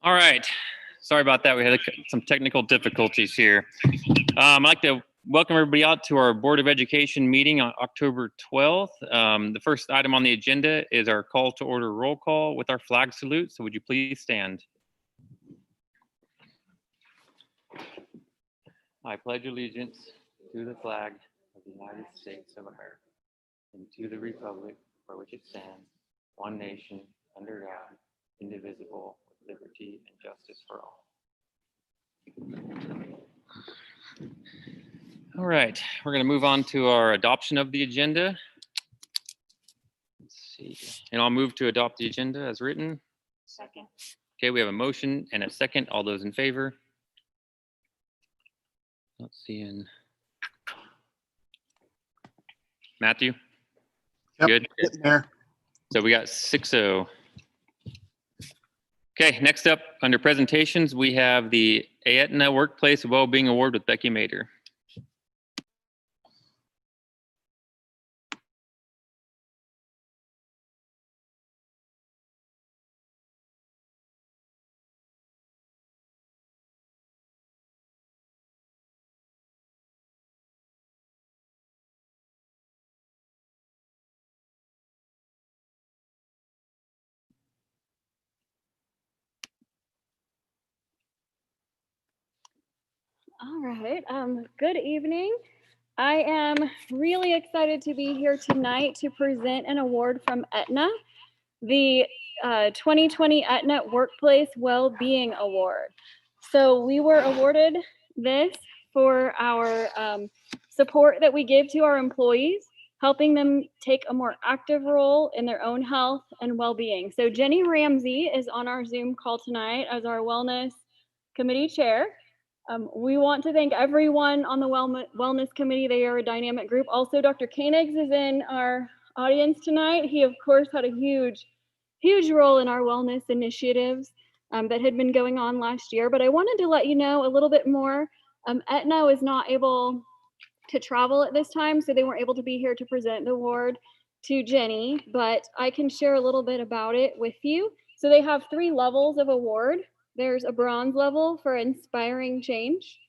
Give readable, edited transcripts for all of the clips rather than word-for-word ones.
All right. Sorry about that. We had some technical difficulties here. I'd like to welcome everybody out to our Board of Education meeting on October 12th. The first item on the agenda is our call to order roll call with our flag salute. So would you please stand? I pledge allegiance to the flag of the United States of America and to the republic for which it stands, one nation, under God, indivisible, with liberty and justice for all. All right, we're going to move on to our adoption of the agenda. Let's see, and I'll move to adopt the agenda as written. Second. Okay, we have a motion and a second. All those in favor? Not seeing. Matthew? Yep. Good. Getting there. So we got 6-0. Okay, next up under presentations, we have the Aetna Workplace Wellbeing Award with Becky Mader. All right. Good evening. I am really excited to be here tonight to present an award from Aetna, the 2020 Aetna Workplace Wellbeing Award. So we were awarded this for our support that we give to our employees, helping them take a more active role in their own health and well-being. So Jenny Ramsey is on our Zoom call tonight as our Wellness Committee Chair. We want to thank everyone on the Wellness Committee. They are a dynamic group. Also, Dr. Koenigs is in our audience tonight. He, of course, had a huge role in our wellness initiatives that had been going on last year. But I wanted to let you know a little bit more. Aetna is not able to travel at this time, so they weren't able to be here to present the award to Jenny, but I can share a little bit about it with you. So they have 3 levels of award. There's a bronze level for inspiring change,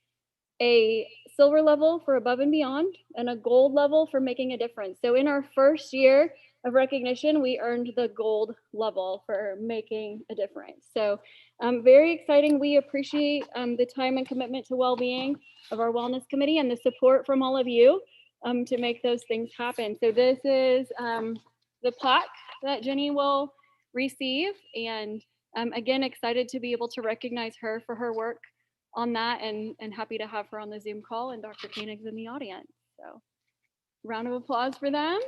a silver level for above and beyond, and a gold level for making a difference. So in our first year of recognition, we earned the gold level for making a difference. So very exciting. We appreciate the time and commitment to well-being of our wellness committee and the support from all of you to make those things happen. So this is the plaque that Jenny will receive, and again, excited to be able to recognize her for her work on that, and happy to have her on the Zoom call and Dr. Koenigs in the audience. So round of applause for them.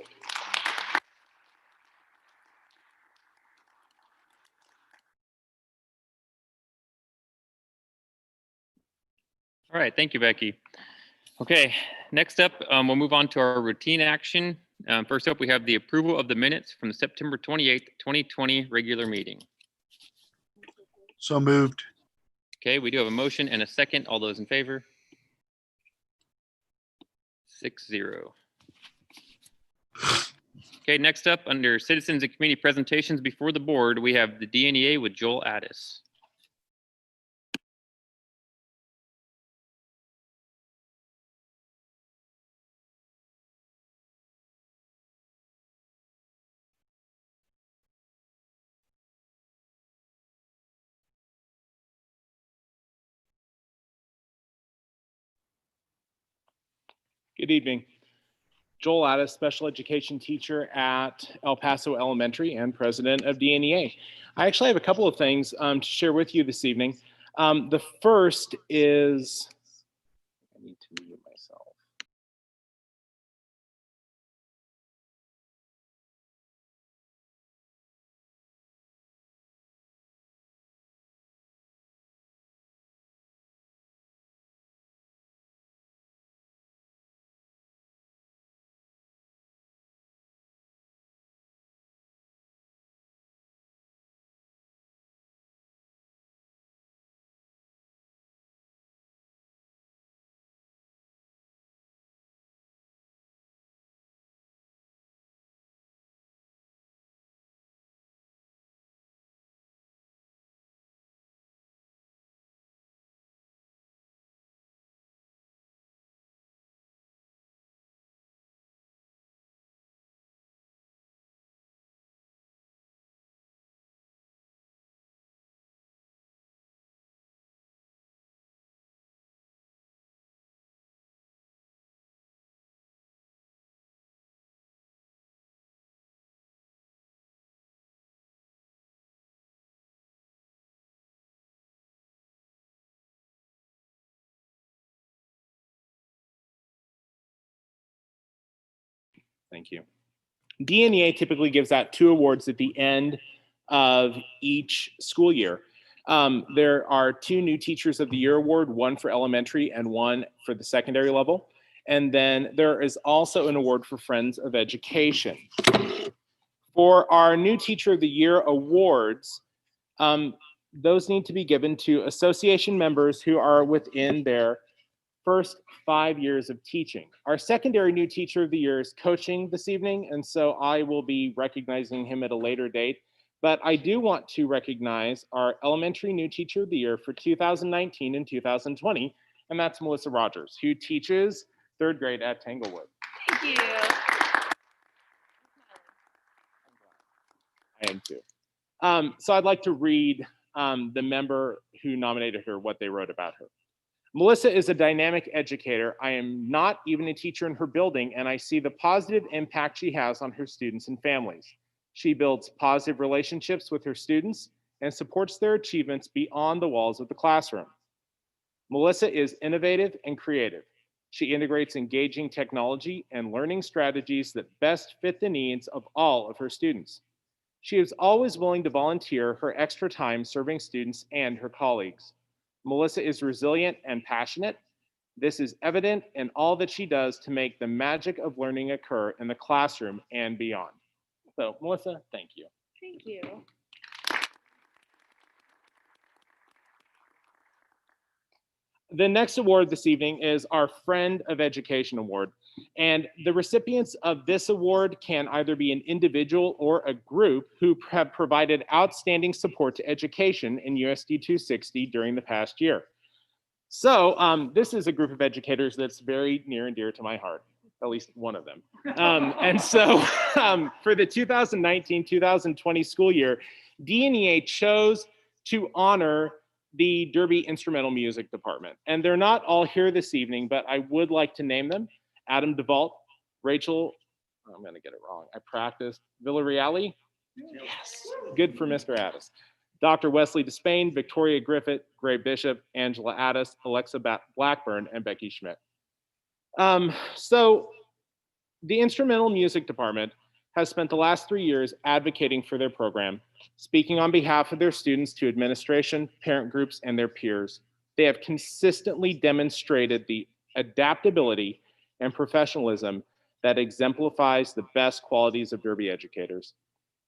All right, thank you, Becky. Okay, next up, we'll move on to our routine action. First up, we have the approval of the minutes from the September 28th, 2020 regular meeting. So moved. Okay, we do have a motion and a second. All those in favor? 6-0. Okay, next up, under citizens and community presentations before the board, we have the DNEA with Joel Addis. Good evening. Joel Addis, special education teacher at El Paso Elementary and president of DNEA. I actually have a couple of things to share with you this evening. The first is, I need to mute myself. Thank you. DNEA typically gives out 2 awards at the end of each school year. There are 2 new Teachers of the Year award, one for elementary and one for the secondary level. And then there is also an award for Friends of Education. For our new Teacher of the Year awards, those need to be given to association members who are within their first 5 years of teaching. Our secondary new Teacher of the Year is coaching this evening, and so I will be recognizing him at a later date. But I do want to recognize our elementary new Teacher of the Year for 2019 and 2020, and that's Melissa Rogers, who teaches 3rd grade at Tanglewood. Thank you. I am too. So I'd like to read the member who nominated her, what they wrote about her. Melissa is a dynamic educator. I am not even a teacher in her building, and I see the positive impact she has on her students and families. She builds positive relationships with her students and supports their achievements beyond the walls of the classroom. Melissa is innovative and creative. She integrates engaging technology and learning strategies that best fit the needs of all of her students. She is always willing to volunteer her extra time serving students and her colleagues. Melissa is resilient and passionate. This is evident in all that she does to make the magic of learning occur in the classroom and beyond. So, Melissa, thank you. Thank you. The next award this evening is our Friend of Education Award. And the recipients of this award can either be an individual or a group who have provided outstanding support to education in USD 260 during the past year. So this is a group of educators that's very near and dear to my heart, at least one of them. And so for the 2019-2020 school year, DNEA chose to honor the Derby Instrumental Music Department. And they're not all here this evening, but I would like to name them. Adam DeVault, Rachel, I'm gonna get it wrong, I practiced, Villarreal. Yes, good for Mr. Addis. Dr. Wesley Despain, Victoria Griffith, Gray Bishop, Angela Addis, Alexa Blackburn, and Becky Schmidt. So the Instrumental Music Department has spent the last 3 years advocating for their program, speaking on behalf of their students to administration, parent groups, and their peers. They have consistently demonstrated the adaptability and professionalism that exemplifies the best qualities of Derby educators,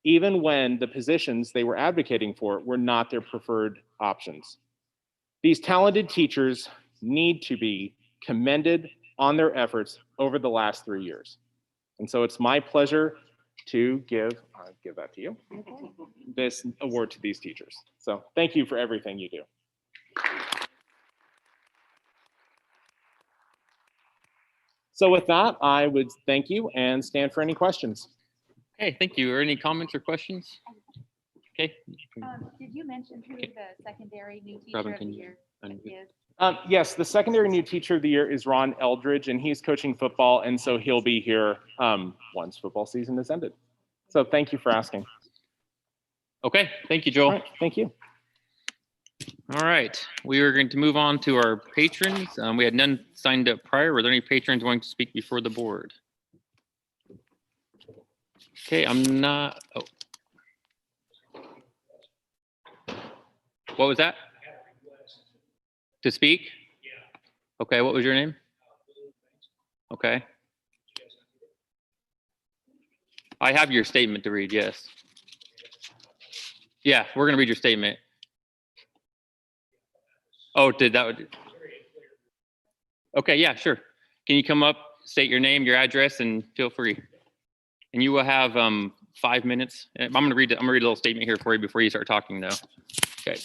even when the positions they were advocating for were not their preferred options. These talented teachers need to be commended on their efforts over the last 3 years. And so it's my pleasure to give that to you, this award to these teachers. So thank you for everything you do. So with that, I would thank you and stand for any questions. Okay, thank you. Are any comments or questions? Okay. Did you mention who the secondary new teacher Robin, of the can you year unmute? is? Yes, the secondary new teacher of the year is Ron Eldridge, and he's coaching football, and so he'll be here once football season is ended. So thank you for asking. Okay, thank you, All Joel. right, thank you. All right, we are going to move on to our patrons. We had none signed up prior. Were there any patrons wanting to speak before the board? Okay, I'm not. Oh. What was that? To speak? Okay, what was your name? Okay. I have your statement to read, yes. Yeah, we're going to read your statement. Oh, did that? Okay, yeah, sure. Can you come up, state your name, your address, and feel free. And you will have 5 minutes. I'm gonna read a little statement here for you before you start talking, though. Okay.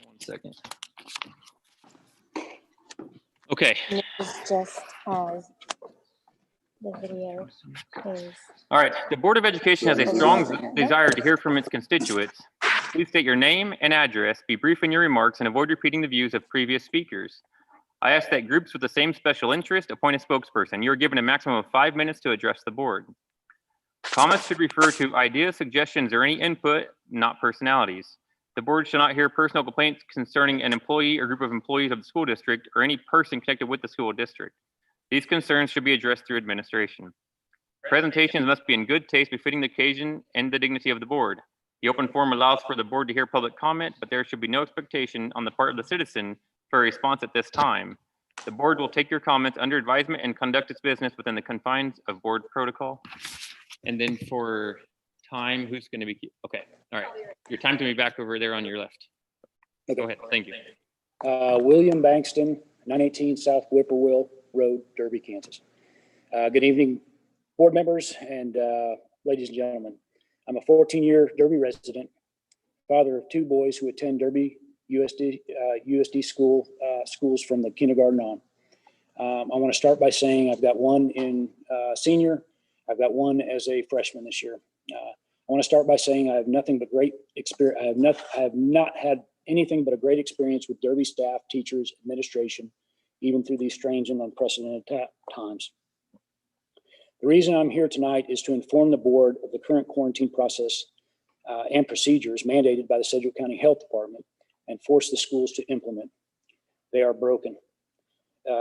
1 second. Okay. It's just as the video is. All right. The Board of Education has a strong desire to hear from its constituents. Please state your name and address, be brief in your remarks, and avoid repeating the views of previous speakers. I ask that groups with the same special interest appoint a spokesperson. You are given a maximum of 5 minutes to address the board. Comments should refer to ideas, suggestions, or any input, not personalities. The board shall not hear personal complaints concerning an employee or group of employees of the school district or any person connected with the school district. These concerns should be addressed through administration. Presentations must be in good taste, befitting the occasion and the dignity of the board. The open forum allows for the board to hear public comment, but there should be no expectation on the part of the citizen for a response at this time. The board will take your comments under advisement and conduct its business within the confines of board protocol. And then for time, who's going to be, okay, all right. Your time to be back over there on your left. Go ahead, thank you. William Bankston, 918 South Whippoorwill Road, Derby, Kansas. Good evening, board members and ladies and gentlemen. I'm a 14-year Derby resident, father of 2 boys who attend Derby USD schools from the kindergarten on. I want to start by saying I've got one in senior. I've got one as a freshman this year. I want to start by saying I have nothing but great experience. I have not had anything but a great experience with Derby staff, teachers, administration, even through these strange and unprecedented times. The reason I'm here tonight is to inform the board of the current quarantine process and procedures mandated by the Sedgwick County Health Department and force the schools to implement. They are broken.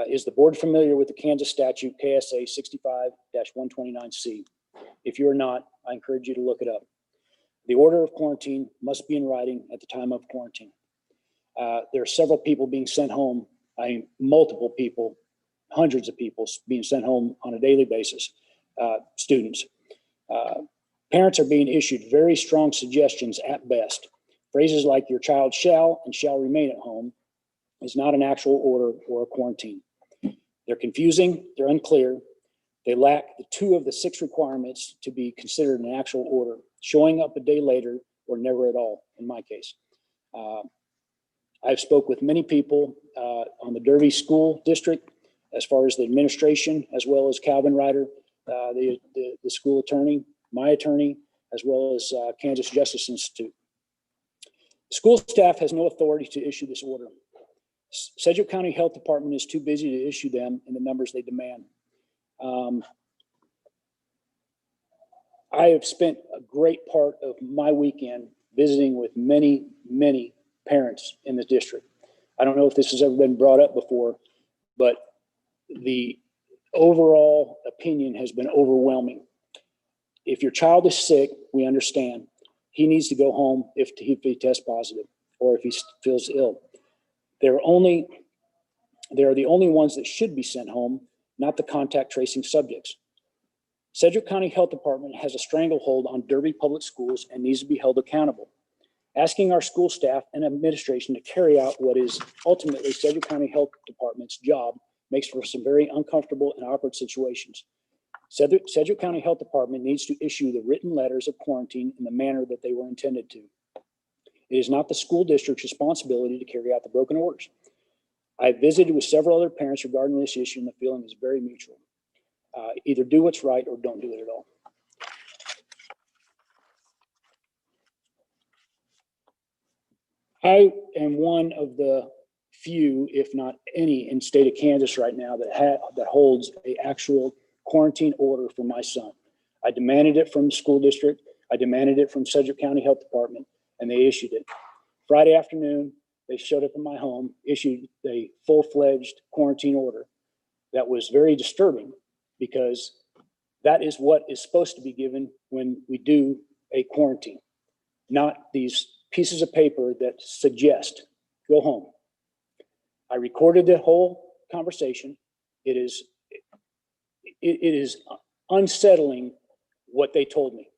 Is the board familiar with the Kansas statute KSA 65-129C? If you're not, I encourage you to look it up. The order of quarantine must be in writing at the time of quarantine. There are several people being sent home. Multiple people, hundreds of people being sent home on a daily basis, students. Parents are being issued very strong suggestions at best. Phrases like your child shall and shall remain at home is not an actual order or a quarantine. They're confusing, they're unclear. They lack the 2 of the 6 requirements to be considered an actual order, showing up a day later or never at all, in my case. I've spoke with many people on the Derby School District, as far as the administration, as well as Calvin Ryder, the school attorney, my attorney, as well as Kansas Justice Institute. The school staff has no authority to issue this order. Sedgwick County Health Department is too busy to issue them in the numbers they demand. I have spent a great part of my weekend visiting with many, many parents in the district. I don't know if this has ever been brought up before, but the overall opinion has been overwhelming. If your child is sick, we understand. He needs to go home if he tests positive or if he feels ill. They're the only ones that should be sent home, not the contact tracing subjects. Sedgwick County Health Department has a stranglehold on Derby Public Schools and needs to be held accountable. Asking our school staff and administration to carry out what is ultimately Sedgwick County Health Department's job makes for some very uncomfortable and awkward situations. Sedgwick County Health Department needs to issue the written letters of quarantine in the manner that they were intended to. It is not the school district's responsibility to carry out the broken orders. I visited with several other parents regarding this issue, and the feeling is very mutual. Either do what's right or don't do it at all. I am one of the few, if not any, in state of Kansas right now that holds an actual quarantine order for my son. I demanded it from the school district. I demanded it from Sedgwick County Health Department, and they issued it. Friday afternoon, they showed up in my home, issued a full-fledged quarantine order that was very disturbing because that is what is supposed to be given when we do a quarantine, not these pieces of paper that suggest go home. I recorded the whole conversation. It is unsettling what they told me.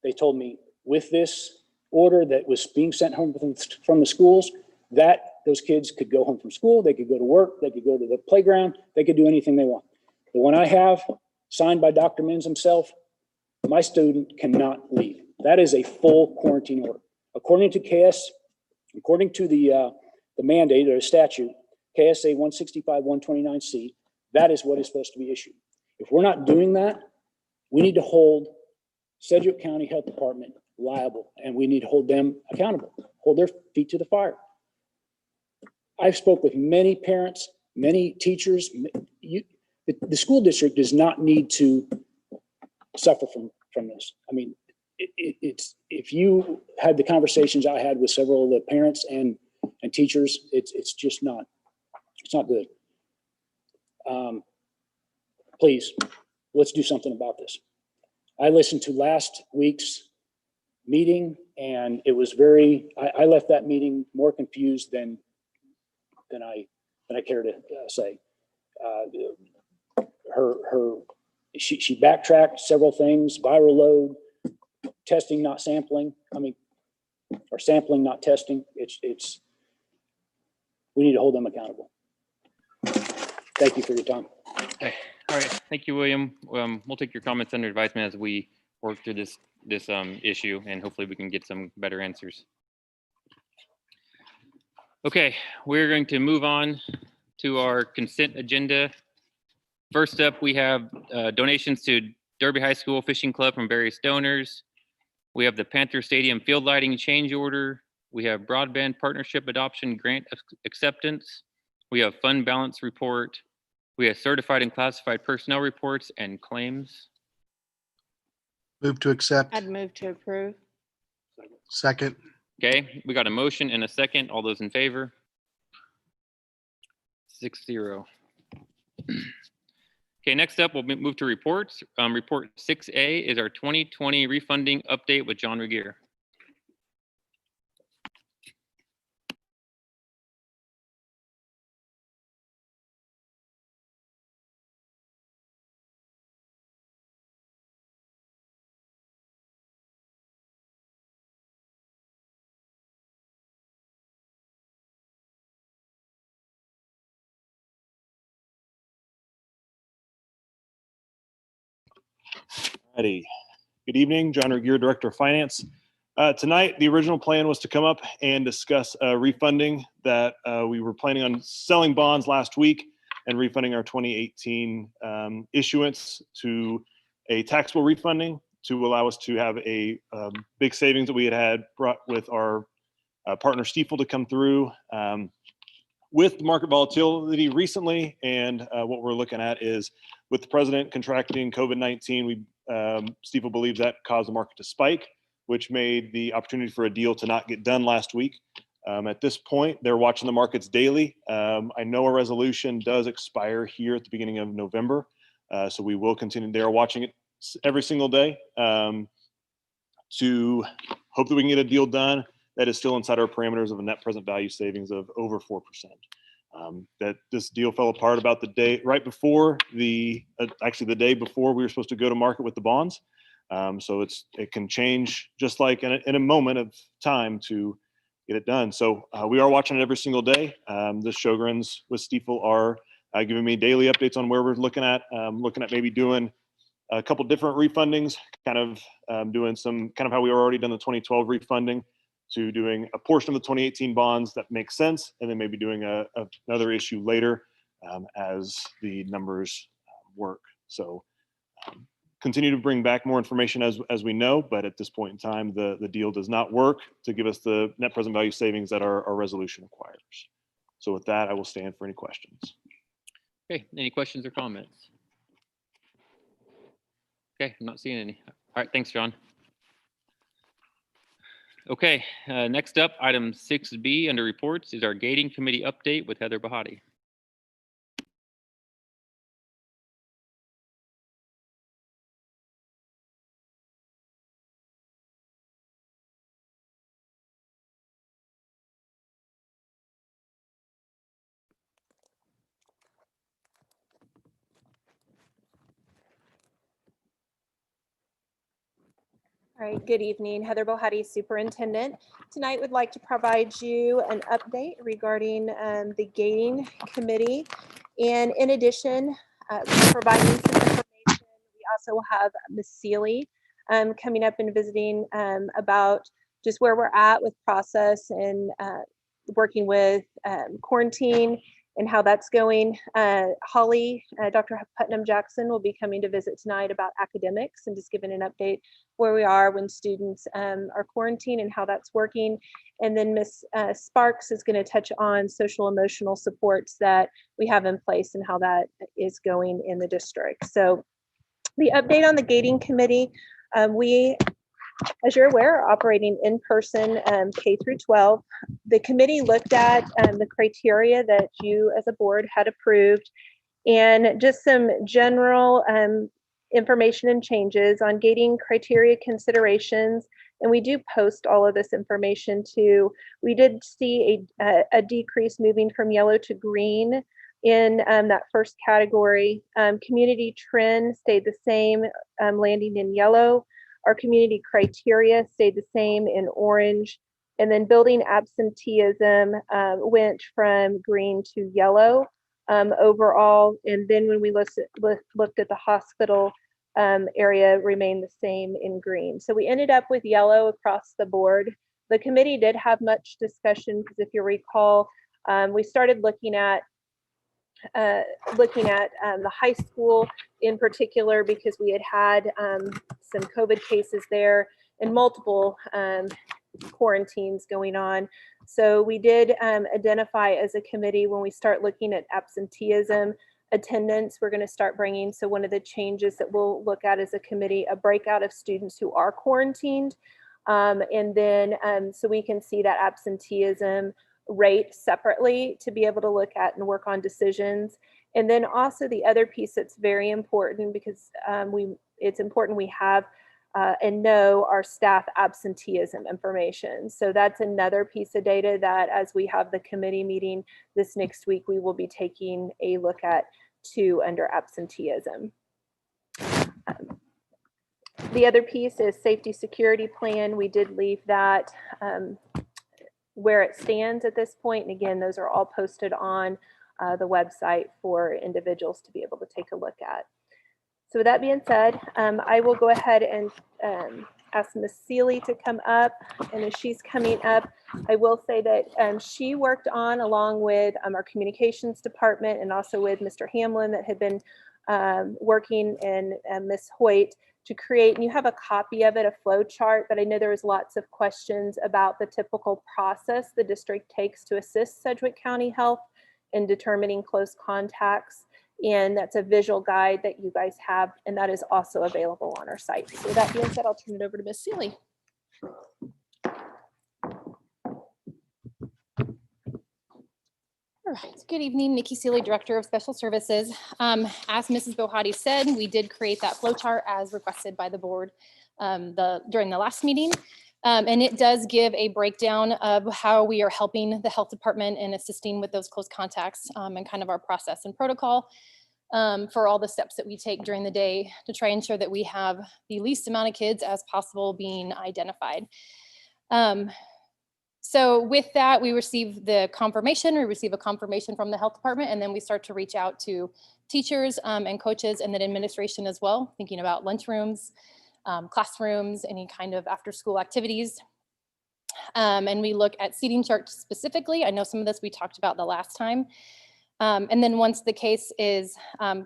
They told me with this order that was being sent home from the schools, that those kids could go home from school, they could go to work, they could go to the playground, they could do anything they want. The one I have, signed by Dr. Minns himself, my student cannot leave. That is a full quarantine order. According to the mandate or the statute, KSA 165-129C, that is what is supposed to be issued. If we're not doing that, we need to hold Sedgwick County Health Department liable, and we need to hold them accountable, hold their feet to the fire. I've spoke with many parents, many teachers. The school district does not need to suffer from this. I mean, it's if you had the conversations I had with several of the parents and teachers, it's just not, it's not good. Please, let's do something about this. I listened to last week's meeting, and it was I left that meeting more confused than I care to say. She backtracked several things: viral load, testing not sampling. Or sampling not testing. We need to hold them accountable. Thank you for your time. Okay. All right. Thank you, William. We'll take your comments under advisement as we work through this issue, and hopefully we can get some better answers. Okay, we're going to move on to our consent agenda. First up, we have donations to Derby High School Fishing Club from various donors. We have the Panther Stadium field lighting change order, We have broadband partnership adoption grant acceptance. We have fund balance report. We have certified and classified personnel reports and claims. Move to accept. I'd move to approve. Second. Okay, we got a motion and a second. All those in favor? 6-0. Okay, next up, we'll move to reports. Report 6A is our 2020 refunding update with John Regier. Alrighty. Good evening, John Regier, Director of Finance. Tonight, the original plan was to come up and discuss refunding that we were planning on selling bonds last week and refunding our 2018 issuance to a taxable refunding to allow us to have a big savings that we had brought with our partner Stifel to come through. With market volatility recently, and what we're looking at is with the president contracting COVID-19, Stifel believes that caused the market to spike, which made the opportunity for a deal to not get done last week. At this point, they're watching the markets daily. I know a resolution does expire here at the beginning of November, so we will continue. They're watching it every single day to hope that we can get a deal done that is still inside our parameters of a net present value savings of over 4%. That this deal fell apart about the day right before actually the day before we were supposed to go to market with the bonds. So it can change just like in a moment of time to get it done. So we are watching it every single day. The Sjogren's with Stifel are giving me daily updates on where we're looking at maybe doing a couple different refundings, kind of doing some kind of how we already done the 2012 refunding, to doing a portion of the 2018 bonds that makes sense, and then maybe doing another issue later as the numbers work. So continue to bring back more information as we know, but at this point in time, the deal does not work to give us the net present value savings that our resolution requires. So with that, I will stand for any questions. Okay, any questions or comments? Okay, I'm not seeing any. All right, thanks, John. Okay, next up, item 6B under reports is our gating committee update with Heather Bahati. All right, good evening. Heather Bahati, Superintendent. Tonight would like to provide you an update regarding the gating committee. And in addition, providing some information, we also have Ms. Seeley coming up and visiting about just where we're at with process and working with quarantine and how that's going. Holly, Dr. Putnam Jackson will be coming to visit tonight about academics and just giving an update where we are when students are quarantined and how that's working. And then Ms. Sparks is going to touch on social emotional supports that we have in place and how that is going in the district. So the update on the gating committee, we, as you're aware, are operating in person K through 12. The committee looked at the criteria that you as a board had approved and just some general information and changes on gating criteria considerations. And we do post all of this information too. We did see a decrease moving from yellow to green in that first category. Community trend stayed the same, landing in yellow. Our community criteria stayed the same in orange. And then building absenteeism went from green to yellow overall. And then when we looked at the hospital area, remained the same in green. So we ended up with yellow across the board. The committee did have much discussion because if you recall, we started looking at the high school in particular because we had some COVID cases there and multiple quarantines going on. So we did identify as a committee, when we start looking at absenteeism, attendance, we're going to start bringing, so one of the changes that we'll look at as a committee, a breakout of students who are quarantined. And then so we can see that absenteeism rate separately to be able to look at and work on decisions. And then also the other piece that's very important, because it's important we have and know our staff absenteeism information. So that's another piece of data that, as we have the committee meeting this next week, we will be taking a look at too under absenteeism. The other piece is safety security plan. We did leave that where it stands at this point. And again, those are all posted on the website for individuals to be able to take a look at. So with that being said, I will go ahead and ask Ms. Seeley to come up. And as she's coming up, I will say that she worked on, along with our communications department and also with Mr. Hamlin that had been working, and Ms. Hoyt, to create, and you have a copy of it, a flow chart, but I know there was lots of questions about the typical process the district takes to assist Sedgwick County Health in determining close contacts. And that's a visual guide that you guys have, and that is also available on our site. So with that being said, I'll turn it over to Ms. Seeley. All right, good evening, Nikki Seeley, Director of Special Services. As Mrs. Bohati said, we did create that flow chart as requested by the board during the last meeting. And it does give a breakdown of how we are helping the health department and assisting with those close contacts and kind of our process and protocol for all the steps that we take during the day to try and ensure that we have the least amount of kids as possible being identified. So with that, we receive the confirmation, we receive a confirmation from the health department, and then we start to reach out to teachers and coaches and then administration as well, thinking about lunchrooms, classrooms, any kind of after school activities. And we look at seating charts specifically. I know some of this we talked about the last time. And then once the case is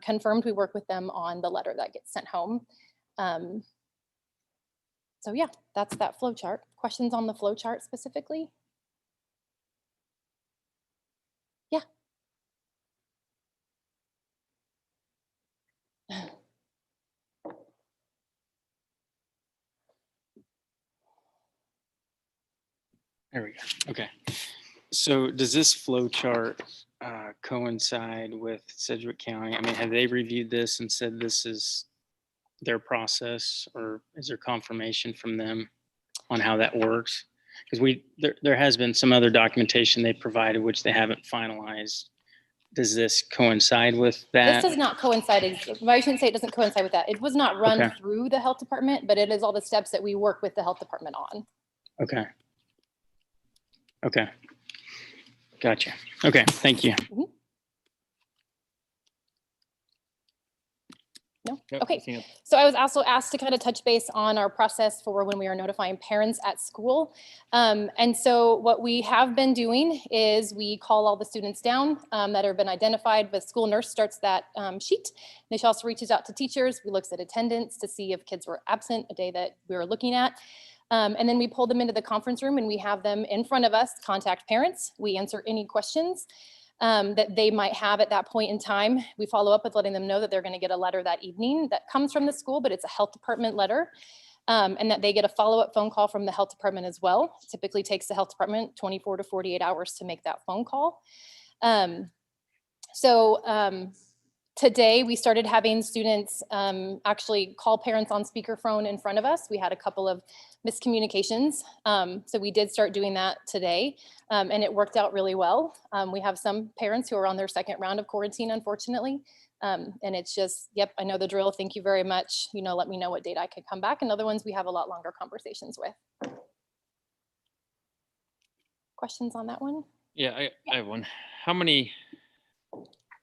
confirmed, we work with them on the letter that gets sent home. So yeah, that's that flow chart. Questions on the flow chart specifically? Yeah. There we go. Okay. So does this flow chart coincide with Sedgwick County? I mean, have they reviewed this and said this is their process, or is there confirmation from them on how that works? Because there has been some other documentation they provided which they haven't finalized. Does this coincide with that? This does not coincide. I shouldn't say it doesn't coincide with that. It was not run Okay. through the health department, but it is all the steps that we work with the health department on. Okay. Okay. Gotcha. Okay. Thank you. No? Yep, Okay. I've seen it. So I was also asked to kind of touch base on our process for when we are notifying parents at school. And so what we have been doing is we call all the students down that have been identified. The school nurse starts that sheet. And she also reaches out to teachers. We looks at attendance to see if kids were absent a day that we were looking at. And then we pull them into the conference room and we have them in front of us contact parents. We answer any questions that they might have at that point in time. We follow up with letting them know that they're going to get a letter that evening that comes from the school, but it's a health department letter, and that they get a follow-up phone call from the health department as well. It typically takes the health department 24 to 48 hours to make that phone call. Today we started having students actually call parents on speakerphone in front of us. We had a couple of miscommunications. So we did start doing that today and it worked out really well. We have some parents who are on their second round of quarantine, unfortunately. And it's just, yep, I know the drill. Thank you very much. You know, let me know what date I could come back. And other ones we have a lot longer conversations with. Questions on that one? Yeah, I have one. How many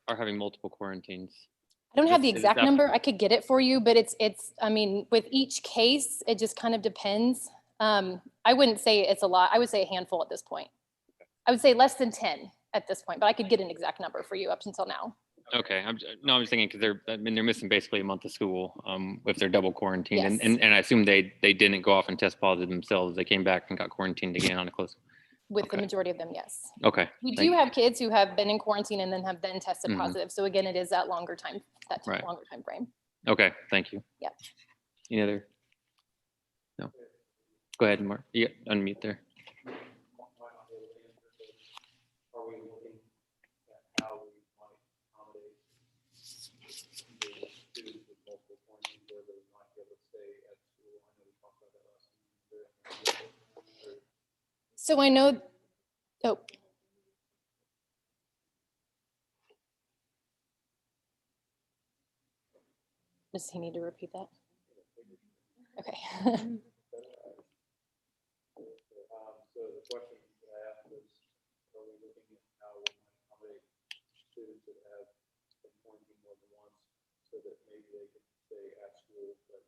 are having multiple quarantines? I don't have the Is exact that- number. I could get it for you, but it's, I mean, with each case, it just kind of depends. I wouldn't say it's a lot. I would say a handful at this point. I would say less than 10 at this point, but I could get an exact number for you up until now. Okay, no, I'm just thinking because they're missing basically a month of school if they're double quarantined, Yes. and I assume they didn't go off and test positive themselves. They came back and got quarantined again on a close. With the Okay. majority of them, yes. Okay. We thank do have kids who have been in quarantine and then have then tested Mhm. positive. So again, it is that longer time, Right. longer time frame. Okay, thank you. Yep. Any other? No. Go ahead, Mark. Yeah, unmute there. So I know, oh. Does he need to repeat that? Okay. So the question I asked was, are we looking at how we might accommodate students that have been quarantined more than once so that maybe they can stay at school, but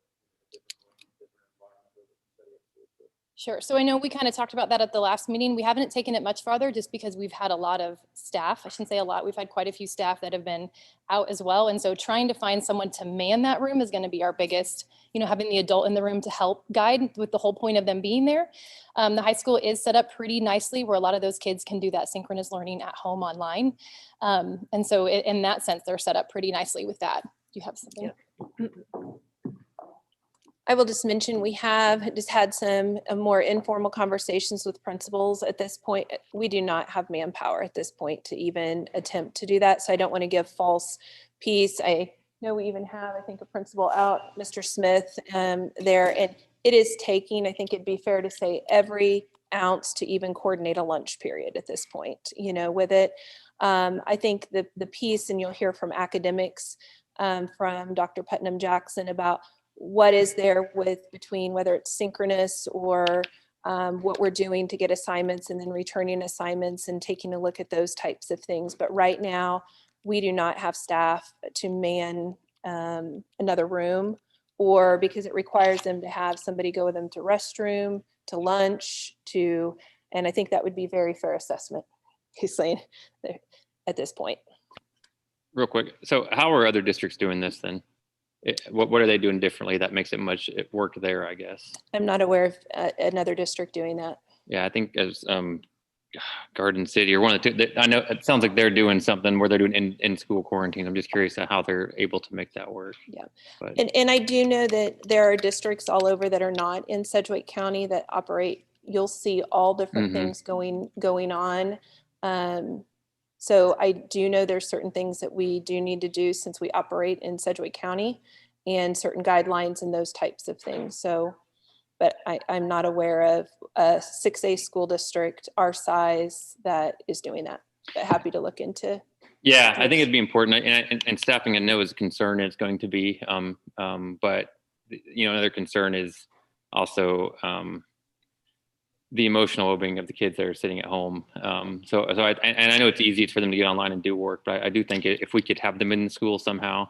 in a different environment where they can study at school? Sure. So I know we kind of talked about that at the last meeting. We haven't taken it much farther just because we've had a lot of staff. I shouldn't say a lot. We've had quite a few staff that have been out as well. And so trying to find someone to man that room is going to be our biggest, having the adult in the room to help guide with the whole point of them being there. The high school is set up pretty nicely where a lot of those kids can do that synchronous learning at home online. And so in that sense, they're set up pretty nicely with that. Do you have something? Yeah. I will just mention, we have just had some more informal conversations with principals at this point. We do not have manpower at this point to even attempt to do that. So I don't want to give false peace. I know we even have, I think, a principal out, Mr. Smith, there. And it is taking, I think it'd be fair to say, every ounce to even coordinate a lunch period at this point, with it. I think the piece, and you'll hear from academics, from Dr. Putnam Jackson about what is there between whether it's synchronous or what we're doing to get assignments and then returning assignments and taking a look at those types of things. But right now, we do not have staff to man another room, or because it requires them to have somebody go with them to restroom, to lunch, and I think that would be very fair assessment, he's saying, at this point. Real quick. So how are other districts doing this then? What are they doing differently that makes it much work there, I guess? I'm not aware of another district doing that. Yeah, I think as Garden City or one of the two, I know it sounds like they're doing something where they're doing in-school quarantine. I'm just curious on how they're able to make that work. Yeah. But, And I do know that there are districts all over that are not in Sedgwick County that operate, you'll see all different things going on. So I do know there's certain things that we do need to do since we operate in Sedgwick County and certain guidelines and those types of things. So, but I'm not aware of a 6A school district our size that is doing that, but happy to look into. yeah, I think it'd be important, and staffing I know is a concern. It's going to be, but another concern is also the emotional well-being of the kids that are sitting at home. So I know it's easy for them to get online and do work, but I do think if we could have them in school somehow,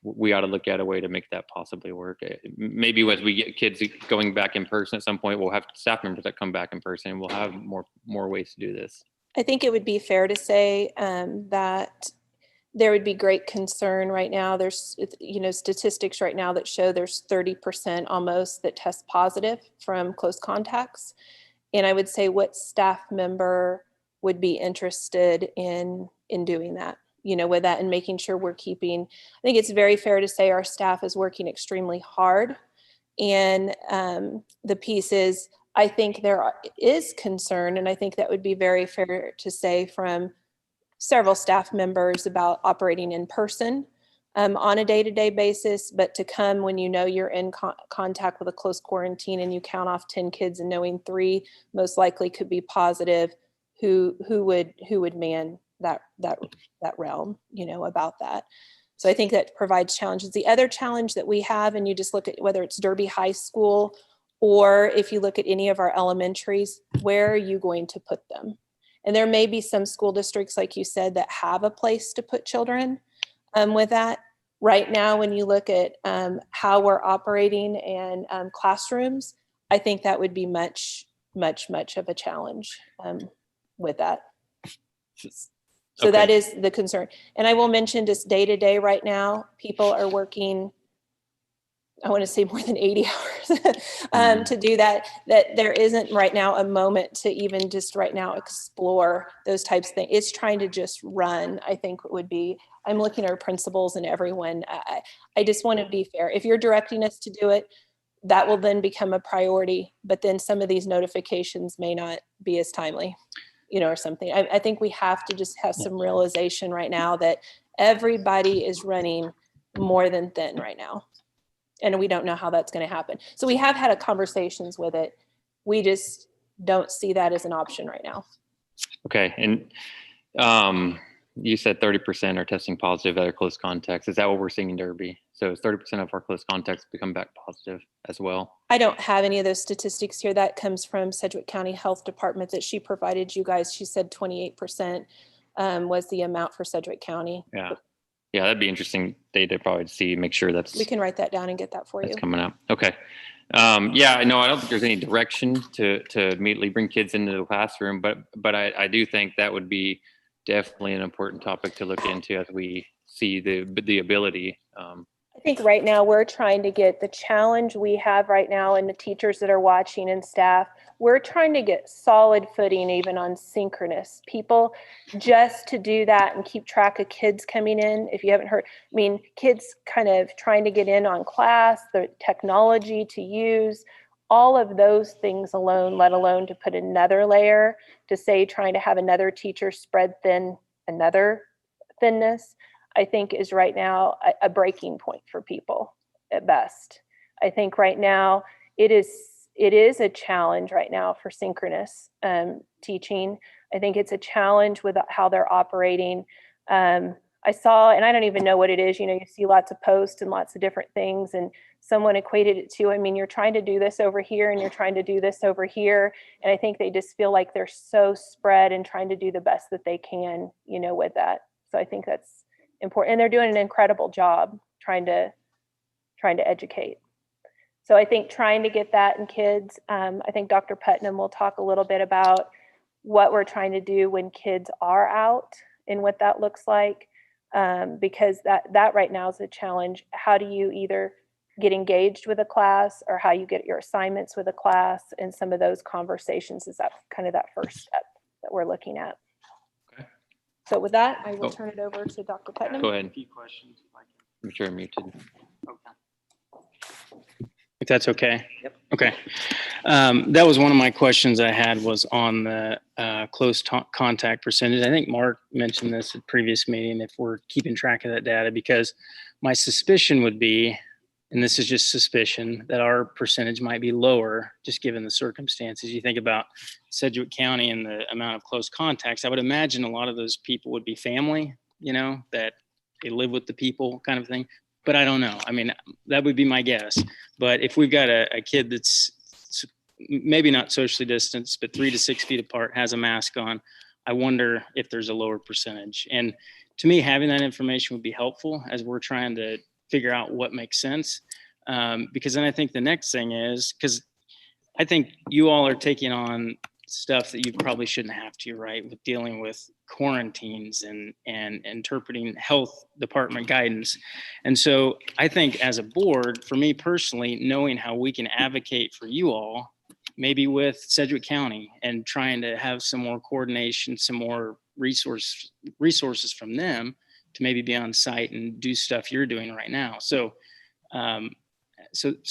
we ought to look at a way to make that possibly work. Maybe as we get kids going back in person at some point, we'll have staff members that come back in person, and we'll have more ways to do this. I think it would be fair to say that there would be great concern right now. There's, statistics right now that show there's 30% almost that test positive from close contacts. And I would say what staff member would be interested in doing that, with that, and making sure we're keeping, I think it's very fair to say our staff is working extremely hard. And the piece is, I think there is concern, and I think that would be very fair to say from several staff members about operating in person on a day-to-day basis, but to come when you're in contact with a close quarantine and you count off 10 kids and knowing 3 most likely could be positive, who would man that realm, about that. So I think that provides challenges. The other challenge that we have, and you just look at whether it's Derby High School, or if you look at any of our elementaries, where are you going to put them? And there may be some school districts, like you said, that have a place to put children with that. Right now, when you look at how we're operating and classrooms, I think that would be much, much, much of a challenge with that. So that Okay. is the concern. And I will mention just day to day right now, people are working, I want to say more than 80 hours to do that, that there isn't right now a moment to even just right now explore those types of things. It's trying to just run, I think it would be, I'm looking at our principals and everyone. I just want to be fair. If you're directing us to do it, that will then become a priority, but then some of these notifications may not be as timely, you know, or something. I think we have to just have some realization right now that everybody is running more than thin right now. And we don't know how that's going to happen. So we have had conversations with it. We just don't see that as an option right now. Okay. And you said 30% are testing positive at a close contacts. Is that what we're seeing in Derby? So is 30% of our close contacts become back positive as well? I don't have any of those statistics here. That comes from Sedgwick County Health Department that she provided you guys. She said 28% was the amount for Sedgwick County. Yeah. Yeah, that'd be interesting data probably to see, make sure that's We can write that down and get that for you. that's coming up. Okay. Yeah, no, I don't think there's any direction to immediately bring kids into the classroom, but I do think that would be definitely an important topic to look into as we see the ability. I think right now we're trying to get the challenge we have right now, and the teachers that are watching and staff, we're trying to get solid footing even on synchronous people, just to do that and keep track of kids coming in. If you haven't heard, I mean, kids kind of trying to get in on class, the technology to use, all of those things alone, let alone to put another layer to say trying to have another teacher spread thin, another thinness, I think is right now a breaking point for people at best. I think right now it is a challenge right now for synchronous teaching. I think it's a challenge with how they're operating. I saw, and I don't even know what it is, you know, you see lots of posts and lots of different things, and someone equated it to, I mean, you're trying to do this over here and you're trying to do this over here. And I think they just feel like they're so spread and trying to do the best that they can, you know, with that. So I think that's important, and they're doing an incredible job trying to educate. So I think trying to get that in kids, I think Dr. Putnam will talk a little bit about what we're trying to do when kids are out and what that looks like, because that right now is a challenge. How do you either get engaged with a class or how you get your assignments with a class, and some of those conversations is that kind of that first step that we're looking at. So with that, I will turn it over to Dr. Putnam. Go ahead. A few questions, if I can. I'm sure I'm muted. Okay. If that's okay. Yep. Okay. That was one of my questions I had, was on the close contact percentage. I think Mark mentioned this at previous meeting, if we're keeping track of that data, because my suspicion would be, and this is just suspicion, that our percentage might be lower just given the circumstances. You think about Sedgwick County and the amount of close contacts. I would imagine a lot of those people would be family, you know, that they live with the people kind of thing. But I don't know. I mean, that would be my guess. But if we've got a kid that's maybe not socially distanced, but 3 to 6 feet apart, has a mask on, I wonder if there's a lower percentage. And to me, having that information would be helpful as we're trying to figure out what makes sense. Because then I think the next thing is, because I think you all are taking on stuff that you probably shouldn't have to, right? With dealing with quarantines and interpreting health department guidance. And so I think as a board, for me personally, knowing how we can advocate for you all, maybe with Sedgwick County, and trying to have some more coordination, some more resources from them to maybe be on site and do stuff you're doing right now. So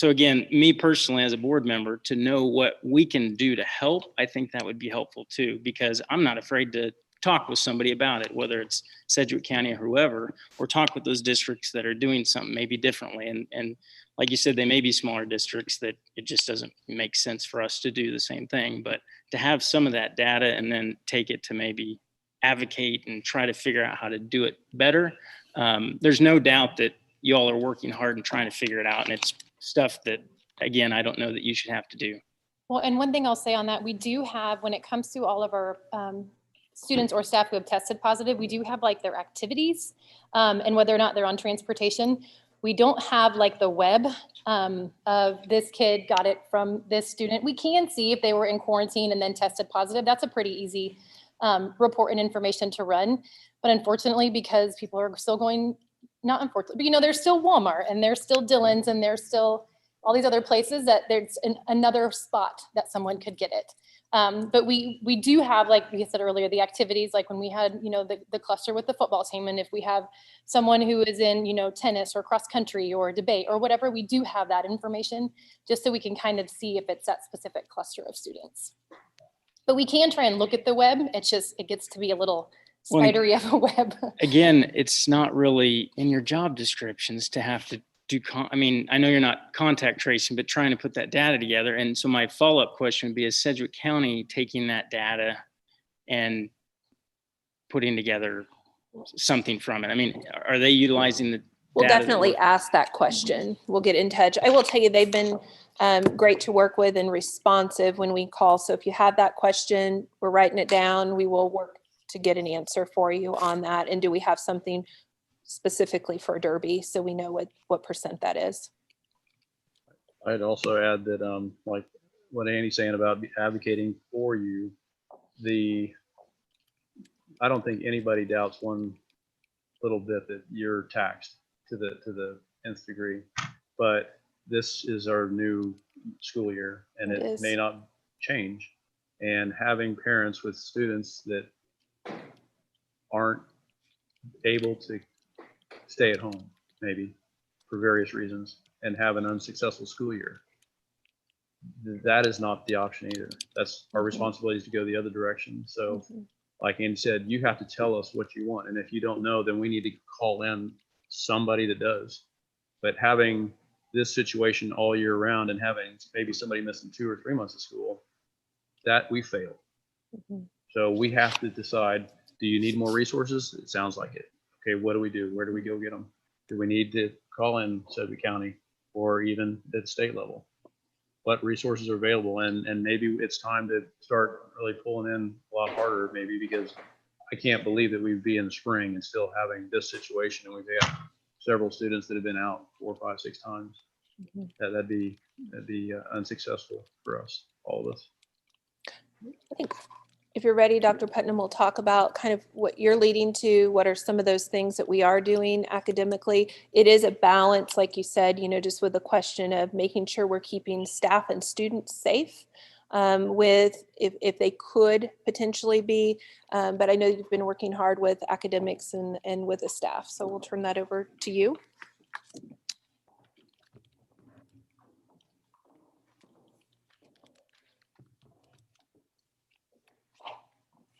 again, me personally as a board member, to know what we can do to help, I think that would be helpful too, because I'm not afraid to talk with somebody about it, whether it's Sedgwick County or whoever, or talk with those districts that are doing something maybe differently. And like you said, they may be smaller districts that it just doesn't make sense for us to do the same thing, but to have some of that data and then take it to maybe advocate and try to figure out how to do it better. There's no doubt that you all are working hard and trying to figure it out. And it's stuff that, again, I don't know that you should have to do. Well, and one thing I'll say on that, we do have, when it comes to all of our students or staff who have tested positive, we do have like their activities and whether or not they're on transportation. We don't have like the web of this kid got it from this student. We can see if they were in quarantine and then tested positive. That's a pretty easy report and information to run. But unfortunately, because people are still going, not unfortunately, but you know, there's still Walmart and there's still Dillon's and there's still all these other places that there's another spot that someone could get it. But we do have, like we said earlier, the activities, like when we had, you know, the cluster with the football team. And if we have someone who is in, you know, tennis or cross country or debate or whatever, we do have that information just so we can kind of see if it's that specific cluster of students. But we can try and look at the web. It's just, it gets to be a little spidery of a web. Again, it's not really in your job descriptions to have to do, I mean, I know you're not contact tracing, but trying to put that data together. And so my follow-up question would be, is Sedgwick County taking that data and putting together something from it? I mean, are they utilizing the We'll data definitely ask that question. We'll get in touch. I will tell you, they've been great to work with and responsive when we call. So if you have that question, we're writing it down. We will work to get an answer for you on that. And do we have something specifically for Derby so we know what percent that is? I'd also add that, like what Annie's saying about advocating for you, I don't think anybody doubts one little bit that you're taxed to the nth degree, but this is our new school year and it may not change. And having parents with students that aren't able to stay at home, maybe for various reasons, and have an unsuccessful school year, that is not the option either. That's our responsibility, is to go the other direction. So like Andy said, you have to tell us what you want. And if you don't know, then we need to call in somebody that does. But having this situation all year round and having maybe somebody missing 2 or 3 months of school, that we failed. So we have to decide, do you need more resources? It sounds like it. Okay, what do we do? Where do we go get them? Do we need to call in Sedgwick County or even at the state level? What resources are available? And maybe it's time to start really pulling in a lot harder, maybe, because I can't believe that we'd be in the spring and still having this situation. And we've had several students that have been out 4, 5, 6 times. That'd be unsuccessful for us, all of us. I think if you're ready, Dr. Putnam will talk about kind of what you're leading to. What are some of those things that we are doing academically? It is a balance, like you said, you know, just with the question of making sure we're keeping staff and students safe with if they could potentially be. But I know you've been working hard with academics and with the staff. So we'll turn that over to you.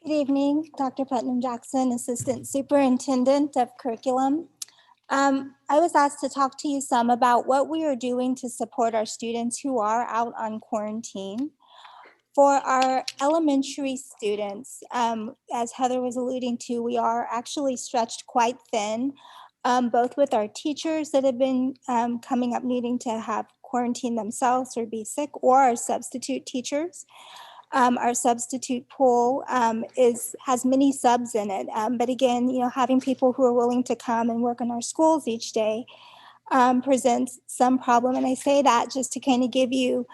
Good evening, Dr. Putnam Jackson, Assistant Superintendent of Curriculum. I was asked to talk to you some about what we are doing to support our students who are out on quarantine. For our elementary students, as Heather was alluding to, we are actually stretched quite thin, both with our teachers that have been coming up needing to have quarantine themselves or be sick, or our substitute teachers. Our substitute pool has many subs in it. But again, you know, having people who are willing to come and work in our schools each day presents some problem. And I say that just to kind of give you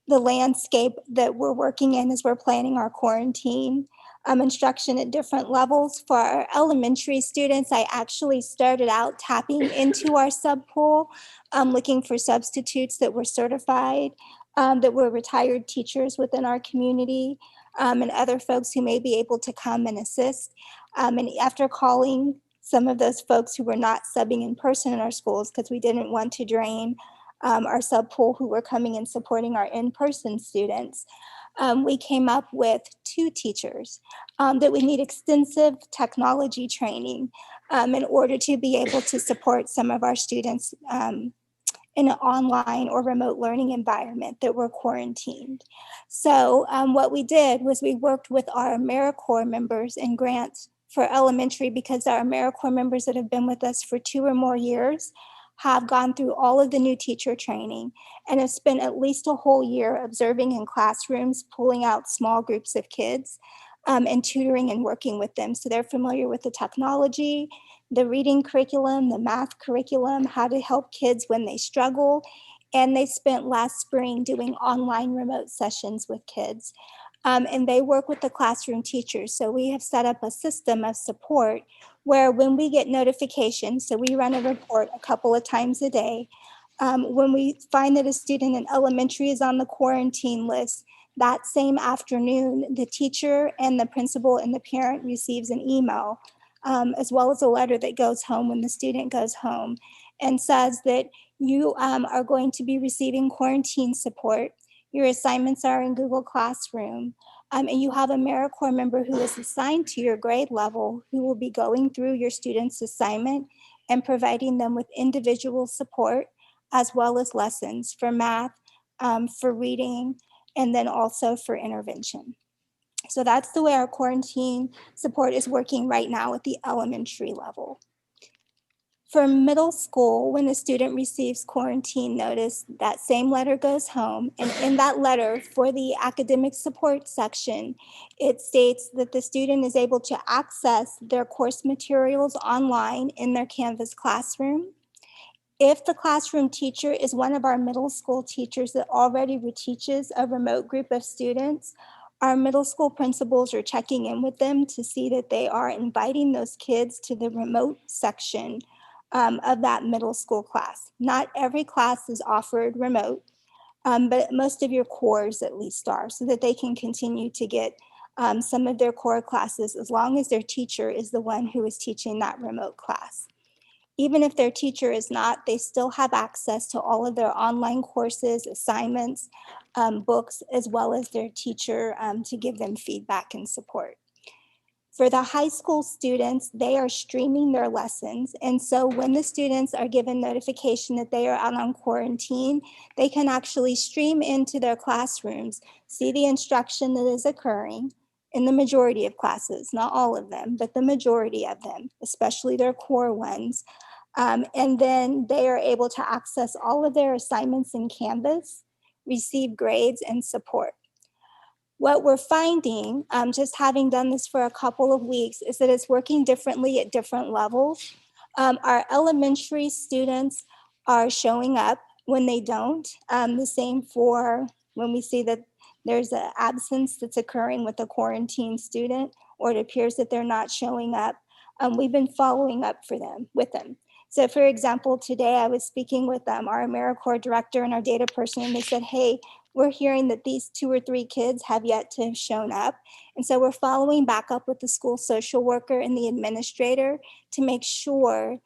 the landscape that we're working in as we're planning our quarantine instruction at different levels. For our elementary students, I actually started out tapping into our sub pool, looking for substitutes that were certified, that were retired teachers within our community, and other folks who may be able to come and assist. And after calling some of those folks who were not subbing in person in our schools, because we didn't want to drain our sub pool who were coming and supporting our in-person students, we came up with 2 teachers that would need extensive technology training in order to be able to support some of our students in an online or remote learning environment that were quarantined. So what we did was we worked with our AmeriCorps members and grants for elementary, because our AmeriCorps members that have been with us for 2 or more years have gone through all of the new teacher training and have spent at least a whole year observing in classrooms, pulling out small groups of kids and tutoring and working with them. So they're familiar with the technology, the reading curriculum, the math curriculum, how to help kids when they struggle. And they spent last spring doing online remote sessions with kids. and they work with the classroom teachers. So we have set up a system of support where when we get notifications, so we run a report a couple of times a day. When we find that a student in elementary is on the quarantine list, that same afternoon, the teacher and the principal and the parent receives an email, as well as a letter that goes home when the student goes home and says that you are going to be receiving quarantine support. Your assignments are in Google Classroom, and you have a AmeriCorps member who is assigned to your grade level who will be going through your student's assignment and providing them with individual support, as well as lessons for math, for reading, and then also for intervention. So that's the way our quarantine support is working right now at the elementary level. For middle school, when a student receives quarantine notice, that same letter goes home. And in that letter, for the academic support section, it states that the student is able to access their course materials online in their Canvas classroom. If the classroom teacher is one of our middle school teachers that already teaches a remote group of students, our middle school principals are checking in with them to see that they are inviting those kids to the remote section of that middle school class. Not every class is offered remote, but most of your cores at least are, so that they can continue to get some of their core classes as long as their teacher is the one who is teaching that remote class. Even if their teacher is not, they still have access to all of their online courses, assignments, books, as well as their teacher to give them feedback and support. For the high school students, they are streaming their lessons. And so when the students are given notification that they are out on quarantine, they can actually stream into their classrooms, see the instruction that is occurring in the majority of classes, not all of them, but the majority of them, especially their core ones. And then they are able to access all of their assignments in Canvas, receive grades and support. What we're finding, just having done this for a couple of weeks, is that it's working differently at different levels. Our elementary students are showing up when they don't. The same for when we see that there's an absence that's occurring with a quarantine student, or it appears that they're not showing up. We've been following up with them. So for example, today I was speaking with our AmeriCorps director and our data person, and they said, hey, we're hearing that these 2 or 3 kids have yet to have shown up. And so we're following back up with the school social worker and the administrator to make sure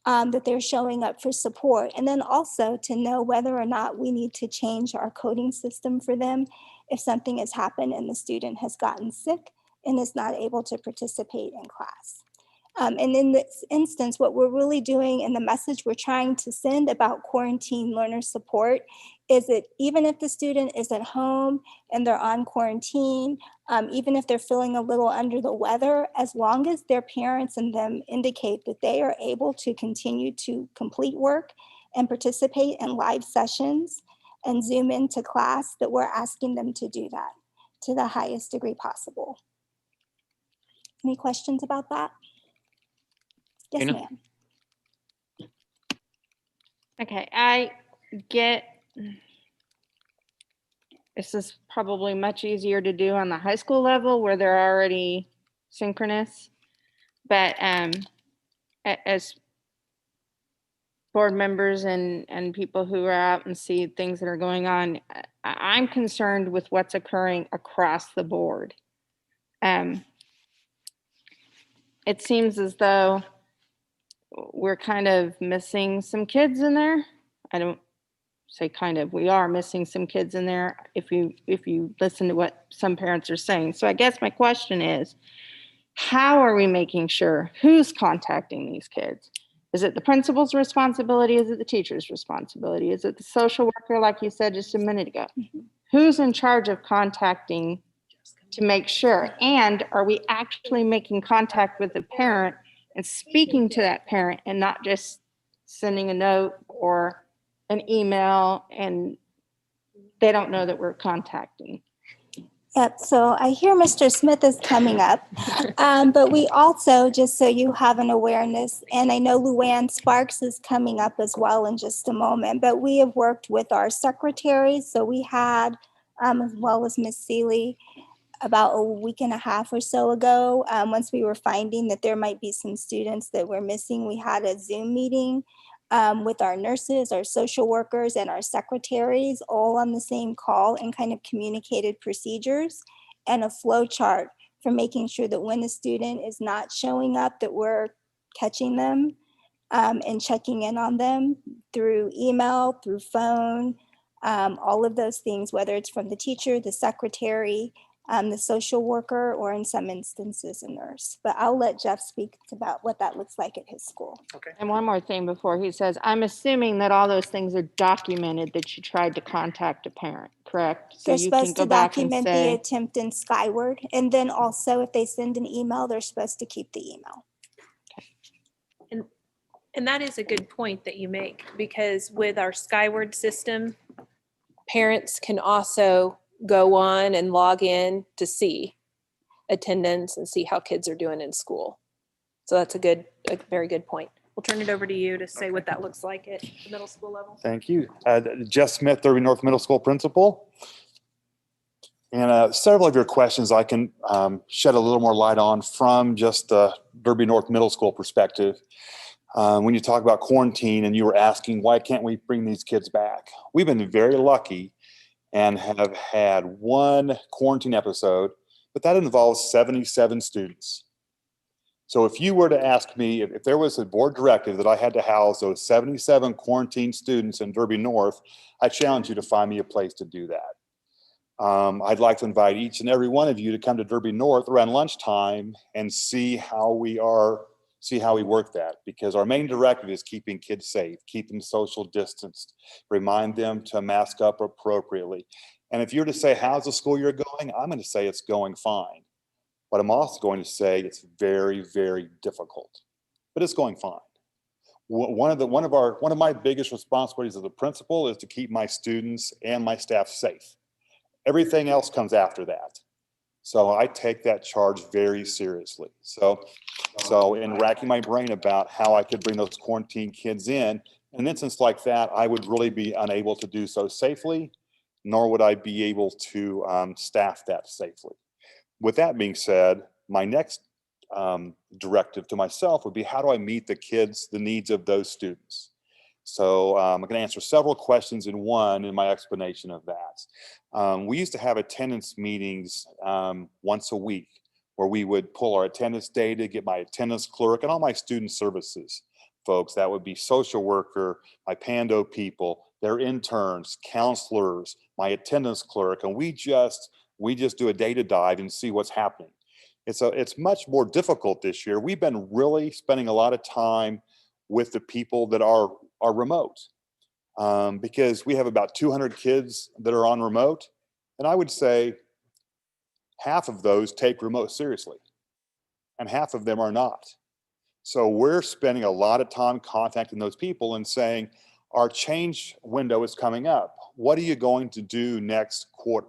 that they're showing up for support. And then also to know whether or not we need to change our coding system for them if something has happened and the student has gotten sick and is not able to participate in class. And in this instance, what we're really doing and the message we're trying to send about quarantine learner support is that even if the student is at home and they're on quarantine, even if they're feeling a little under the weather, as long as their parents and them indicate that they are able to continue to complete work and participate in live sessions and Zoom into class, that we're asking them to do that to the highest degree possible. Any questions about that? Yes, Tina? ma'am. Okay, I get this is probably much easier to do on the high school level where they're already synchronous, but as board members and people who are out and see things that are going on, I'm concerned with what's occurring across the board. It seems as though we're kind of missing some kids in there. I don't say kind of, we are missing some kids in there if you listen to what some parents are saying. So I guess my question is, how are we making sure who's contacting these kids? Is it the principal's responsibility? Is it the teacher's responsibility? Is it the social worker, like you said just a minute ago? Mm-hmm. Who's in charge of contacting to make sure? And are we actually making contact with the parent and speaking to that parent and not just sending a note or an email and they don't know that we're contacting? Yep, so I hear Mr. Smith is coming up, but we also, just so you have an awareness, and I know Luann Sparks is coming up as well in just a moment, but we have worked with our secretaries, so we had, as well as Miss Seeley, about a week and a half or so ago, once we were finding that there might be some students that were missing, we had a Zoom meeting with our nurses, our social workers, and our secretaries all on the same call, and kind of communicated procedures and a flow chart for making sure that when a student is not showing up, that we're catching them and checking in on them through email, through phone, all of those things, whether it's from the teacher, the secretary, the social worker, or in some instances, a nurse. But I'll let Jeff speak about what that looks like at his school. And one more thing before he says, I'm assuming that all those things are documented, that you tried to contact a parent, correct? So They're you can supposed go to back and document the say, attempt in Skyward. And then also if they send an email, they're supposed to keep the email. And that is a good point that you make, because with our Skyward system, parents can also go on and log in to see attendance and see how kids are doing in school. So that's a very good point. We'll turn it over to you to say what that looks like at the middle school level. Thank you. Jeff Smith, Derby North Middle School principal. And several of your questions I can shed a little more light on from just the Derby North Middle School perspective. When you talk about quarantine and you were asking, why can't we bring these kids back? We've been very lucky and have had one quarantine episode, but that involves 77 students. So if you were to ask me, if there was a board directive that I had to house those 77 quarantine students in Derby North, I challenge you to find me a place to do that. I'd like to invite each and every one of you to come to Derby North around lunchtime and see how we work that, because our main directive is keeping kids safe, keep them social distanced, remind them to mask up appropriately. And if you're to say, how's the school year going? I'm going to say it's going fine. But I'm also going to say it's very, very difficult, but it's going fine. One of my biggest responsibilities as a principal is to keep my students and my staff safe. Everything else comes after that. So I take that charge very seriously. So in racking my brain about how I could bring those quarantine kids in an instance like that, I would really be unable to do so safely, nor would I be able to staff that safely. With that being said, my next directive to myself would be, how do I meet the needs of those students? So I'm going to answer several questions in one in my explanation of that. We used to have attendance meetings once a week where we would pull our attendance data, get my attendance clerk and all my student services folks. That would be social worker, my Pando people, their interns, counselors, my attendance clerk, and we just do a data dive and see what's happening. It's much more difficult this year. We've been really spending a lot of time with the people that are remote because we have about 200 kids that are on remote. And I would say half of those take remote seriously and half of them are not. So we're spending a lot of time contacting those people and saying, our change window is coming up. What are you going to do next quarter?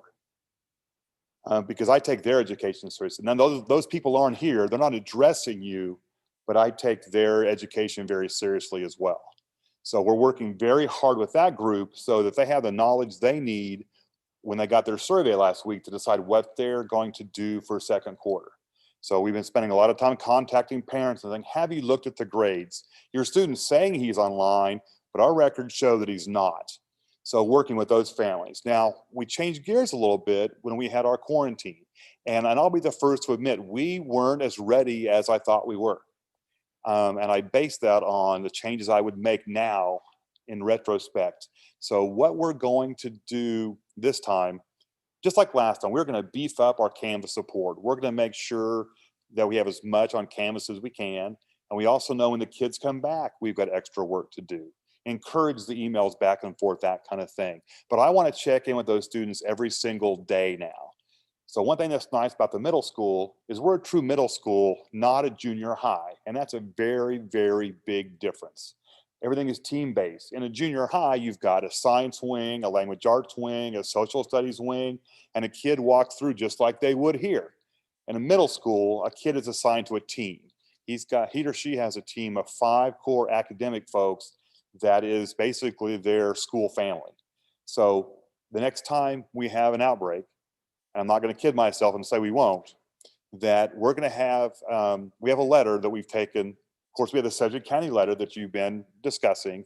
Because I take their education seriously. Now those people aren't here, they're not addressing you, but I take their education very seriously as well. So we're working very hard with that group so that they have the knowledge they need when they got their survey last week to decide what they're going to do for second quarter. So we've been spending a lot of time contacting parents and saying, have you looked at the grades? Your student's saying he's online, but our records show that he's not. So working with those families. Now, we changed gears a little bit when we had our quarantine. And I'll be the first to admit, we weren't as ready as I thought we were. And I based that on the changes I would make now in retrospect. So what we're going to do this time, just like last time, we're going to beef up our Canvas support. We're going to make sure that we have as much on Canvas as we can. And we also know when the kids come back, we've got extra work to do. Encourage the emails back and forth, that kind of thing. But I want to check in with those students every single day now. So one thing that's nice about the middle school is we're a true middle school, not a junior high. And that's a very, very big difference. Everything is team-based. In a junior high, you've got a science wing, a language arts wing, a social studies wing, and a kid walks through just like they would here. In a middle school, a kid is assigned to a team. He or she has a team of 5 core academic folks that is basically their school family. So the next time we have an outbreak, and I'm not going to kid myself and say we won't, that we're going to have, we have a letter that we've taken. Of course, we have the Sedgwick County letter that you've been discussing,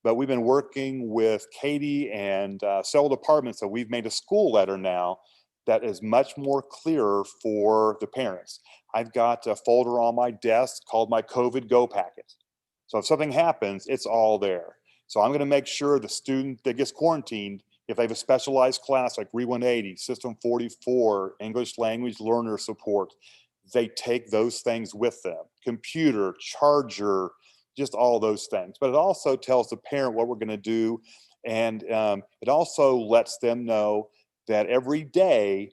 but we've been working with Katie and several departments that we've made a school letter now that is much more clearer for the parents. I've got a folder on my desk called my COVID Go packet. So if something happens, it's all there. So I'm going to make sure the student that gets quarantined, if they have a specialized class like Re 180, System 44, English language learner support, they take those things with them. Computer, charger, just all those things. But it also tells the parent what we're going to do. And it also lets them know that every day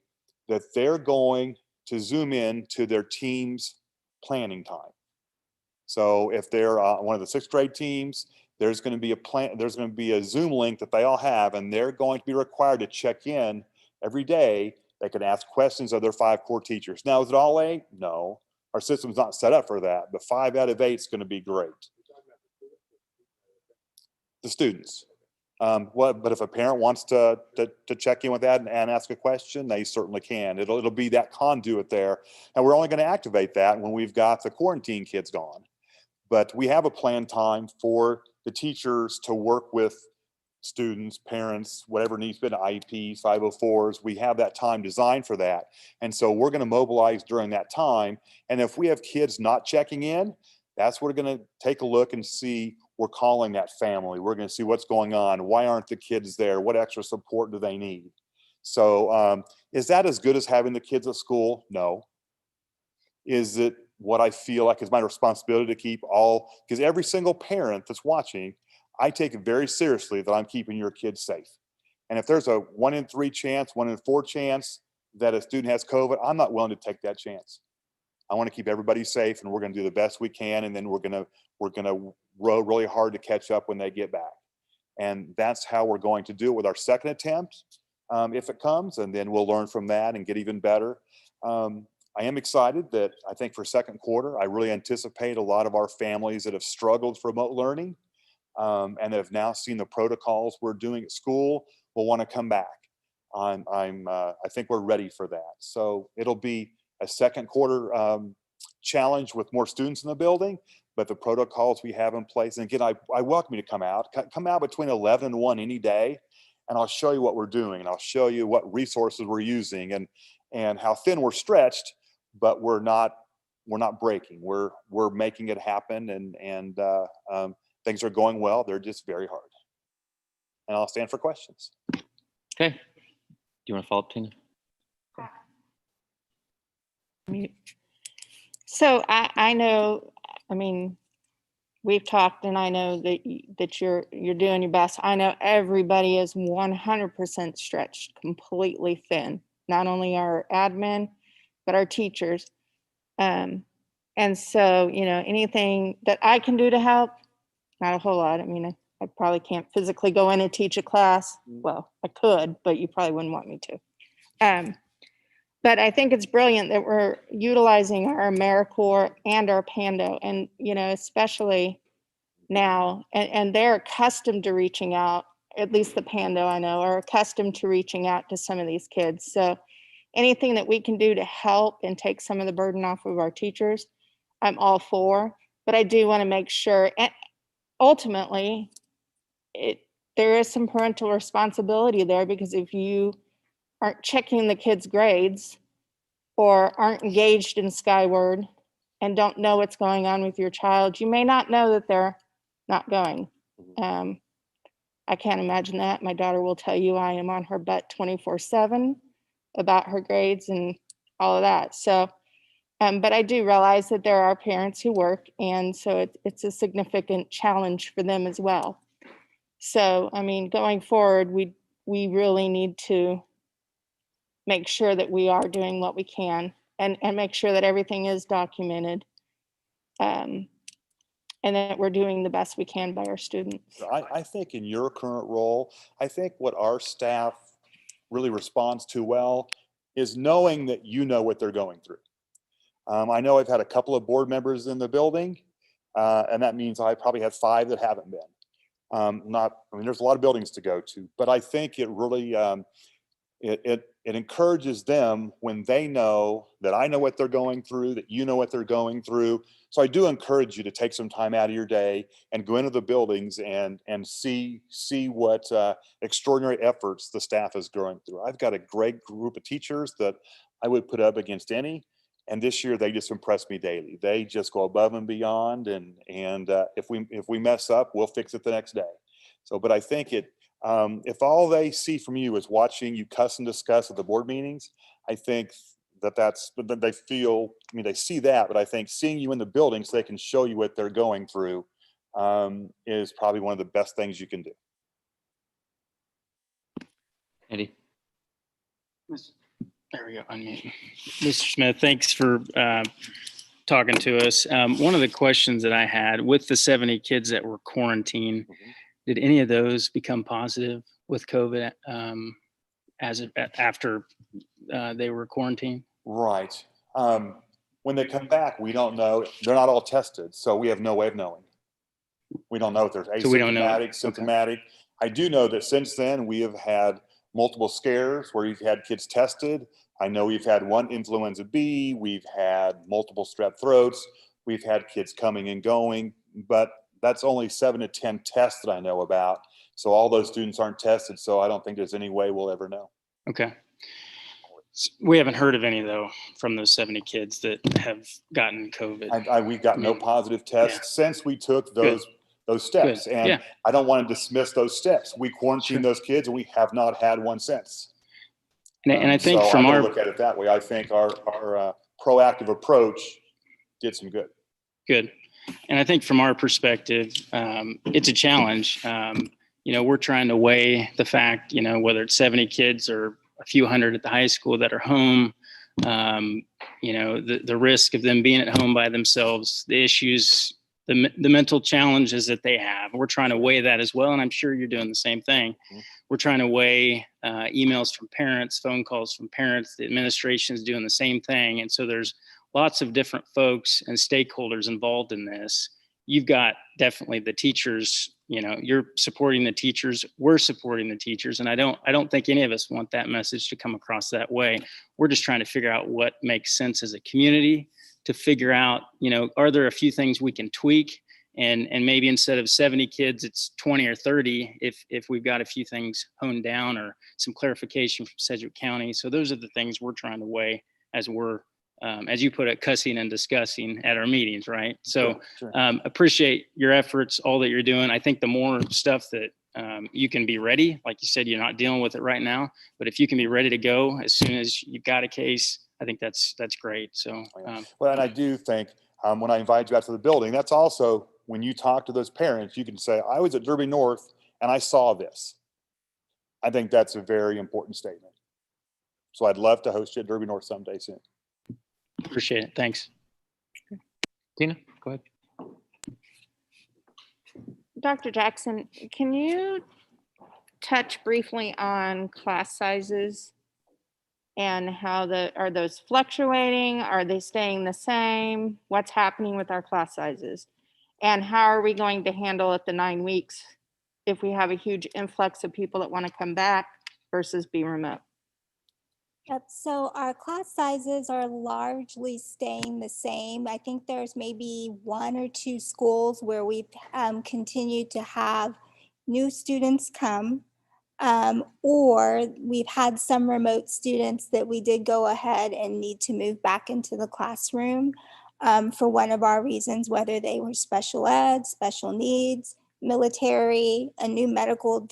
that they're going to zoom in to their team's planning time. So if they're one of the 6th grade teams, there's going to be a Zoom link that they all have, and they're going to be required to check in every day. They can ask questions of their 5 core teachers. Now, is it all A? No, our system's not set up for that, but 5 out of 8 is going to be great. The students. But if a parent wants to check in with that and ask a question, they certainly can. It'll be that conduit there. And we're only going to activate that when we've got the quarantine kids gone. But we have a planned time for the teachers to work with students, parents, whatever needs been, IEPs, 504s. We have that time designed for that. And so we're going to mobilize during that time. And if we have kids not checking in, that's what we're going to take a look and see. We're calling that family. We're going to see what's going on. Why aren't the kids there? What extra support do they need? So is that as good as having the kids at school? No. Is it what I feel like is my responsibility to keep all, because every single parent that's watching, I take it very seriously that I'm keeping your kids safe. And if there's a 1 in 3 chance, 1 in 4 chance that a student has COVID, I'm not willing to take that chance. I want to keep everybody safe, and we're going to do the best we can. And then we're going to row really hard to catch up when they get back. And that's how we're going to do it with our second attempt, if it comes, and then we'll learn from that and get even better. I am excited that I think for second quarter, I really anticipate a lot of our families that have struggled for remote learning and that have now seen the protocols we're doing at school will want to come back. I think we're ready for that. So it'll be a second quarter challenge with more students in the building, but the protocols we have in place. And again, I welcome you to come out between 11 and 1 any day, and I'll show you what we're doing, and I'll show you what resources we're using and how thin we're stretched, but we're not breaking. We're making it happen, and things are going well. They're just very hard. And I'll stand for questions. Okay. Do you want to follow up, Tina? So I know, I mean, we've talked, and I know that you're doing your best. I know everybody is 100% stretched, completely thin. Not only our admin, but our teachers. And so, anything that I can do to help, not a whole lot. I mean, I probably can't physically go in and teach a class. Well, I could, but you probably wouldn't want me to. But I think it's brilliant that we're utilizing our AmeriCorps and our Pando, and, especially now, and they're accustomed to reaching out, at least the Pando I know, are accustomed to reaching out to some of these kids. So anything that we can do to help and take some of the burden off of our teachers, I'm all for. But I do want to make sure, and ultimately, there is some parental responsibility there, because if you aren't checking the kids' grades or aren't engaged in Skyward and don't know what's going on with your child, you may not know that they're not going. I can't imagine that. My daughter will tell you I am on her butt 24/7 about her grades and all of that. So, but I do realize that there are parents who work, and so it's a significant challenge for them as well. So, I mean, going forward, we really need to make sure that we are doing what we can and make sure that everything is documented, and that we're doing the best we can by our students. I think in your current role, I think what our staff really responds to well is knowing that you know what they're going through. I know I've had a couple of board members in the building, and that means I probably have 5 that haven't been. There's a lot of buildings to go to, but I think it really, it encourages them when they know that I know what they're going through, that you know what they're going through. So I do encourage you to take some time out of your day and go into the buildings and see what extraordinary efforts the staff is going through. I've got a great group of teachers that I would put up against any. And this year they just impress me daily. They just go above and beyond. And if we mess up, we'll fix it the next day. So, but I think if all they see from you is watching you cuss and discuss at the board meetings, I think that's they feel. I mean, they see that, but I think seeing you in the building so they can show you what they're going through is probably one of the best things you can do. Andy. There we go. Unmute. Mr. Smith, thanks for talking to us. One of the questions that I had with the 70 kids that were quarantined, did any of those become positive with COVID after they were quarantined? Right. When they come back, we don't know. They're not all tested, so we have no way of knowing. We don't know if there's asymptomatic, So we don't know. symptomatic. Okay. I do know that since then we have had multiple scares where we've had kids tested. I know we've had one influenza B, we've had multiple strep throats, we've had kids coming and going, but that's only 7 to 10 tests that I know about. So all those students aren't tested, so I don't think there's any way we'll ever know. Okay. We haven't heard of any, though, from those 70 kids that have gotten COVID. We've got no positive tests since we took those steps. Good. And I don't want to dismiss those steps. We quarantined those kids and we have not had one since. And I think so from our look at it that way, I think our proactive approach did some good. Good. And I think from our perspective, it's a challenge. We're trying to weigh the fact, whether it's 70 kids or a few hundred at the high school that are home, the risk of them being at home by themselves, the issues, the mental challenges that they have. We're trying to weigh that as well. And I'm sure you're doing the same thing. Mm-hmm. We're trying to weigh emails from parents, phone calls from parents. The administration is doing the same thing. And so there's lots of different folks and stakeholders involved in this. You've got definitely the teachers, you're supporting the teachers, we're supporting the teachers. And I don't think any of us want that message to come across that way. We're just trying to figure out what makes sense as a community to figure out, are there a few things we can tweak and maybe instead of 70 kids, it's 20 or 30 if we've got a few things honed down or some clarification from Sedgwick County. So those are the things we're trying to weigh as we're, as you put it, cussing and discussing at our meetings, right? So Sure. Appreciate your efforts, all that you're doing. I think the more stuff that you can be ready, like you said, you're not dealing with it right now, but if you can be ready to go as soon as you've got a case, I think that's great. So, well, and I do think when I invite you out to the building, that's also when you talk to those parents, you can say, I was at Derby North and I saw this. I think that's a very important statement. So I'd love to host you at Derby North someday soon. Appreciate it. Thanks. Tina, go ahead. Dr. Jackson, can you touch briefly on class sizes and how are those fluctuating? Are they staying the same? What's happening with our class sizes? And how are we going to handle it the 9 weeks if we have a huge influx of people that want to come back versus be remote? Yep, so our class sizes are largely staying the same. I think there's maybe 1 or 2 schools where we've continued to have new students come, or we've had some remote students that we did go ahead and need to move back into the classroom for one of our reasons, whether they were special ed, special needs, military, a new medical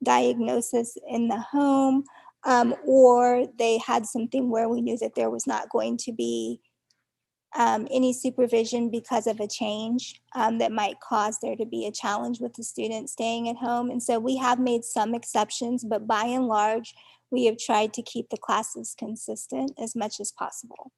diagnosis in the home, or they had something where we knew that there was not going to be any supervision because of a change that might cause there to be a challenge with the student staying at home. And so we have made some exceptions, but by and large, we have tried to keep the classes consistent as much as possible.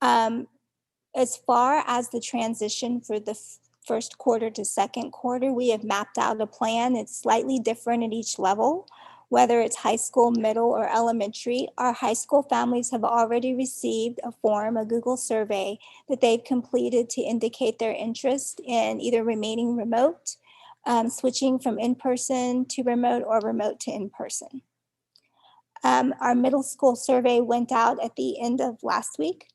As far as the transition for the first quarter to second quarter, we have mapped out a plan. It's slightly different at each level, whether it's high school, middle, or elementary. Our high school families have already received a form, a Google survey, that they've completed to indicate their interest in either remaining remote, switching from in-person to remote, or remote to in-person. Our middle school survey went out at the end of last week.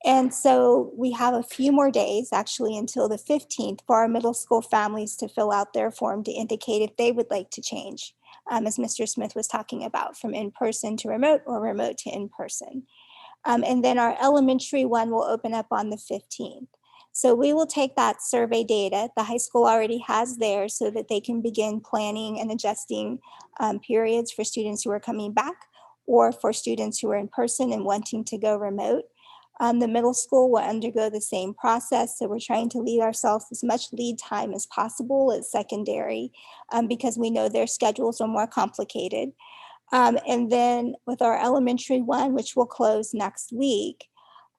And so we have a few more days, actually until the 15th, for our middle school families to fill out their form to indicate if they would like to change, as Mr. Smith was talking about, from in-person to remote or remote to in-person. And then our elementary one will open up on the 15th. So we will take that survey data, the high school already has theirs, so that they can begin planning and adjusting periods for students who are coming back or for students who are in person and wanting to go remote. The middle school will undergo the same process. So we're trying to leave ourselves as much lead time as possible as secondary because we know their schedules are more complicated. And then with our elementary one, which will close next week,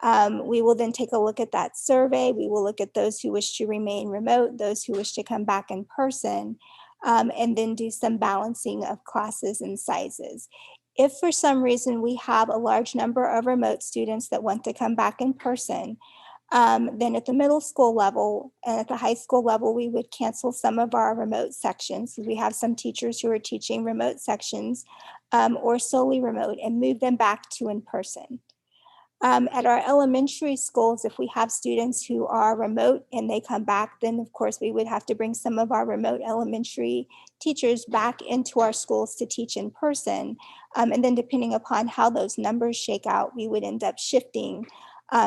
we will then take a look at that survey. We will look at those who wish to remain remote, those who wish to come back in person, and then do some balancing of classes and sizes. If for some reason we have a large number of remote students that want to come back in person, then at the middle school level and at the high school level, we would cancel some of our remote sections. We have some teachers who are teaching remote sections or solely remote and move them back to in person. At our elementary schools, if we have students who are remote and they come back, then of course we would have to bring some of our remote elementary teachers back into our schools to teach in person. And then depending upon how those numbers shake out, we would end up shifting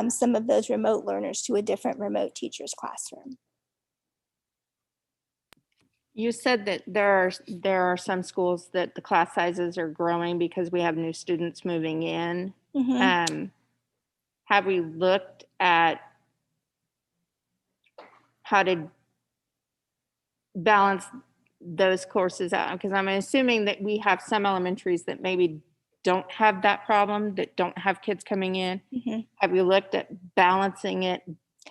some of those remote learners to a different remote teacher's classroom. You said that there are some schools that the class sizes are growing because we have new students moving in. Mm-hmm. Have we looked at how to balance those courses out? Because I'm assuming that we have some elementaries that maybe don't have that problem, that don't have kids coming in. Mm-hmm. Have you looked at balancing it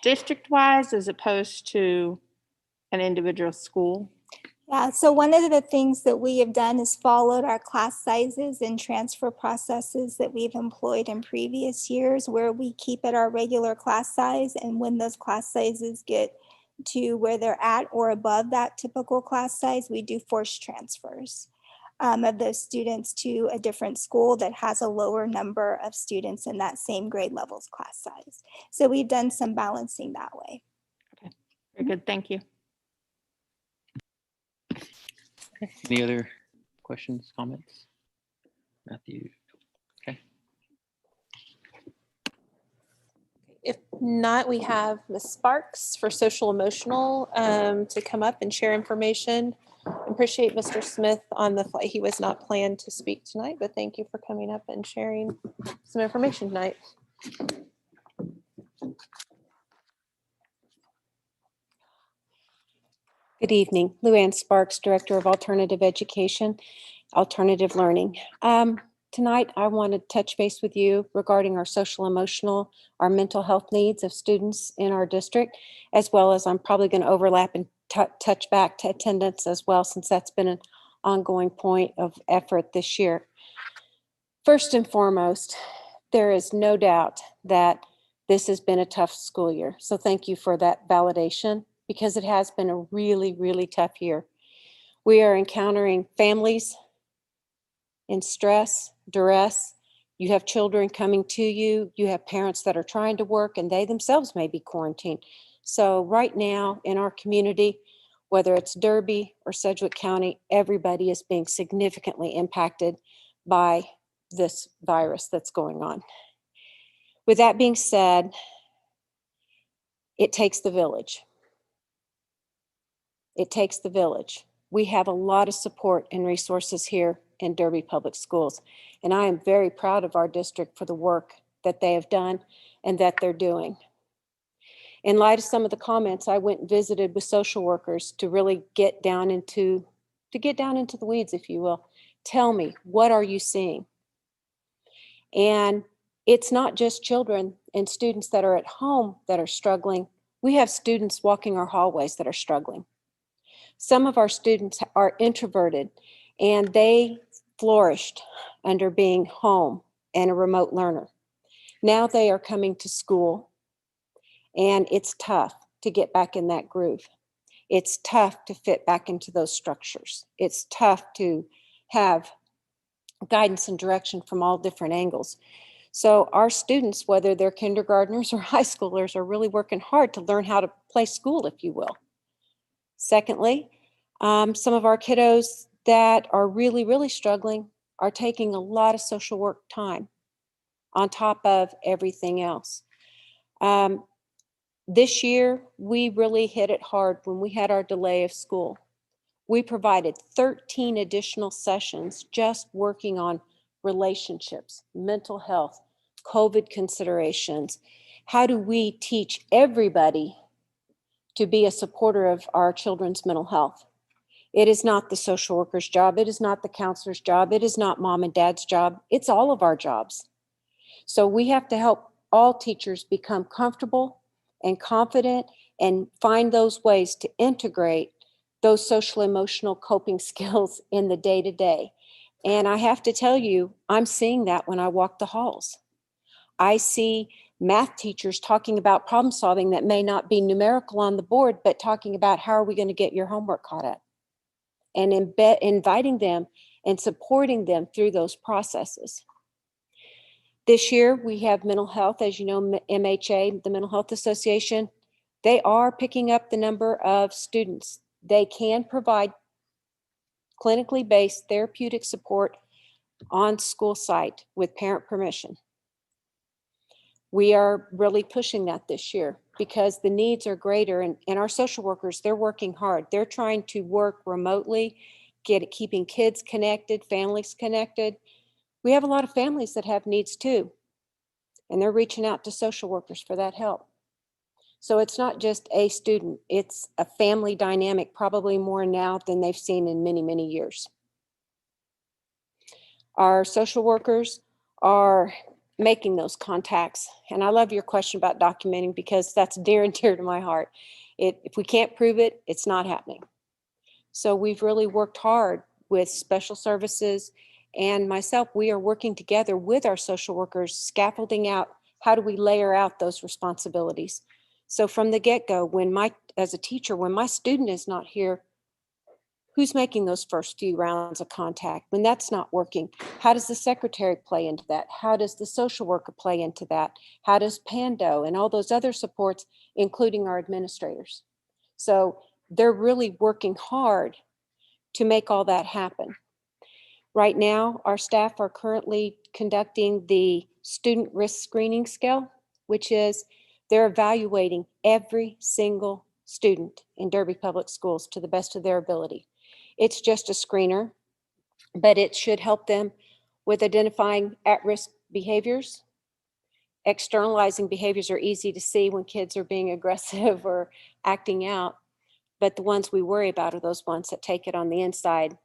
district-wise as opposed to an individual school? Yeah, so one of the things that we have done is followed our class sizes and transfer processes that we've employed in previous years, where we keep at our regular class size, and when those class sizes get to where they're at or above that typical class size, we do forced transfers of those students to a different school that has a lower number of students in that same grade levels class size. So we've done some balancing that way. Okay, very good, thank you. Any other questions, comments? Matthew? Okay. If not, we have Ms. Sparks for social emotional to come up and share information. Appreciate Mr. Smith on the flight. He was not planned to speak tonight, but thank you for coming up and sharing some information tonight. Good evening. Luann Sparks, Director of Alternative Education, Alternative Learning. Tonight, I want to touch base with you regarding our social emotional, our mental health needs of students in our district, as well as I'm probably going to overlap and touch back to attendance as well, since that's been an ongoing point of effort this year. First and foremost, there is no doubt that this has been a tough school year. So thank you for that validation, because it has been a really, really tough year. We are encountering families in stress, duress. You have children coming to you. You have parents that are trying to work and they themselves may be quarantined. So right now in our community, whether it's Derby or Sedgwick County, everybody is being significantly impacted by this virus that's going on. With that being said, it takes the village. It takes the village. We have a lot of support and resources here in Derby Public Schools, and I am very proud of our district for the work that they have done and that they're doing. In light of some of the comments, I went and visited with social workers to really get down into the weeds, if you will. Tell me, what are you seeing? And it's not just children and students that are at home that are struggling. We have students walking our hallways that are struggling. Some of our students are introverted and they flourished under being home and a remote learner. Now they are coming to school and it's tough to get back in that groove. It's tough to fit back into those structures. It's tough to have guidance and direction from all different angles. So our students, whether they're kindergartners or high schoolers, are really working hard to learn how to play school, if you will. Secondly, some of our kiddos that are really, really struggling are taking a lot of social work time on top of everything else. This year, we really hit it hard when we had our delay of school. We provided 13 additional sessions just working on relationships, mental health, COVID considerations. How do we teach everybody to be a supporter of our children's mental health? It is not the social worker's job. It is not the counselor's job. It is not mom and dad's job. It's all of our jobs. So we have to help all teachers become comfortable and confident and find those ways to integrate those social emotional coping skills in the day-to-day. And I have to tell you, I'm seeing that when I walk the halls. I see math teachers talking about problem solving that may not be numerical on the board, but talking about how are we going to get your homework caught up, and inviting them and supporting them through those processes. This year, we have mental health, as you know, MHA, the Mental Health Association, they are picking up the number of students. They can provide clinically based therapeutic support on school site with parent permission. We are really pushing that this year because the needs are greater, and our social workers, they're working hard. They're trying to work remotely, keeping kids connected, families connected. We have a lot of families that have needs too, and they're reaching out to social workers for that help. So it's not just a student, it's a family dynamic, probably more now than they've seen in many, many years. Our social workers are making those contacts. And I love your question about documenting because that's dear and dear to my heart. If we can't prove it, it's not happening. So we've really worked hard with special services and myself. We are working together with our social workers, scaffolding out how do we layer out those responsibilities. So from the get-go, as a teacher, when my student is not here, who's making those first few rounds of contact? When that's not working, how does the secretary play into that? How does the social worker play into that? How does Pando and all those other supports, including our administrators? So they're really working hard to make all that happen. Right now, our staff are currently conducting the student risk screening scale, which is they're evaluating every single student in Derby Public Schools to the best of their ability. It's just a screener, but it should help them with identifying at-risk behaviors. Externalizing behaviors are easy to see when kids are being aggressive or acting out, but the ones we worry about are those ones that take it on the inside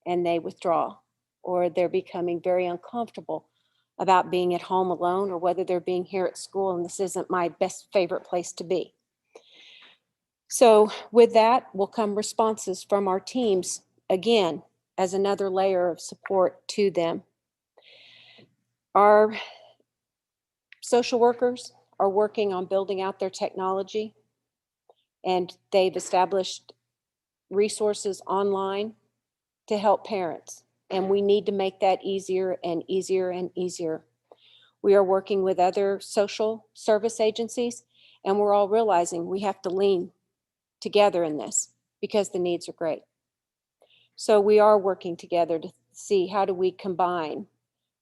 and they withdraw, or they're becoming very uncomfortable about being at home alone, or whether they're being here at school and this isn't my best favorite place to be. So with that will come responses from our teams, again, as another layer of support to them. Our social workers are working on building out their technology, and they've established resources online to help parents. And we need to make that easier and easier and easier. We are working with other social service agencies, and we're all realizing we have to lean together in this because the needs are great. So we are working together to see how do we combine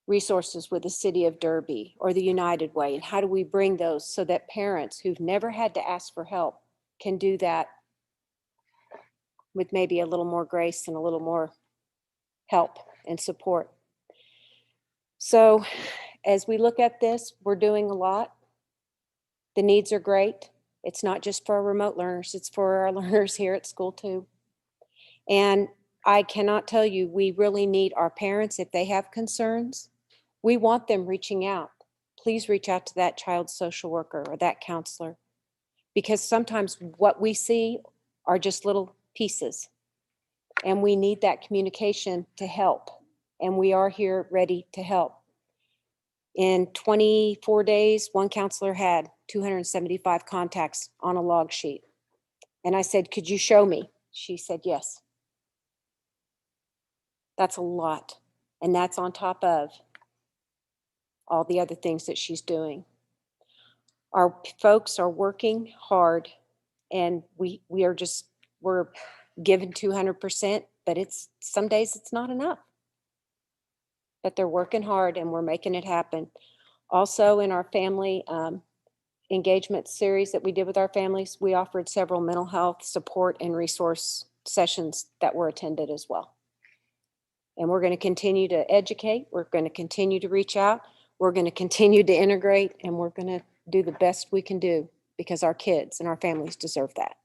resources with the City of Derby or the United Way, and how do we bring those so that parents who've never had to ask for help can do that with maybe a little more grace and a little more help and support. So as we look at this, we're doing a lot. The needs are great. It's not just for our remote learners, it's for our learners here at school too. And I cannot tell you, we really need our parents, if they have concerns, we want them reaching out. Please reach out to that child's social worker or that counselor, because sometimes what we see are just little pieces, and we need that communication to help. And we are here ready to help. In 24 days, one counselor had 275 contacts on a log sheet. And I said, could you show me? She said, yes. That's a lot. And that's on top of all the other things that she's doing. Our folks are working hard, and we're given 200%, but some days it's not enough. But they're working hard and we're making it happen. Also, in our family engagement series that we did with our families, we offered several mental health support and resource sessions that were attended as well. And we're going to continue to educate. We're going to continue to reach out. We're going to continue to integrate, and we're going to do the best we can do because our kids and our families deserve that.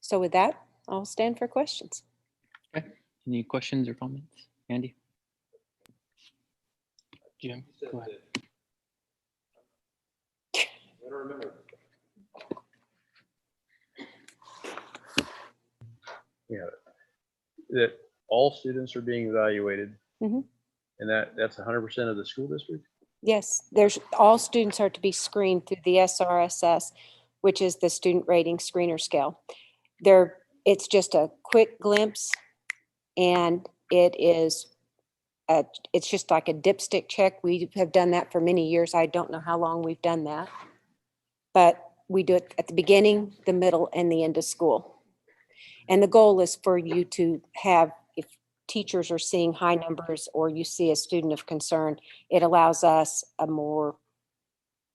So with that, I'll stand for questions. Okay. Any questions or comments? Andy? Jim, go ahead. I don't remember. Yeah, that all students are being evaluated, Mhm. and that's 100% of the school district? Yes, all students are to be screened through the SRSS, which is the Student Rating Screener Scale. It's just a quick glimpse, and it's just like a dipstick check. We have done that for many years. I don't know how long we've done that, but we do it at the beginning, the middle, and the end of school. And the goal is for you to have, if teachers are seeing high numbers or you see a student of concern, it allows us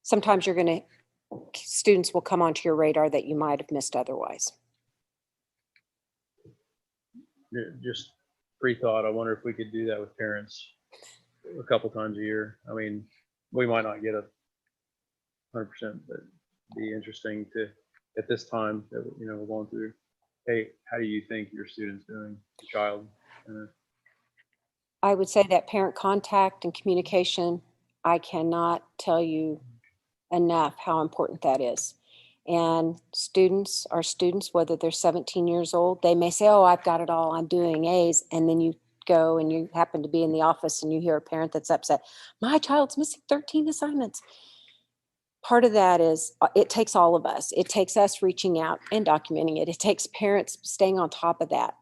sometimes students will come onto your radar that you might have missed otherwise. Just pre-thought, I wonder if we could do that with parents a couple times a year. I mean, we might not get 100%, but it'd be interesting to, at this time that, we're going through, hey, how do you think your student's doing, child? I would say that parent contact and communication, I cannot tell you enough how important that is. And students are students, whether they're 17 years old, they may say, oh, I've got it all, I'm doing A's. And then you go and you happen to be in the office and you hear a parent that's upset, my child's missing 13 assignments. Part of that is it takes all of us. It takes us reaching out and documenting it. It takes parents staying on top of that.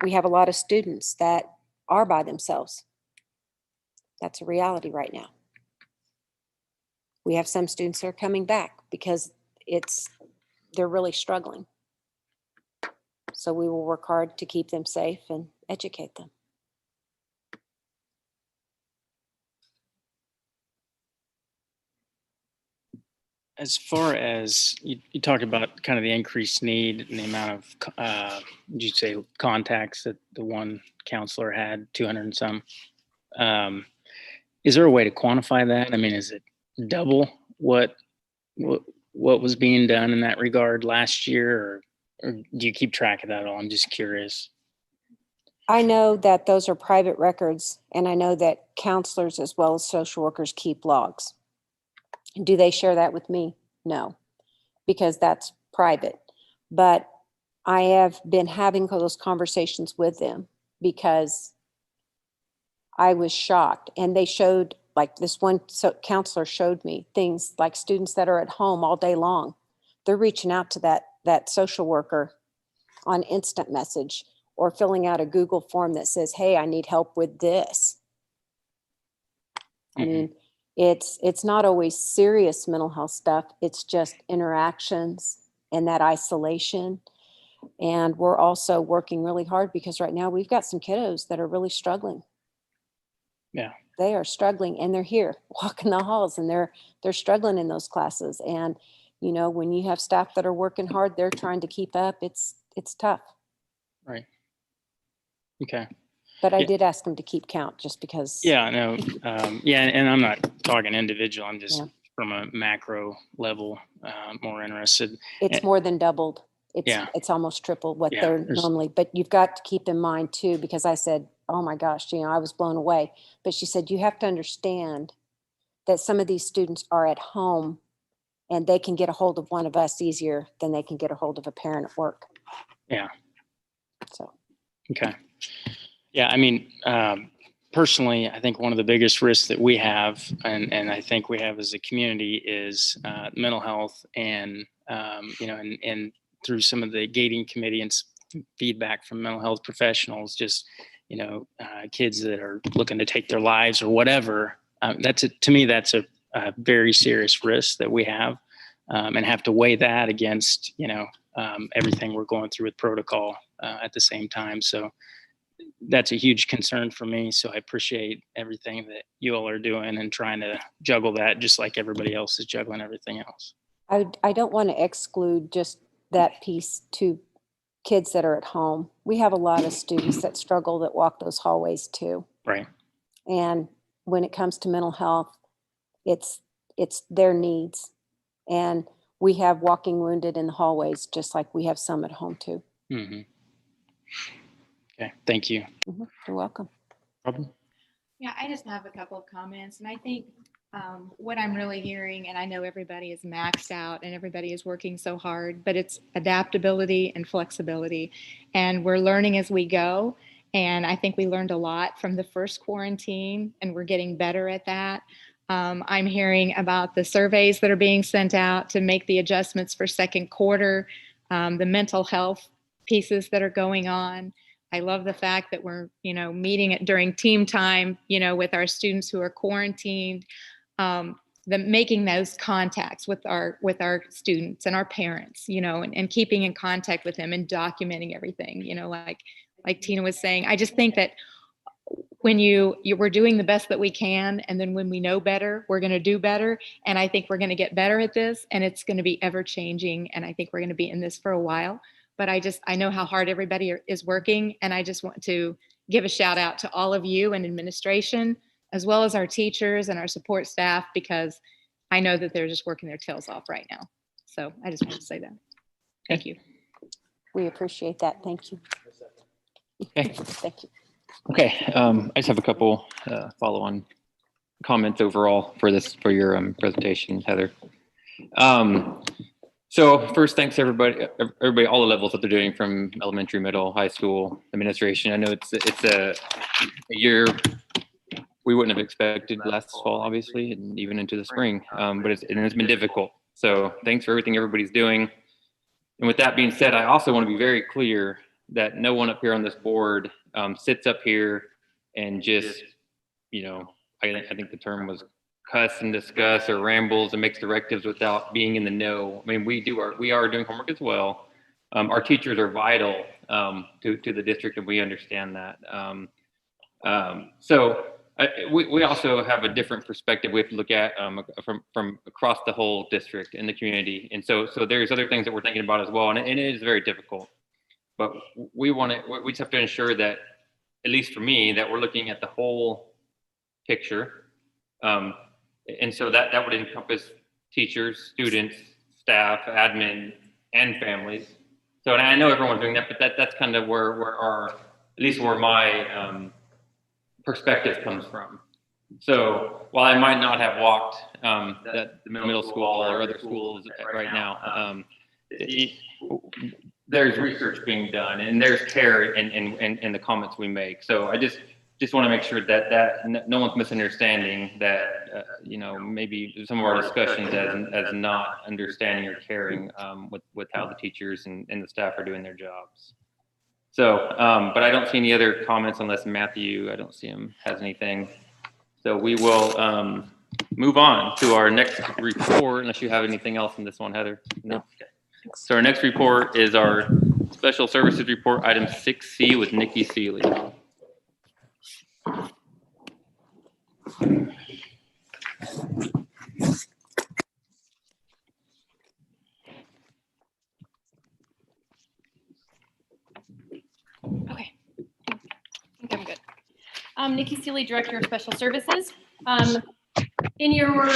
We have a lot of students that are by themselves. That's a reality right now. We have some students that are coming back because they're really struggling. So we will work hard to keep them safe and educate them. As far as you talked about kind of the increased need and the amount of, did you say contacts that the one counselor had, 200 and some? Is there a way to quantify that? I mean, is it double what was being done in that regard last year, or do you keep track of that at all? I'm just curious. I know that those are private records, and I know that counselors as well as social workers keep logs. Do they share that with me? No, because that's private. But I have been having those conversations with them because I was shocked. And they showed, like this one counselor showed me things like students that are at home all day long. They're reaching out to that social worker on instant message or filling out a Google form that says, hey, I need help with this. I mean, it's not always serious mental health stuff. It's just interactions and that isolation. And we're also working really hard because right now we've got some kiddos that are really struggling. Yeah. They are struggling and they're here walking the halls and they're struggling in those classes. And, when you have staff that are working hard, they're trying to keep up. It's tough. Right. Okay. But I did ask them to keep count just because. Yeah, no. And I'm not talking individual. I'm just from a macro level, more interested. It's more than doubled. It's almost triple what they're normally, but you've got to keep in mind too, because I said, oh my gosh, I was blown away. But she said, you have to understand that some of these students are at home and they can get a hold of one of us easier than they can get a hold of a parent at work. Yeah. So. Okay. Yeah. I mean, personally, I think one of the biggest risks that we have, and I think we have as a community, is mental health, and and through some of the gating committee and feedback from mental health professionals, just kids that are looking to take their lives or whatever. To me, that's a very serious risk that we have, and have to weigh that against, everything we're going through with protocol at the same time. So that's a huge concern for me. So I appreciate everything that you all are doing and trying to juggle that just like everybody else is juggling everything else. I don't want to exclude just that piece to kids that are at home. We have a lot of students that struggle that walk those hallways too. Right. And when it comes to mental health, it's their needs. And we have walking wounded in the hallways, just like we have some at home too. Mm-hmm. Okay, thank you. Mm-hmm. You're welcome. Robin? Yeah, I just have a couple of comments, and I think what I'm really hearing, and I know everybody is maxed out and everybody is working so hard, but it's adaptability and flexibility, and we're learning as we go. And I think we learned a lot from the first quarantine, and we're getting better at that. I'm hearing about the surveys that are being sent out to make the adjustments for second quarter, the mental health pieces that are going on. I love the fact that we're, meeting it during team time, with our students who are quarantined, making those contacts with our students and our parents, and keeping in contact with them and documenting everything, like Tina was saying. I just think that when we're doing the best that we can, and then when we know better, we're going to do better. And I think we're going to get better at this, and it's going to be ever changing. And I think we're going to be in this for a while. But I know how hard everybody is working. And I just want to give a shout out to all of you and administration, as well as our teachers and our support staff, because I know that they're just working their tails off right now. So I just want to say that. Thank you. We appreciate that. Thank you. Okay. Thank you. Okay, I just have a couple follow-on comments overall for your presentation, Heather. So first, thanks everybody, all the levels that they're doing, from elementary, middle, high school administration. I know it's a year we wouldn't have expected last fall, obviously, and even into the spring, but it's been difficult. So thanks for everything everybody's doing. And with that being said, I also want to be very clear that no one up here on this board sits up here and just, I think the term was cuss and discuss or rambles and makes directives without being in the know. I mean, we are doing homework as well. Our teachers are vital to the district, and we understand that. So we also have a different perspective we have to look at from across the whole district and the community. And so there's other things that we're thinking about as well, and it is very difficult. But we just have to ensure that, at least for me, that we're looking at the whole picture. And so that would encompass teachers, students, staff, admin, and families. So, and I know everyone's doing that, but that's kind of where at least where my perspective comes from. So while I might not have walked the middle school or other schools right now, there's research being done, and there's care in the comments we make. So I just want to make sure that no one's misunderstanding that, maybe some of our discussions as not understanding or caring with how the teachers and the staff are doing their jobs. So, but I don't see any other comments unless Matthew, I don't see him, has anything. So we will move on to our next report, unless you have anything else in this one, Heather. No. Okay. So our next report is our Special Services Report, item 6C, with Nikki Seeley. Okay, I think I'm good. Nikki Seeley, Director of Special Services. In your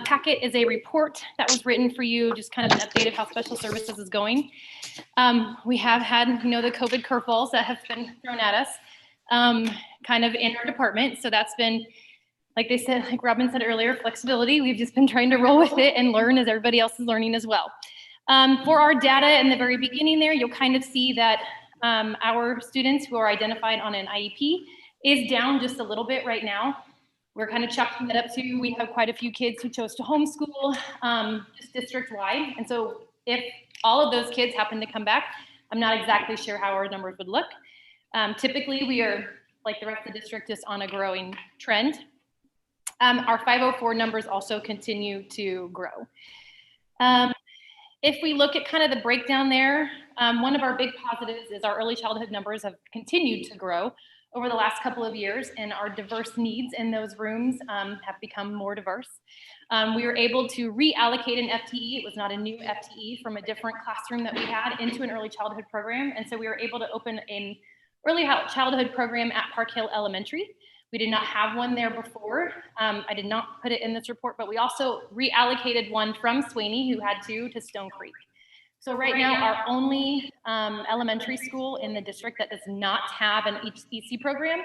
packet is a report that was written for you, just kind of an update of how Special Services is going. We have had, the COVID curveballs that have been thrown at us kind of in our department. So that's been, like they said, like Robin said earlier, flexibility. We've just been trying to roll with it and learn as everybody else is learning as well. For our data in the very beginning there, you'll kind of see that our students who are identified on an IEP is down just a little bit right now. We're kind of chalking that up to, we have quite a few kids who chose to homeschool, just district-wide. And so if all of those kids happen to come back, I'm not exactly sure how our numbers would look. Typically, we are like the rest of the district, is on a growing trend. Our 504 numbers also continue to grow. If we look at kind of the breakdown there, one of our big positives is our early childhood numbers have continued to grow over the last couple of years, and our diverse needs in those rooms have become more diverse. We were able to reallocate an FTE. It was not a new FTE from a different classroom that we had into an early childhood program. And so we were able to open an early childhood program at Park Hill Elementary. We did not have one there before. I did not put it in this report, but we also reallocated one from Swaney, who had two, to Stone Creek. So right now, our only elementary school in the district that does not have an EC program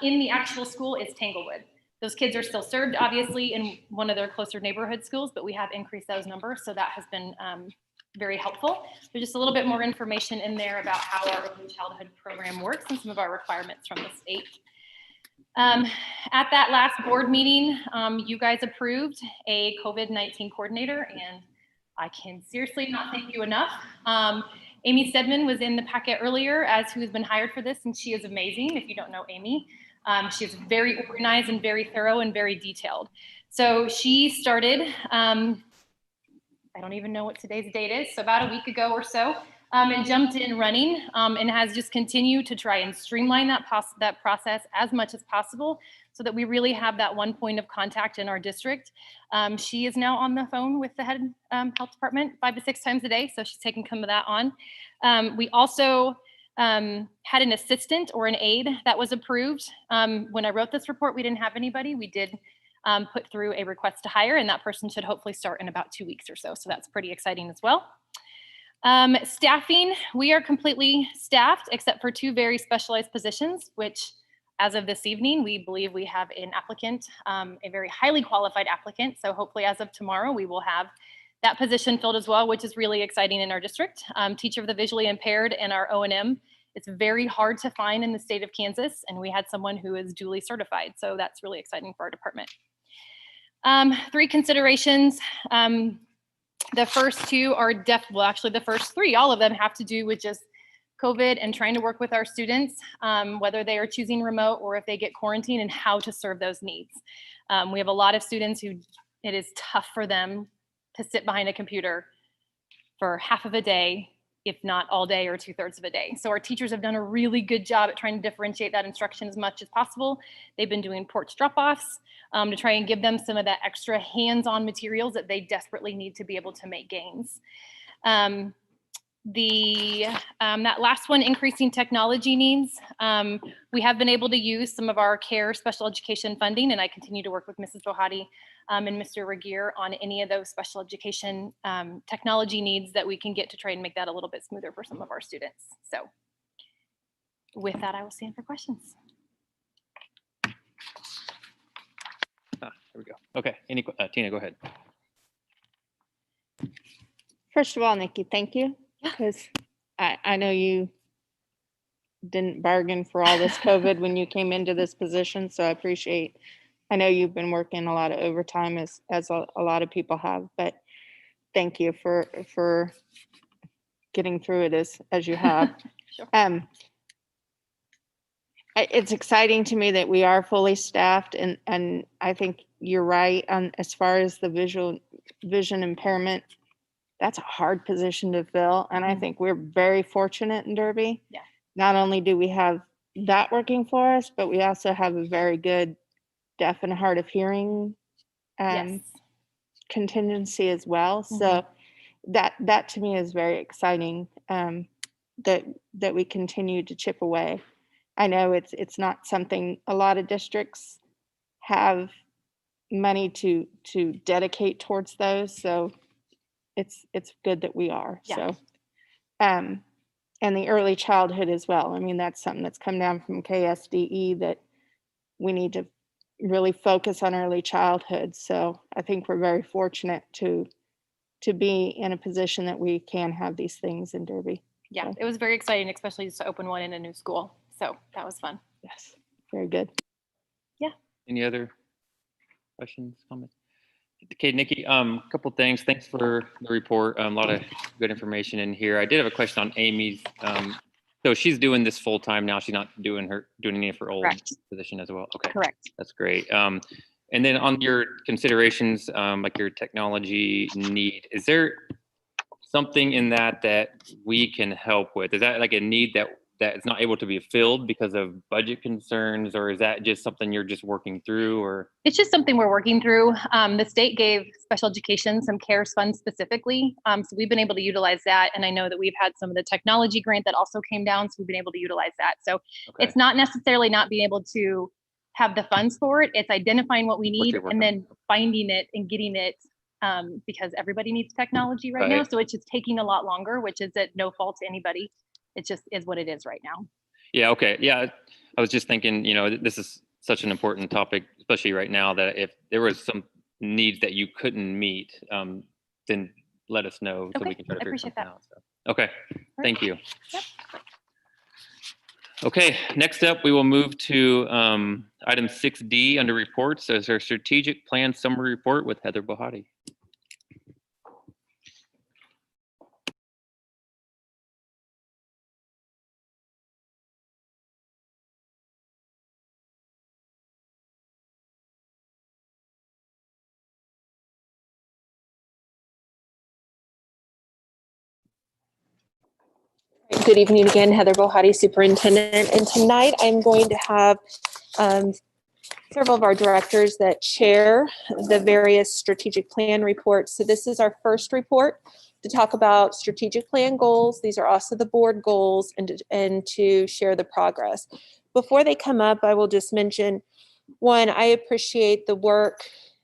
in the actual school is Tanglewood. Those kids are still served, obviously, in one of their closer neighborhood schools, but we have increased those numbers, so that has been very helpful. There's just a little bit more information in there about how our early childhood program works and some of our requirements from the state. At that last board meeting, you guys approved a COVID-19 coordinator, and I can seriously not thank you enough. Amy Stedman was in the packet earlier as who has been hired for this, and she is amazing. If you don't know Amy, she is very organized and very thorough and very detailed. So she started, I don't even know what today's date is, so about a week ago or so, and jumped in running and has just continued to try and streamline that process as much as possible so that we really have that one point of contact in our district. She is now on the phone with the head health department 5 to 6 times a day, so she's taking some of that on. We also had an assistant or an aide that was approved. When I wrote this report, we didn't have anybody. We did put through a request to hire, and that person should hopefully start in about 2 weeks or so. So that's pretty exciting as well. Staffing, we are completely staffed except for 2 very specialized positions, which as of this evening, we believe we have an applicant, a very highly qualified applicant. So hopefully as of tomorrow, we will have that position filled as well, which is really exciting in our district. Teacher of the visually impaired and our O&M. It's very hard to find in the state of Kansas, and we had someone who is duly certified. So that's really exciting for our department. 3 considerations. The first 2 are well, actually the first 3, all of them have to do with just COVID and trying to work with our students, whether they are choosing remote or if they get quarantined, and how to serve those needs. We have a lot of students who it is tough for them to sit behind a computer for half of a day, if not all day or 2/3 of a day. So our teachers have done a really good job at trying to differentiate that instruction as much as possible. They've been doing porch drop-offs to try and give them some of that extra hands-on materials that they desperately need to be able to make gains. That last one, increasing technology needs. We have been able to use some of our CARE special education funding, and I continue to work with Mrs. Bohati and Mr. Regier on any of those special education technology needs that we can get to try and make that a little bit smoother for some of our students. So with that, I will stand for questions. There we go. Okay, Tina, go ahead. First of all, Nikki, thank you, because I know you didn't bargain for all this COVID when you came into this position, so I know you've been working a lot of overtime as a lot of people have, but thank you for getting through it as you have. Sure. It's exciting to me that we are fully staffed, and I think you're right on as far as the vision impairment. That's a hard position to fill, and I think we're very fortunate in Derby. Yeah. Not only do we have that working for us, but we also have a very good deaf and hard of hearing Yes. contingency as well. So that to me is very exciting, that we continue to chip away. I know it's not something a lot of districts have money to dedicate towards those, so it's good that we are. Yeah. So and the early childhood as well. I mean, that's something that's come down from KSDE, that we need to really focus on early childhood. So I think we're very fortunate to be in a position that we can have these things in Derby. Yeah, it was very exciting, especially just to open one in a new school. So that was fun. Yes, very good. Yeah. Any other questions, comments? Okay, Nikki, a couple things. Thanks for the report. A lot of good information in here. I did have a question on Amy's So she's doing this full time now. She's not doing any of her old Correct. position as well. Okay. Correct. That's great. And then on your considerations, like your technology need, is there something in that we can help with? Is that like a need that is not able to be filled because of budget concerns, or is that just something you're just working through? Or It's just something we're working through. The state gave special education some CARES funds specifically. So we've been able to utilize that. And I know that we've had some of the technology grant that also came down. So we've been able to utilize that. So it's not necessarily not being able to have the funds for it. It's identifying what we need and then finding it and getting it, because everybody needs technology right now. So it's just taking a lot longer, which is at no fault to anybody. It just is what it is right now. Yeah. Okay. Yeah. I was just thinking, this is such an important topic, especially right now, that if there was some needs that you couldn't meet, then let us know so we can try to figure something out. So, okay. Thank you. Yep. Okay. Next up, we will move to item 6D under reports. As our strategic plan summary report with Heather Bohati. Good evening again, Heather Bohati, Superintendent. And tonight I'm going to have several of our directors that chair the various strategic plan reports. So this is our first report to talk about strategic plan goals. These are also the board goals, and to share the progress. Before they come up, I will just mention, one, I appreciate the work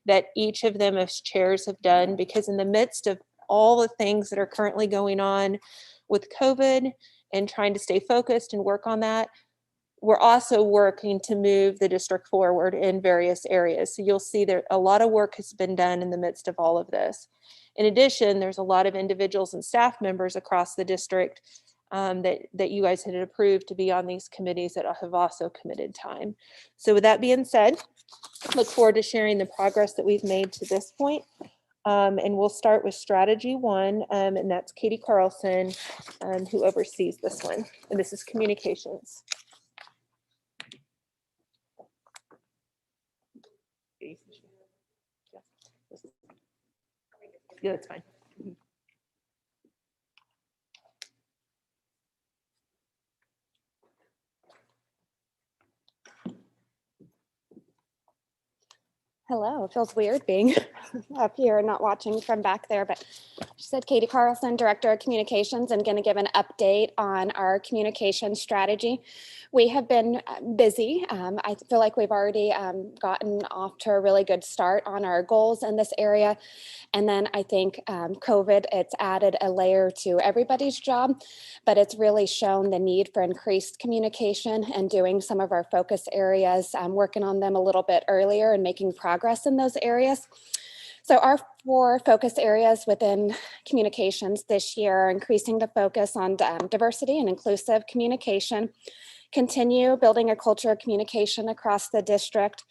that each of them as chairs have done, because in the midst of all the things that are currently going on with COVID and trying to stay focused and work on that, we're also working to move the district forward in various areas. So you'll see that a lot of work has been done in the midst of all of this. In addition, there's a lot of individuals and staff members across the district that you guys had approved to be on these committees that have also committed time. So with that being said, look forward to sharing the progress that we've made to this point. And we'll start with strategy 1, and that's Katie Carlson, who oversees this one. And this is communications. Yeah, that's fine. Hello, it feels weird being up here and not watching from back there, but she said Katie Carlson, Director of Communications, and going to give an update on our communication strategy. We have been busy. I feel like we've already gotten off to a really good start on our goals in this area. And then I think COVID, it's added a layer to everybody's job, but it's really shown the need for increased communication and doing some of our focus areas, working on them a little bit earlier and making progress in those areas. So our 4 focus areas within communications this year are increasing the focus on diversity and inclusive communication, continue building a culture of communication across the district,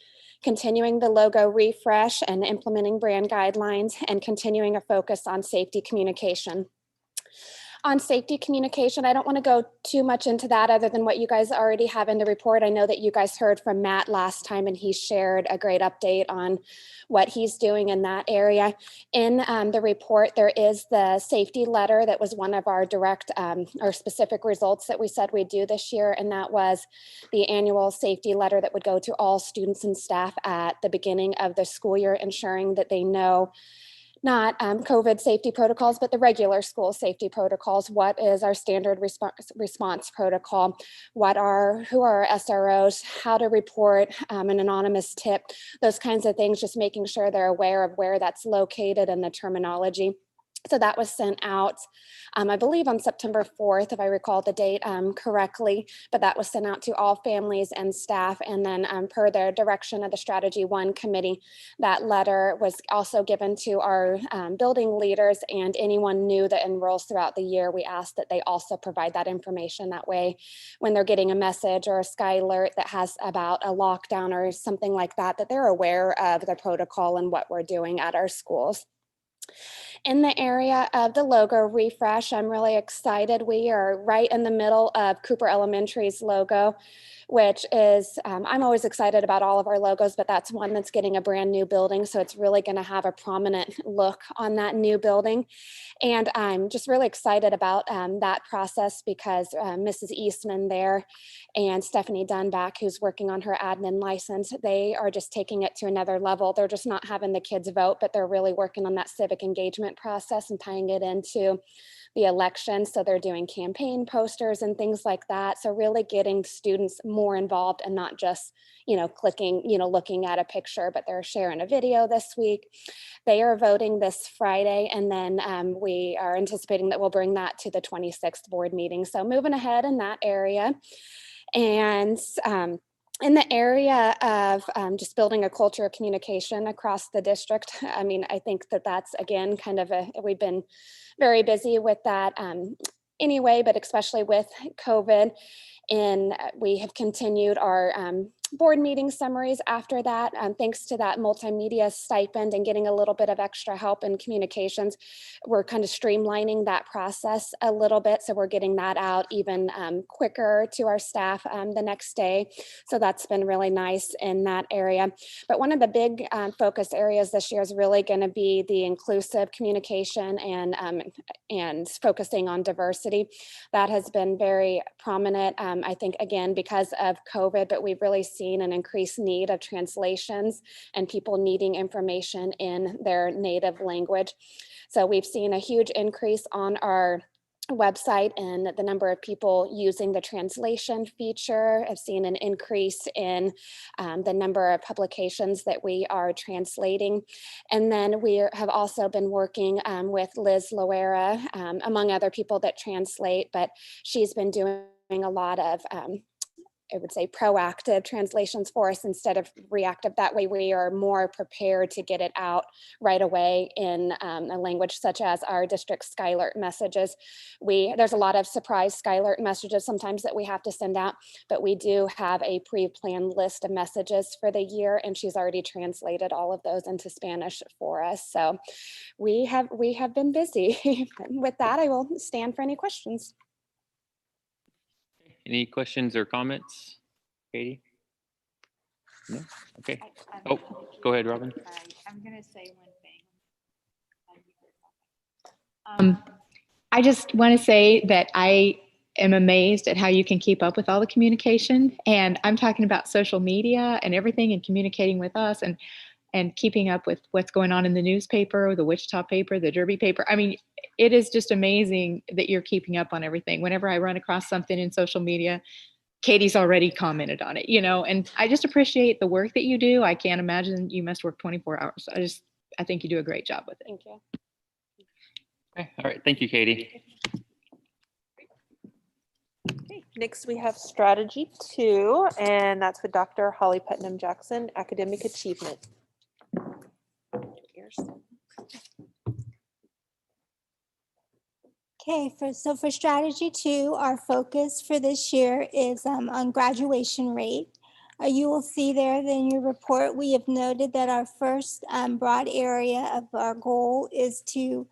continuing the logo refresh and implementing brand guidelines, and continuing a focus on safety communication. On safety communication, I don't want to go too much into that other than what you guys already have in the report. I know that you guys heard from Matt last time, and he shared a great update on what he's doing in that area. In the report, there is the safety letter that was one of our direct or specific results that we said we'd do this year, and that was the annual safety letter that would go to all students and staff at the beginning of the school year, ensuring that they know not COVID safety protocols, but the regular school safety protocols. What is our standard response protocol? Who are our SROs? How to report an anonymous tip? Those kinds of things, just making sure they're aware of where that's located and the terminology. So that was sent out, I believe on September 4th, if I recall the date correctly, but that was sent out to all families and staff. And then per the direction of the Strategy 1 committee, that letter was also given to our building leaders and anyone new that enrolls throughout the year. We ask that they also provide that information. That way, when they're getting a message or a Sky Alert that has about a lockdown or something like that, that they're aware of the protocol and what we're doing at our schools. In the area of the logo refresh, I'm really excited. We are right in the middle of Cooper Elementary's logo, which is, I'm always excited about all of our logos, but that's one that's getting a brand new building. So it's really going to have a prominent look on that new building. And I'm just really excited about that process because Mrs. Eastman there and Stephanie Dunback, who's working on her admin license, they are just taking it to another level. They're just not having the kids vote, but they're really working on that civic engagement process and tying it into the election. So they're doing campaign posters and things like that. So really getting students more involved and not just, clicking, looking at a picture, but they're sharing a video this week. They are voting this Friday. And then we are anticipating that we'll bring that to the 26th board meeting. So moving ahead in that area. And in the area of just building a culture of communication across the district, I mean, I think that that's, again, kind of we've been very busy with that anyway, but especially with COVID. And we have continued our board meeting summaries after that, thanks to that multimedia stipend and getting a little bit of extra help in communications. We're kind of streamlining that process a little bit. So we're getting that out even quicker to our staff the next day. So that's been really nice in that area. But one of the big focus areas this year is really going to be the inclusive communication and focusing on diversity. That has been very prominent, I think, again, because of COVID, but we've really seen an increased need of translations and people needing information in their native language. So we've seen a huge increase on our website and the number of people using the translation feature. I've seen an increase in the number of publications that we are translating. And then we have also been working with Liz Loera, among other people that translate, but she's been doing a lot of I would say proactive translations for us instead of reactive. That way we are more prepared to get it out right away in a language such as our district Skylert messages. There's a lot of surprise Skylert messages sometimes that we have to send out, but we do have a pre-planned list of messages for the year, and she's already translated all of those into Spanish for us. So we have been busy. With that, I will stand for any questions. Any questions or comments, Katie? No? Okay. Oh, go ahead, Robin. I'm going to say one thing. I just want to say that I am amazed at how you can keep up with all the communication. And I'm talking about social media and everything and communicating with us and keeping up with what's going on in the newspaper, the Wichita paper, the Derby paper. I mean, it is just amazing that you're keeping up on everything. Whenever I run across something in social media, Katie's already commented on it, and I just appreciate the work that you do. I can't imagine you must work 24 hours. I think you do a great job with it. Thank you. Okay. All right. Thank you, Katie. Okay. Next, we have strategy 2, and that's with Dr. Holly Putnam Jackson, academic achievement. Okay, for strategy 2, our focus for this year is on graduation rate. You will see there in your report, we have noted that our first broad area of our goal is to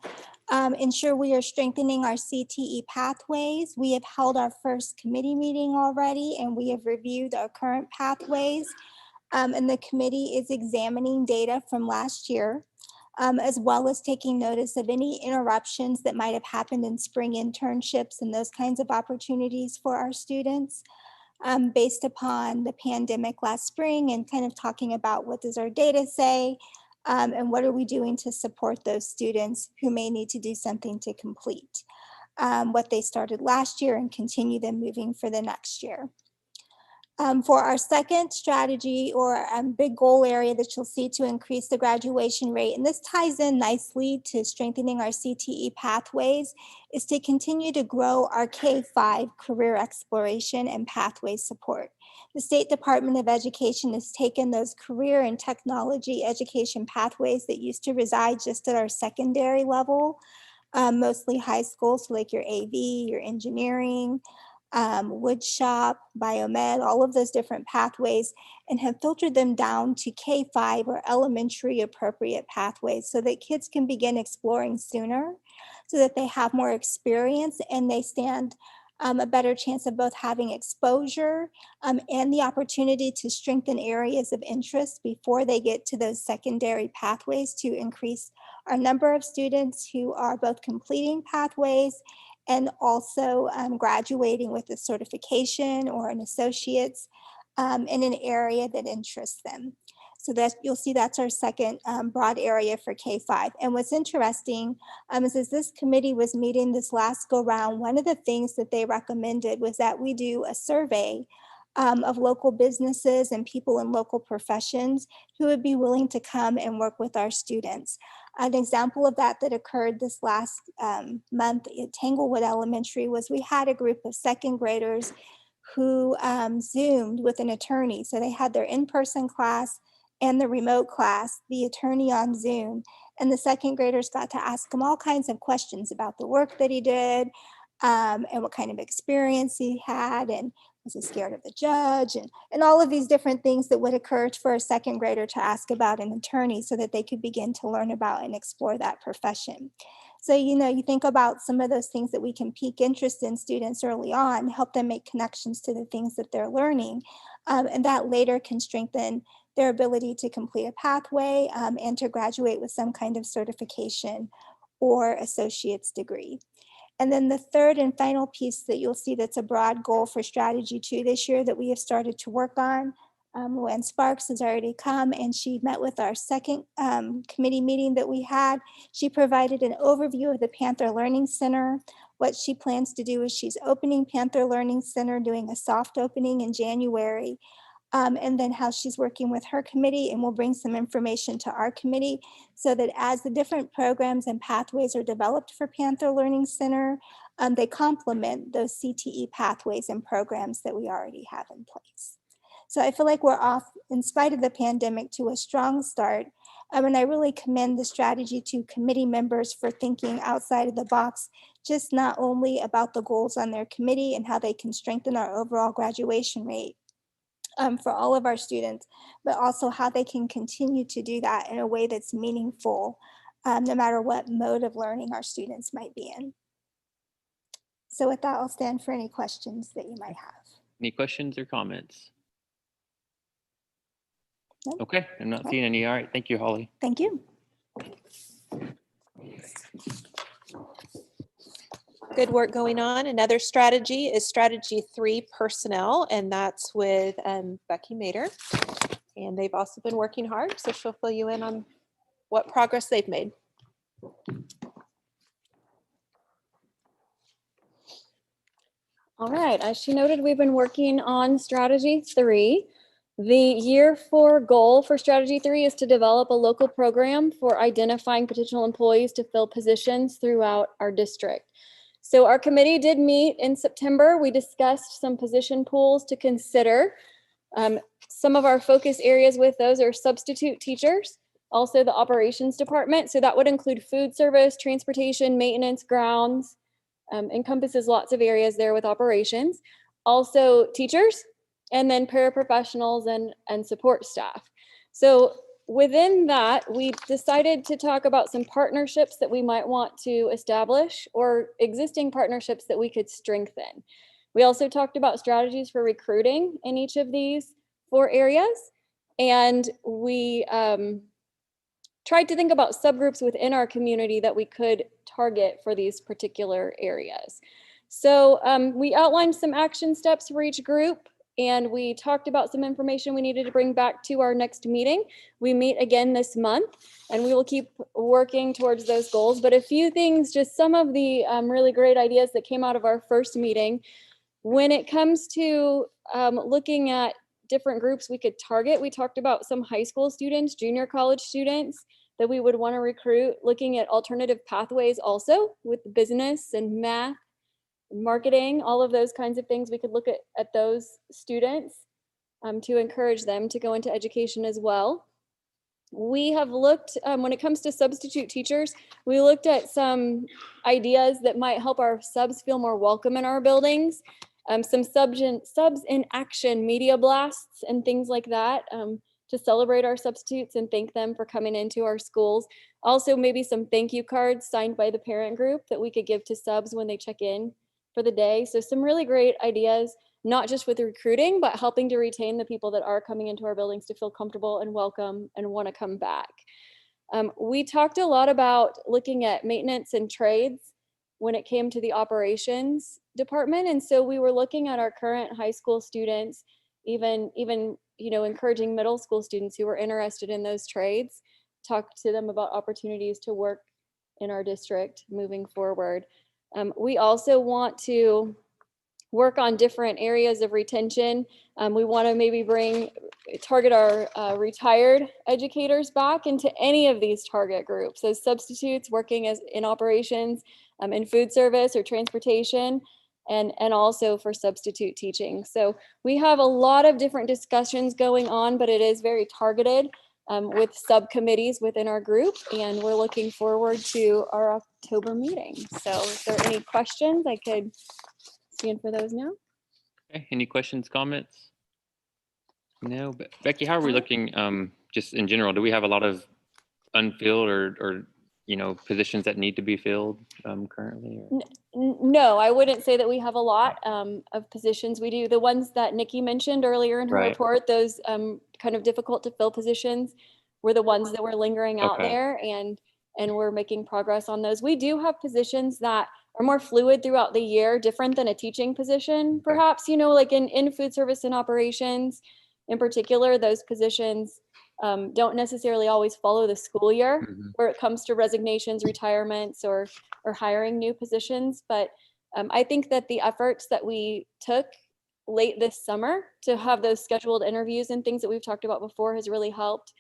ensure we are strengthening our CTE pathways. We have held our first committee meeting already, and we have reviewed our current pathways. And the committee is examining data from last year, as well as taking notice of any interruptions that might have happened in spring internships and those kinds of opportunities for our students based upon the pandemic last spring, and kind of talking about what does our data say and what are we doing to support those students who may need to do something to complete what they started last year and continue them moving for the next year. For our second strategy or big goal area that you'll see to increase the graduation rate, and this ties in nicely to strengthening our CTE pathways, is to continue to grow our K-5 career exploration and pathway support. The State Department of Education has taken those career and technology education pathways that used to reside just at our secondary level, mostly high school, so like your AV, your engineering, wood shop, biomed, all of those different pathways, and have filtered them down to K-5 or elementary appropriate pathways so that kids can begin exploring sooner, so that they have more experience and they stand a better chance of both having exposure and the opportunity to strengthen areas of interest before they get to those secondary pathways, to increase our number of students who are both completing pathways and also graduating with a certification or an associate's in an area that interests them. So that you'll see that's our second broad area for K-5. And what's interesting is as this committee was meeting this last go round, one of the things that they recommended was that we do a survey of local businesses and people in local professions who would be willing to come and work with our students. An example of that occurred this last month at Tanglewood Elementary was we had a group of second graders who Zoomed with an attorney. So they had their in-person class and the remote class, the attorney on Zoom, and the second graders got to ask him all kinds of questions about the work that he did and what kind of experience he had, and was he scared of the judge, and all of these different things that would occur for a second grader to ask about an attorney so that they could begin to learn about and explore that profession. So, you think about some of those things that we can pique interest in students early on, help them make connections to the things that they're learning, and that later can strengthen their ability to complete a pathway and to graduate with some kind of certification or associate's degree. And then the third and final piece that you'll see that's a broad goal for Strategy 2 this year that we have started to work on. Luann Sparks has already come and she met with our second committee meeting that we had. She provided an overview of the Panther Learning Center. What she plans to do is she's opening Panther Learning Center, doing a soft opening in January. And then how she's working with her committee, and we'll bring some information to our committee so that as the different programs and pathways are developed for Panther Learning Center, they complement those CTE pathways and programs that we already have in place. So I feel like we're off, in spite of the pandemic, to a strong start. And I really commend the Strategy 2 committee members for thinking outside of the box, just not only about the goals on their committee and how they can strengthen our overall graduation rate, for all of our students, but also how they can continue to do that in a way that's meaningful, no matter what mode of learning our students might be in. So with that, I'll stand for any questions that you might have. Any questions or comments? No? Okay, I'm not Okay. seeing any. All right, thank you, Holly. Thank you. Good work going on. Another strategy is Strategy 3 personnel, and that's with Becky Mader. And they've also been working hard, so she'll fill you in on what progress they've made. All right, as she noted, we've been working on Strategy 3. The year 4 goal for Strategy 3 is to develop a local program for identifying potential employees to fill positions throughout our district. So our committee did meet in September. We discussed some position pools to consider. Some of our focus areas with those are substitute teachers, also the operations department. So that would include food service, transportation, maintenance, grounds, encompasses lots of areas there with operations. Also teachers, and then paraprofessionals and support staff. So within that, we decided to talk about some partnerships that we might want to establish or existing partnerships that we could strengthen. We also talked about strategies for recruiting in each of these 4 areas. And we tried to think about subgroups within our community that we could target for these particular areas. So we outlined some action steps for each group. And we talked about some information we needed to bring back to our next meeting. We meet again this month, and we will keep working towards those goals. But a few things, just some of the really great ideas that came out of our first meeting. When it comes to looking at different groups we could target, we talked about some high school students, junior college students that we would want to recruit, looking at alternative pathways also with business and math, marketing, all of those kinds of things. We could look at those students to encourage them to go into education as well. We have looked, when it comes to substitute teachers, we looked at some ideas that might help our subs feel more welcome in our buildings. some subs in action media blasts and things like that to celebrate our substitutes and thank them for coming into our schools. Also, maybe some thank you cards signed by the parent group that we could give to subs when they check in for the day. So some really great ideas, not just with recruiting, but helping to retain the people that are coming into our buildings to feel comfortable and welcome and want to come back. We talked a lot about looking at maintenance and trades when it came to the operations department. And so we were looking at our current high school students, even encouraging middle school students who were interested in those trades, talk to them about opportunities to work in our district moving forward. We also want to work on different areas of retention. We want to maybe target our retired educators back into any of these target groups. So substitutes working in operations, in food service or transportation, and also for substitute teaching. So we have a lot of different discussions going on, but it is very targeted with subcommittees within our group, and we're looking forward to our October meeting. So if there are any questions, I could stand for those now. Okay, any questions, comments? No, but Becky, how are we looking just in general? Do we have a lot of unfilled or positions that need to be filled currently? Or? No, I wouldn't say that we have a lot of positions. We do the ones that Nikki mentioned earlier in her report, those kind of difficult to fill positions were the ones that were lingering out there, and we're making progress on those. We do have positions that are more fluid throughout the year, different than a teaching position, perhaps, like in food service and operations in particular, those positions don't necessarily always follow the school year where it comes to resignations, retirements, or hiring new positions. But I think that the efforts that we took late this summer to have those scheduled interviews and things that we've talked about before has really helped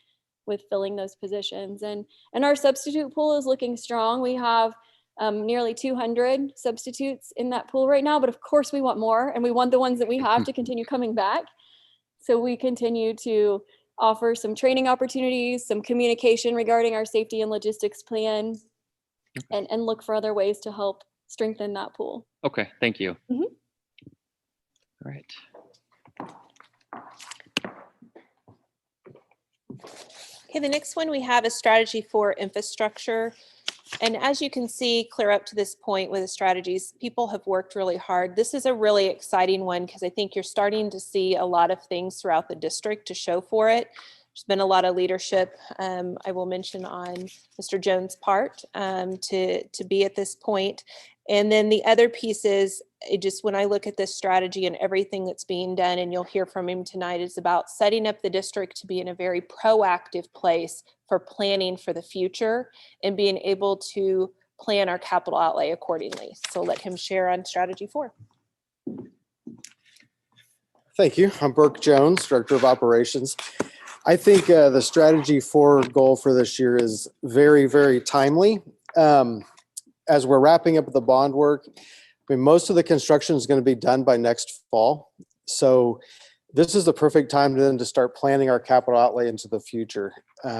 with filling those positions. And our substitute pool is looking strong. We have nearly 200 substitutes in that pool right now, but of course we want more, and we want the ones that we have to continue coming back. So we continue to offer some training opportunities, some communication regarding our safety and logistics plan, and look for other ways to help strengthen that pool. Okay, thank you. All right. Okay, the next one we have a strategy for infrastructure. And as you can see, clear up to this point with the strategies, people have worked really hard. This is a really exciting one because I think you're starting to see a lot of things throughout the district to show for it. There's been a lot of leadership, I will mention, on Mr. Jones' part to be at this point. And then the other piece is, when I look at this strategy and everything that's being done, and you'll hear from him tonight, is about setting up the district to be in a very proactive place for planning for the future and being able to plan our capital outlay accordingly. So let him share on strategy 4. Thank you. I'm Burke Jones, Director of Operations. I think the strategy 4 goal for this year is very, very timely. As we're wrapping up the bond work, most of the construction is going to be done by next fall. So this is the perfect time then to start planning our capital outlay into the future.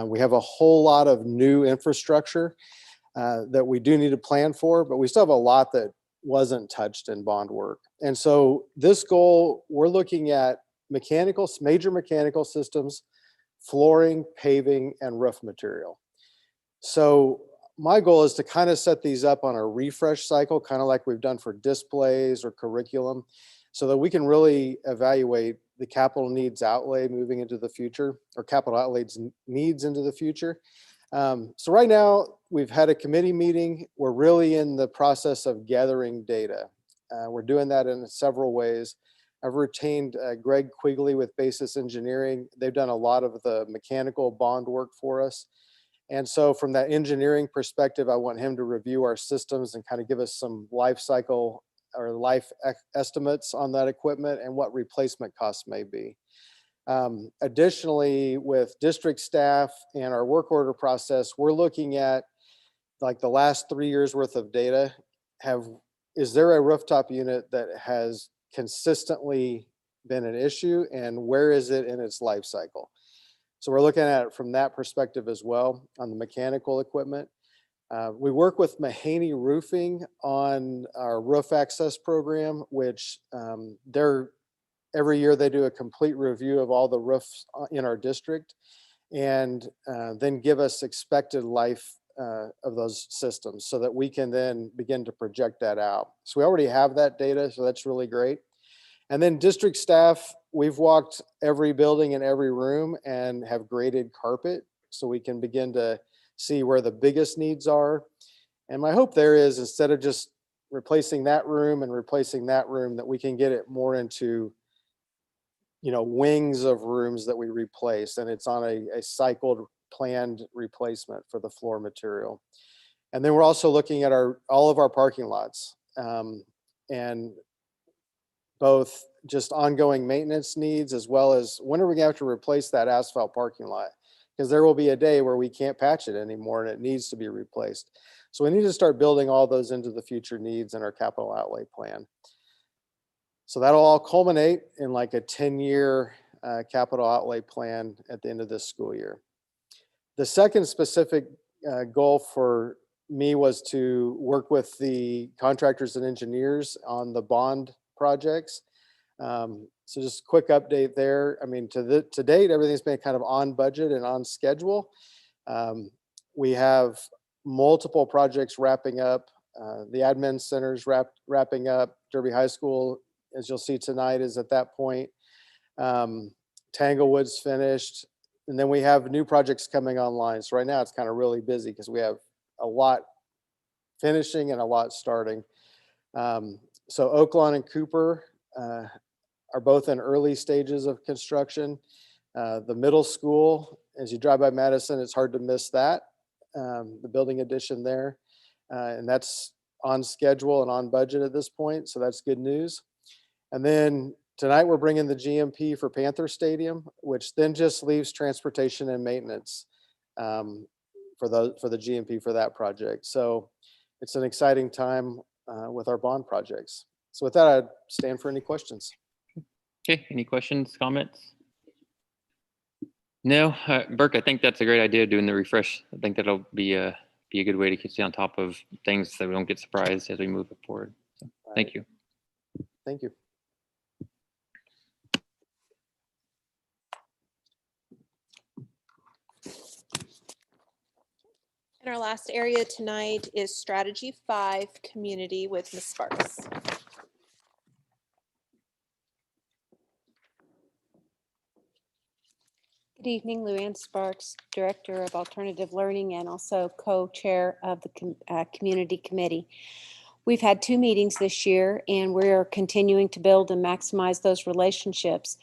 We have a whole lot of new infrastructure that we do need to plan for, but we still have a lot that wasn't touched in bond work. And so this goal, we're looking at major mechanical systems, flooring, paving, and roof material. So my goal is to kind of set these up on a refresh cycle, kind of like we've done for displays or curriculum, so that we can really evaluate the capital needs outlay moving into the future, or capital outlays needs into the future. So right now we've had a committee meeting. We're really in the process of gathering data. We're doing that in several ways. I've retained Greg Quigley with Basis Engineering. They've done a lot of the mechanical bond work for us. And so from that engineering perspective, I want him to review our systems and kind of give us some life cycle or life estimates on that equipment and what replacement costs may be. Additionally, with district staff and our work order process, we're looking at like the last 3 years worth of data. Is there a rooftop unit that has consistently been an issue, and where is it in its life cycle? So we're looking at it from that perspective as well on the mechanical equipment. We work with Mahaney Roofing on our roof access program, which every year they do a complete review of all the roofs in our district and then give us expected life of those systems so that we can then begin to project that out. So we already have that data, so that's really great. And then district staff, we've walked every building and every room and have graded carpet so we can begin to see where the biggest needs are. And my hope there is, instead of just replacing that room and replacing that room, that we can get it more into, wings of rooms that we replace, and it's on a cycled planned replacement for the floor material. And then we're also looking at all of our parking lots, and both just ongoing maintenance needs, as well as when are we going to have to replace that asphalt parking lot? Because there will be a day where we can't patch it anymore and it needs to be replaced. So we need to start building all those into the future needs in our capital outlay plan. So that'll all culminate in like a 10-year capital outlay plan at the end of this school year. The second specific goal for me was to work with the contractors and engineers on the bond projects. So just a quick update there. I mean, to date, everything's been kind of on budget and on schedule. We have multiple projects wrapping up. The admin center's wrapping up. Derby High School, as you'll see tonight, is at that point. Tanglewood's finished. And then we have new projects coming online. So right now it's kind of really busy because we have a lot finishing and a lot starting. So Oaklawn and Cooper are both in early stages of construction. The middle school, as you drive by Madison, it's hard to miss that, the building addition there. And that's on schedule and on budget at this point. So that's good news. And then tonight we're bringing the GMP for Panther Stadium, which then just leaves transportation and maintenance for the GMP for that project. So it's an exciting time with our bond projects. So with that, I'd stand for any questions. Okay, any questions, comments? No, Burke, I think that's a great idea, doing the refresh. I think that'll be a good way to stay on top of things so we don't get surprised as we move forward. So, thank you. Thank you. And our last area tonight is Strategy 5, Community, with Ms. Sparks. Good evening, Luann Sparks, Director of Alternative Learning and also co-chair of the Community Committee. We've had 2 meetings this year and we're continuing to build and maximize those relationships.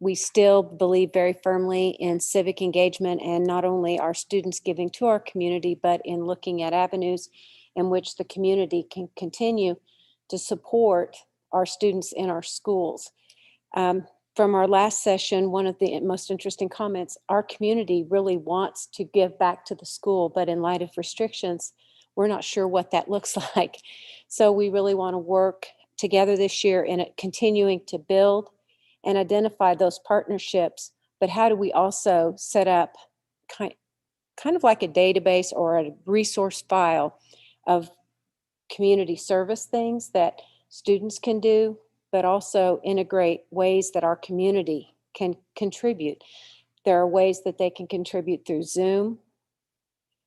We still believe very firmly in civic engagement and not only our students giving to our community, but in looking at avenues in which the community can continue to support our students in our schools. From our last session, one of the most interesting comments, our community really wants to give back to the school, but in light of restrictions, we're not sure what that looks like. So we really want to work together this year in continuing to build and identify those partnerships, but how do we also set up kind of like a database or a resource file of community service things that students can do, but also integrate ways that our community can contribute. There are ways that they can contribute through Zoom.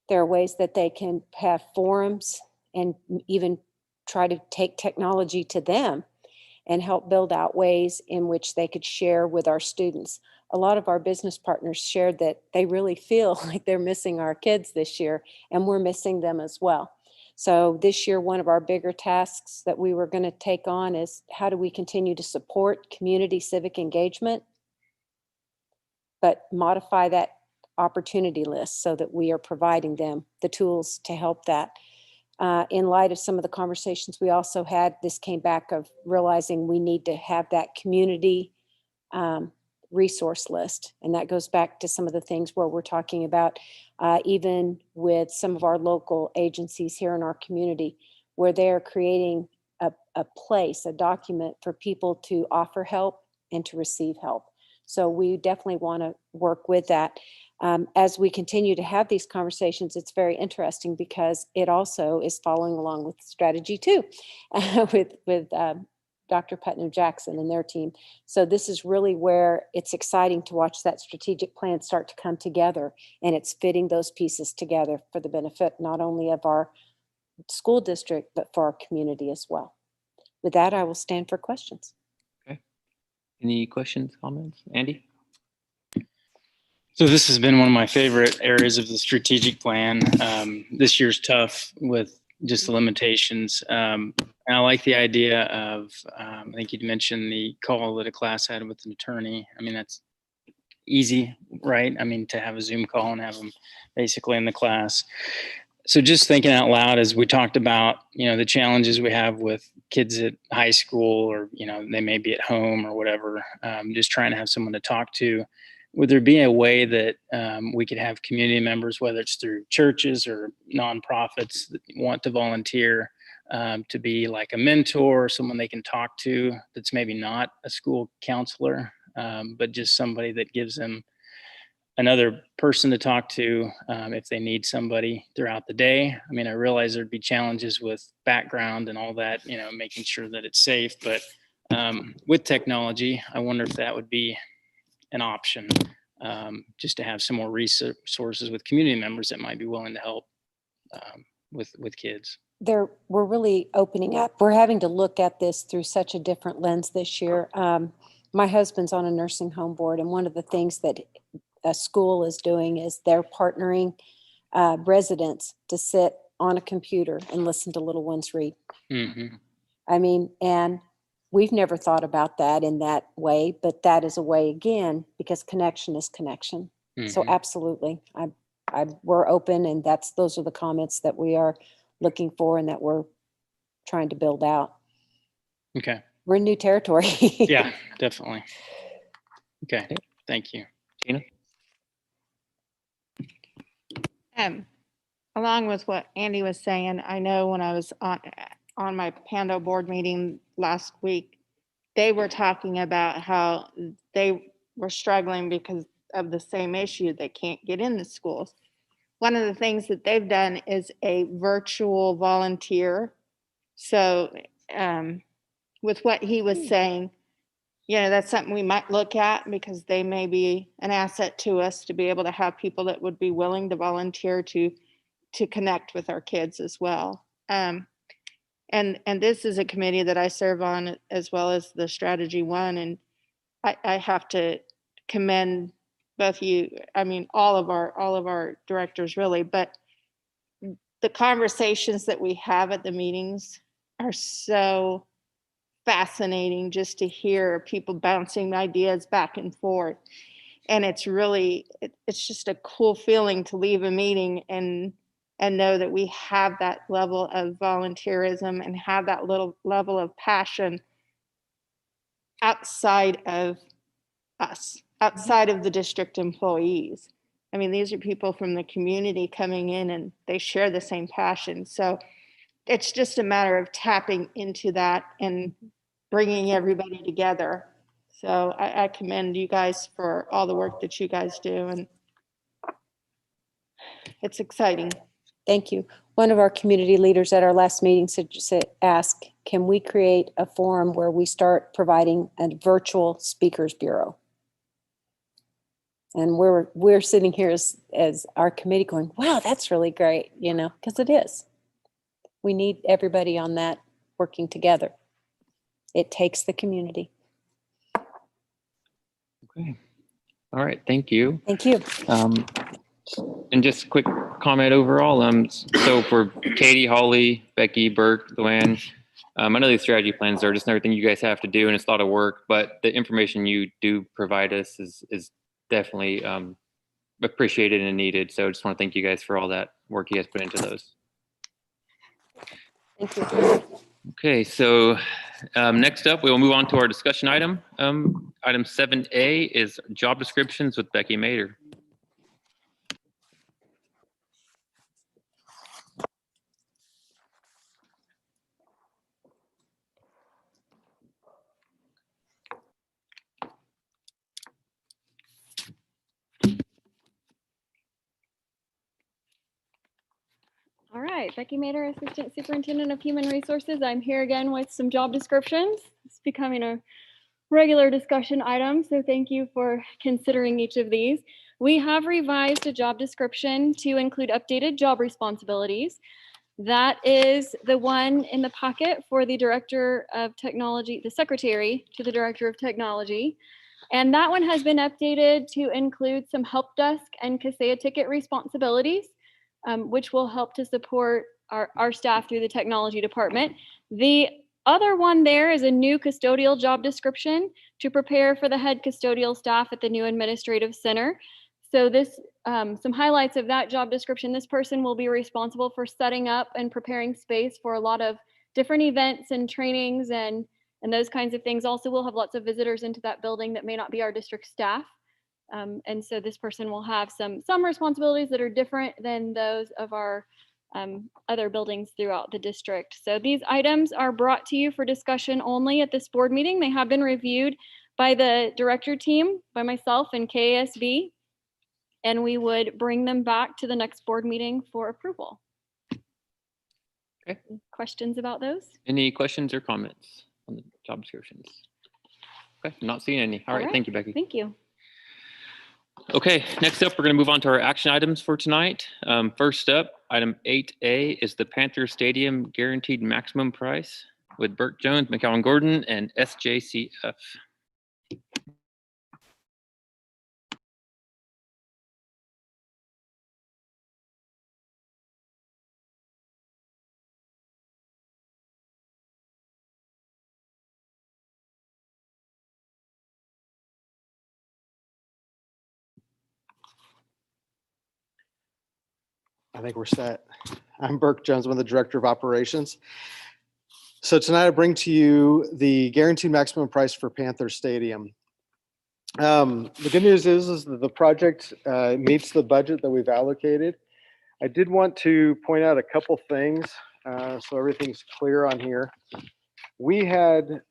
There are ways that they can have forums and even try to take technology to them and help build out ways in which they could share with our students. A lot of our business partners shared that they really feel like they're missing our kids this year, and we're missing them as well. So this year, one of our bigger tasks that we were going to take on is how do we continue to support community civic engagement, but modify that opportunity list so that we are providing them the tools to help that. In light of some of the conversations we also had, this came back of realizing we need to have that community resource list. And that goes back to some of the things where we're talking about, even with some of our local agencies here in our community, where they're creating a place, a document for people to offer help and to receive help. So we definitely want to work with that. As we continue to have these conversations, it's very interesting because it also is following along with strategy 2 with Dr. Putnam Jackson and their team. So this is really where it's exciting to watch that strategic plan start to come together, and it's fitting those pieces together for the benefit not only of our school district, but for our community as well. With that, I will stand for questions. Any questions, comments? Andy? So this has been one of my favorite areas of the strategic plan. This year's tough with just the limitations. And I like the idea of, I think you'd mentioned the call that a class had with an attorney. I mean, that's easy, right? I mean, to have a Zoom call and have them basically in the class. So just thinking out loud, as we talked about, the challenges we have with kids at high school, or, they may be at home or whatever, just trying to have someone to talk to. Would there be a way that we could have community members, whether it's through churches or nonprofits that want to volunteer, to be like a mentor or someone they can talk to that's maybe not a school counselor, but just somebody that gives them another person to talk to if they need somebody throughout the day? I mean, I realize there'd be challenges with background and all that, making sure that it's safe, but with technology, I wonder if that would be an option, just to have some more resources with community members that might be willing to help with kids. We're really opening up. We're having to look at this through such a different lens this year. My husband's on a nursing home board, and one of the things that a school is doing is they're partnering residents to sit on a computer and listen to little ones read. Mm-hmm. I mean, and we've never thought about that in that way, but that is a way again, because connection is connection. Mm-hmm. So absolutely, we're open, and those are the comments that we are looking for and that we're trying to build out. Okay. We're in new territory. Yeah, definitely. Okay, thank you. Tina? Along with what Andy was saying, I know when I was on my Pando board meeting last week, they were talking about how they were struggling because of the same issue. They can't get into schools. One of the things that they've done is a virtual volunteer. So with what he was saying, that's something we might look at, because they may be an asset to us to be able to have people that would be willing to volunteer to connect with our kids as well. And this is a committee that I serve on, as well as the strategy one. And I have to commend both you, I mean, all of our directors really, but the conversations that we have at the meetings are so fascinating, just to hear people bouncing ideas back and forth. And it's really, it's just a cool feeling to leave a meeting and know that we have that level of volunteerism and have that little level of passion outside of us, outside of the district employees. I mean, these are people from the community coming in, and they share the same passion. So it's just a matter of tapping into that and bringing everybody together. So I commend you guys for all the work that you guys do, and it's exciting. Thank you. One of our community leaders at our last meeting asked, can we create a forum where we start providing a virtual speakers bureau? And we're sitting here as our committee going, wow, that's really great, because it is. We need everybody on that working together. It takes the community. Okay. All right. Thank you. Thank you. And just a quick comment overall. So for Katie, Holly, Becky, Burke, Luann, I know these strategy plans are just another thing you guys have to do, and it's a lot of work, but the information you do provide us is definitely appreciated and needed. So I just want to thank you guys for all that work you guys put into those. Thank you. Okay, so next up, we will move on to our discussion item. Item 7A is job descriptions with Becky Mader. right, Becky Mater, Assistant Superintendent of Human Resources. I'm here again with some job descriptions. It's becoming a regular discussion item, so thank you for considering each of these. We have revised a job description to include updated job responsibilities. That is the one in the pocket for the Director of Technology, the Secretary to the Director of Technology. And that one has been updated to include some help desk and Kaseya ticket responsibilities, which will help to support our staff through the technology department. The other one there is a new custodial job description to prepare for the head custodial staff at the new administrative center. So this, some highlights of that job description. This person will be responsible for setting up and preparing space for a lot of different events and trainings and those kinds of things. Also, we'll have lots of visitors into that building that may not be our district staff. And so this person will have some responsibilities that are different than those of our other buildings throughout the district. So these items are brought to you for discussion only at this board meeting. They have been reviewed by the director team, by myself and KASB, and we would bring them back to the next board meeting for approval. Okay. Questions about those? Any questions or comments on the job descriptions? Okay, not seeing any. All right, thank you, Becky. Thank you. Okay, next up, we're going to move on to our action items for tonight. First up, item 8A is the Panther Stadium Guaranteed Maximum Price with Burke Jones, McCowan Gordon, and SJCF. I think we're set. I'm Burke Jones, I'm the Director of Operations. So tonight I bring to you the guaranteed maximum price for Panther Stadium. The good news is that the project meets the budget that we've allocated. I did want to point out a couple things so everything's clear on here. We had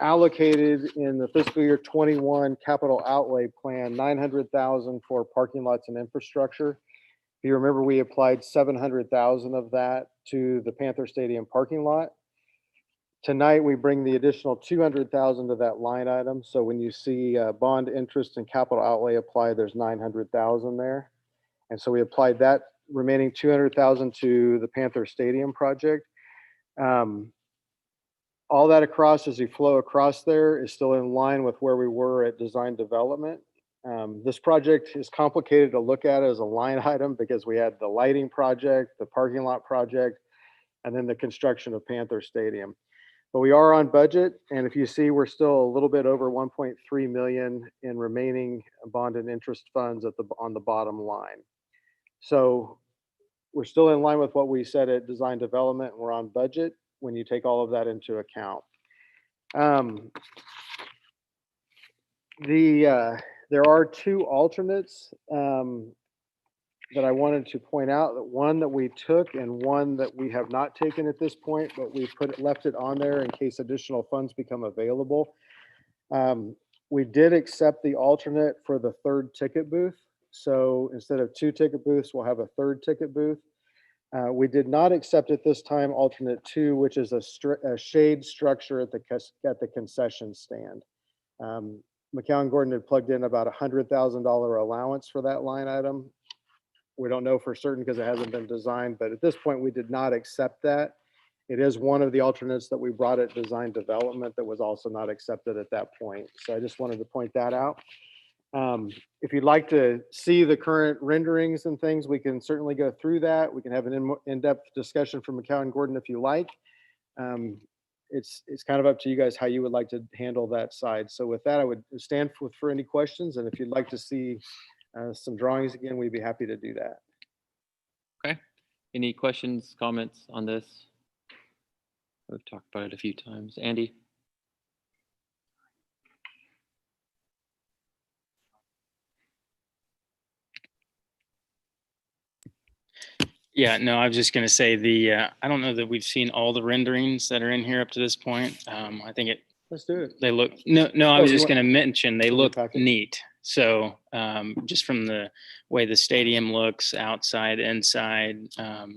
allocated in the fiscal year 21 capital outlay plan $900,000 for parking lots and infrastructure. If you remember, we applied $700,000 of that to the Panther Stadium parking lot. Tonight, we bring the additional $200,000 to that line item. So when you see bond interest and capital outlay applied, there's $900,000 there. And so we applied that remaining $200,000 to the Panther Stadium project. All that across, as you flow across there, is still in line with where we were at design development. This project is complicated to look at as a line item because we had the lighting project, the parking lot project, and then the construction of Panther Stadium. But we are on budget, and if you see, we're still a little bit over 1.3 million in remaining bond and interest funds on the bottom line. So we're still in line with what we said at design development, and we're on budget when you take all of that into account. There are two alternates that I wanted to point out. One that we took and one that we have not taken at this point, but we left it on there in case additional funds become available. We did accept the alternate for the third ticket booth. So instead of 2 ticket booths, we'll have a third ticket booth. We did not accept at this time alternate 2, which is a shade structure at the concession stand. McCowan Gordon had plugged in about $100,000 allowance for that line item. We don't know for certain because it hasn't been designed, but at this point we did not accept that. It is one of the alternates that we brought at design development that was also not accepted at that point. So I just wanted to point that out. If you'd like to see the current renderings and things, we can certainly go through that. We can have an in-depth discussion from McCowan Gordon if you like. It's kind of up to you guys how you would like to handle that side. So with that, I would stand for any questions. And if you'd like to see some drawings again, we'd be happy to do that. Okay. Any questions, comments on this? We've talked about it a few times. Andy? Yeah, no, I was just going to say I don't know that we've seen all the renderings that are in here up to this point. I think Let's do it. they look, no, I was just going to mention they look neat. So just from the way the stadium looks outside, inside,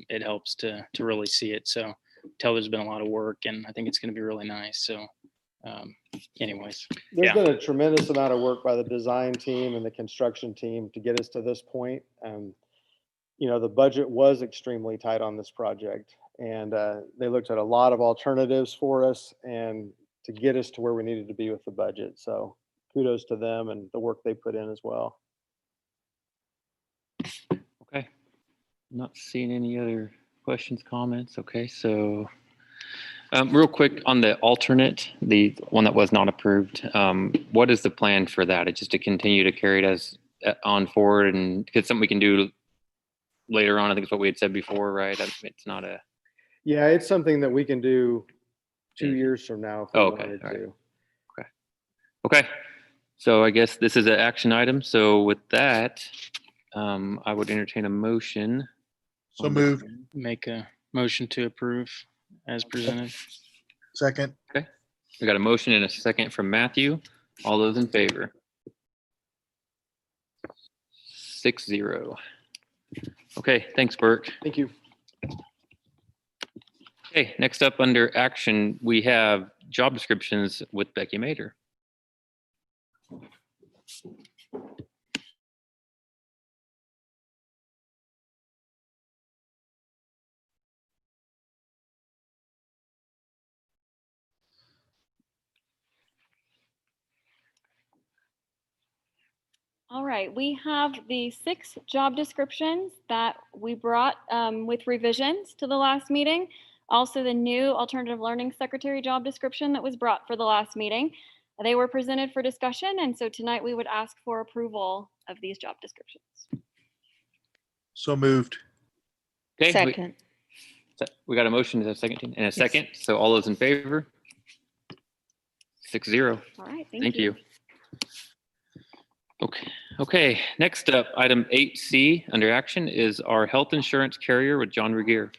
it helps to really see it. So tell there's been a lot of work, and I think it's going to be really nice. So anyways, There's yeah. been a tremendous amount of work by the design team and the construction team to get us to this point. You know, the budget was extremely tight on this project, and they looked at a lot of alternatives for us and to get us to where we needed to be with the budget. So kudos to them and the work they put in as well. Okay. Not seeing any other questions, comments. Okay, so real quick on the alternate, the one that was not approved, what is the plan for that? It's just to continue to carry it as on forward, and it's something we can do later on. I think it's what we had said before, right? It's not a. Yeah, it's something that we can do 2 years from now if we Okay, wanted all right. to. Okay, so I guess this is an action item. So with that, I would entertain a motion. So moved. Make a motion to approve as presented. Second. Okay, we got a motion and a second from Matthew. All those in favor? 6-0. Okay, thanks, Burke. Thank you. Okay, next up under action, we have job descriptions with Becky Mater. All right, we have the 6 job descriptions that we brought with revisions to the last meeting. Also the new alternative learning secretary job description that was brought for the last meeting. They were presented for discussion, and so tonight we would ask for approval of these job descriptions. So moved. Okay, Second. we got a motion and a second. So all those in favor? 6-0. All right, Thank you. Okay, next up, item 8C under action is our health insurance carrier with John Regier.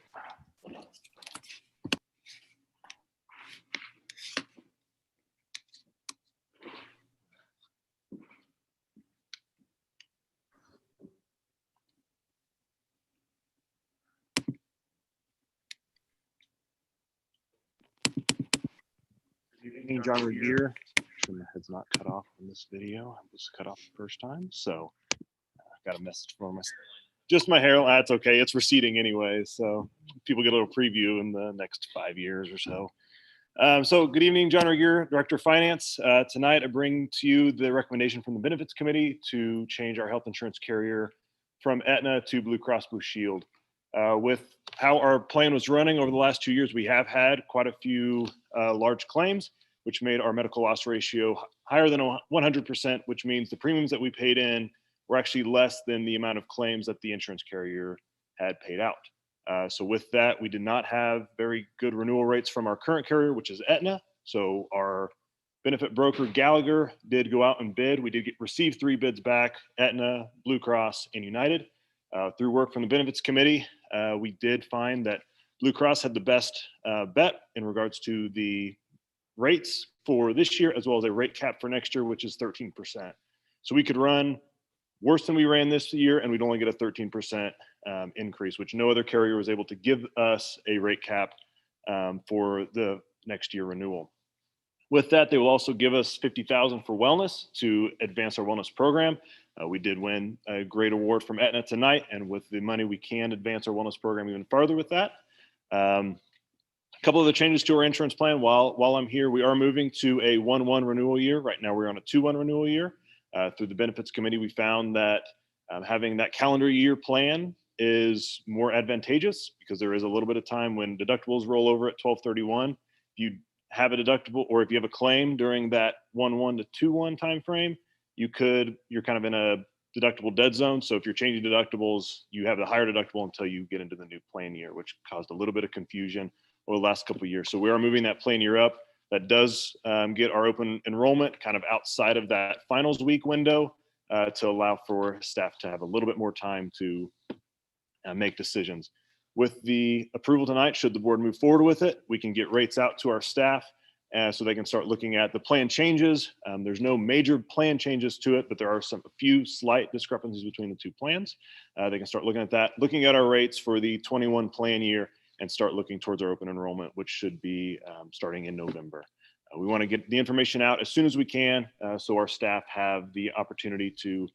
Good evening, John Regier. My head's not cut off on this video. It was cut off the first time, so I got a message for myself. Just my hair. That's okay. It's receding anyway, so people get a little preview in the next 5 years or so. So good evening, John Regier, Director of Finance. Tonight I bring to you the recommendation from the Benefits Committee to change our health insurance carrier from Aetna to Blue Cross Blue Shield. With how our plan was running over the last 2 years, we have had quite a few large claims, which made our medical loss ratio higher than 100%, which means the premiums that we paid in were actually less than the amount of claims that the insurance carrier had paid out. So with that, we did not have very good renewal rates from our current carrier, which is Aetna. So our benefit broker Gallagher did go out and bid. We did receive 3 bids back: Aetna, Blue Cross, and United. Through work from the Benefits Committee, we did find that Blue Cross had the best bet in regards to the rates for this year, as well as a rate cap for next year, which is 13%. So we could run worse than we ran this year, and we'd only get a 13% increase, which no other carrier was able to give us a rate cap for the next year renewal. With that, they will also give us $50,000 for wellness to advance our wellness program. We did win a great award from Aetna tonight, and with the money, we can advance our wellness program even farther with that. A couple of the changes to our insurance plan. While I'm here, we are moving to a 1-1 renewal year. Right now, we're on a 2-1 renewal year. Through the Benefits Committee, we found that having that calendar year plan is more advantageous because there is a little bit of time when deductibles roll over at 12/31. If you have a deductible, or if you have a claim during that 1-1 to 2-1 time frame, you're kind of in a deductible dead zone. So if you're changing deductibles, you have the higher deductible until you get into the new plan year, which caused a little bit of confusion over the last couple of years. So we are moving that plan year up. That does get our open enrollment kind of outside of that finals week window to allow for staff to have a little bit more time to make decisions. With the approval tonight, should the board move forward with it, we can get rates out to our staff so they can start looking at the plan changes. There's no major plan changes to it, but there are a few slight discrepancies between the two plans. They can start looking at that, looking at our rates for the 21 plan year, and start looking towards our open enrollment, which should be starting in November. We want to get the information out as soon as we can, so our staff have the opportunity to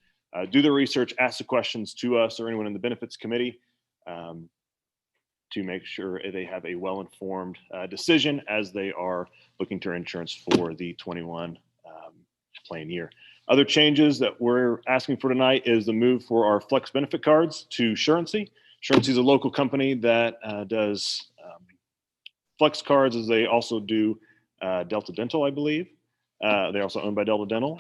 do the research, ask the questions to us or anyone in the benefits committee, to make sure they have a well-informed decision as they are looking to insurance for the 21 plan year. Other changes that we're asking for tonight is the move for our flex benefit cards to Surency. Surency is a local company that does flex cards, as they also do Delta Dental, I believe. They're also owned by Delta Dental.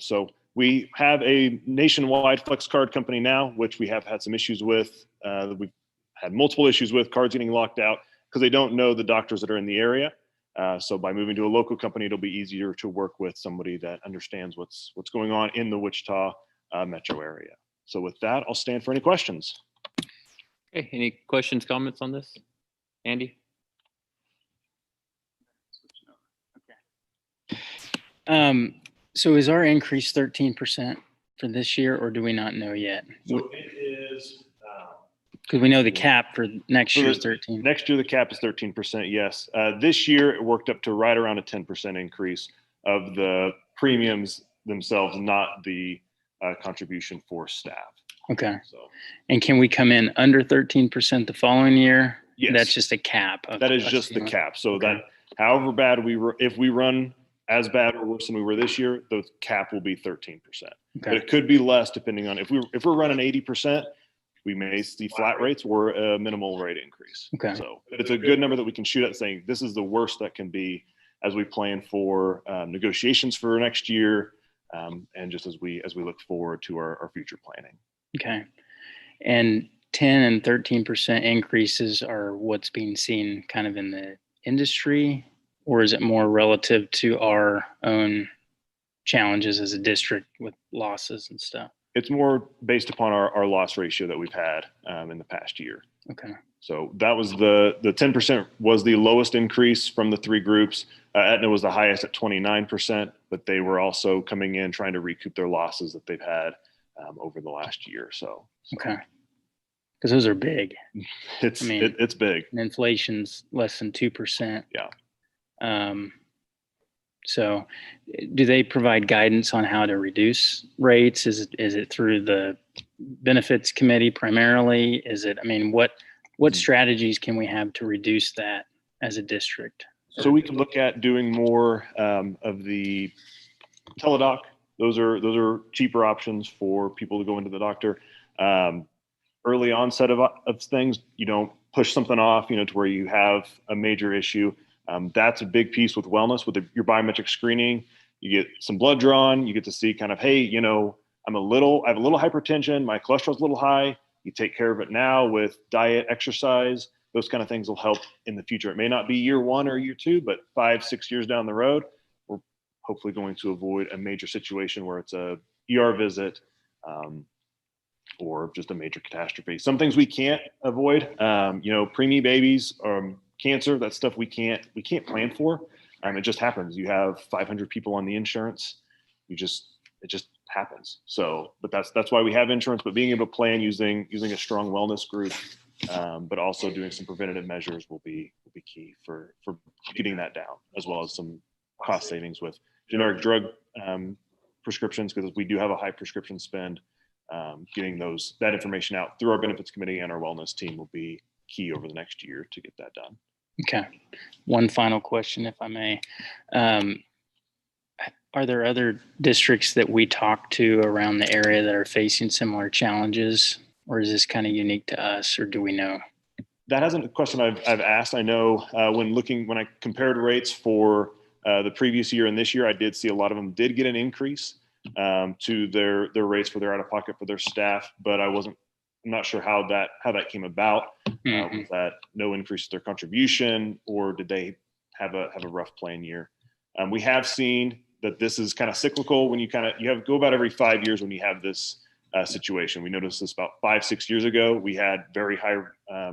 So we have a nationwide flex card company now, which we have had some issues with. We've had multiple issues with cards getting locked out because they don't know the doctors that are in the area. So by moving to a local company, it'll be easier to work with somebody that understands what's going on in the Wichita metro area. So with that, I'll stand for any questions. Okay, any questions, comments on this? Andy? So is our increase 13% for this year, or do we not know yet? So it is. Because we know the cap for next So year is the- 13. Next year, the cap is 13%, yes. This year, it worked up to right around a 10% increase of the premiums themselves, not the contribution for staff. Okay. So And can we come in under 13% the following year? Yes. That's just a cap. Okay, that is I just see the what- cap. So okay. that however bad if we run as bad or worse than we were this year, the cap will be 13%. But Okay. it could be less depending on if we're running 80%, we may see flat rates or a minimal rate increase. Okay. So it's a good number that we can shoot at, saying this is the worst that can be as we plan for negotiations for next year, and just as we look forward to our future planning. Okay. And 10 and 13% increases are what's being seen kind of in the industry, or is it more relative to our own challenges as a district with losses and stuff? It's more based upon our loss ratio that we've had in the past year. Okay. So that was the 10% was the lowest increase from the three groups. Aetna was the highest at 29%, but they were also coming in trying to recoup their losses that they've had over the last year or so. Okay. Because those are big. It's it's big. And inflation's less than 2%. Yeah. So do they provide guidance on how to reduce rates? Is it through the benefits committee primarily? Is it, I mean, what strategies can we have to reduce that as a district? So we can look at doing more of the teledoc. Those are cheaper options for people to go into the doctor. Early onset of things, you don't push something off, to where you have a major issue. That's a big piece with wellness, with your biometric screening. You get some blood drawn, you get to see kind of, hey, I have a little hypertension, my cholesterol's a little high. You take care of it now with diet, exercise. Those kind of things will help in the future. It may not be year 1 or year 2, but 5-6 years down the road, we're hopefully going to avoid a major situation where it's a ER visit or just a major catastrophe. Some things we can't avoid, preemie babies, cancer, that stuff we can't plan for. It just happens. You have 500 people on the insurance. It just happens. So, but that's why we have insurance. But being able to plan using a strong wellness group, but also doing some preventative measures will be key for getting that down, as well as some cost savings with generic drug prescriptions, because we do have a high prescription spend. Getting that information out through our benefits committee and our wellness team will be key over the next year to get that done. Okay. One final question, if I may. Are there other districts that we talk to around the area that are facing similar challenges, or is this kind of unique to us, or do we know? That hasn't a question I've asked. I know when I compared rates for the previous year and this year, I did see a lot of them did get an increase to their rates for their out-of-pocket for their staff, but I'm not sure how that came about. Was that no increase to their contribution, or did they have a rough plan year? We have seen that this is kind of cyclical when you go about every 5 years when you have this situation. We noticed this about 5-6 years ago. We had very high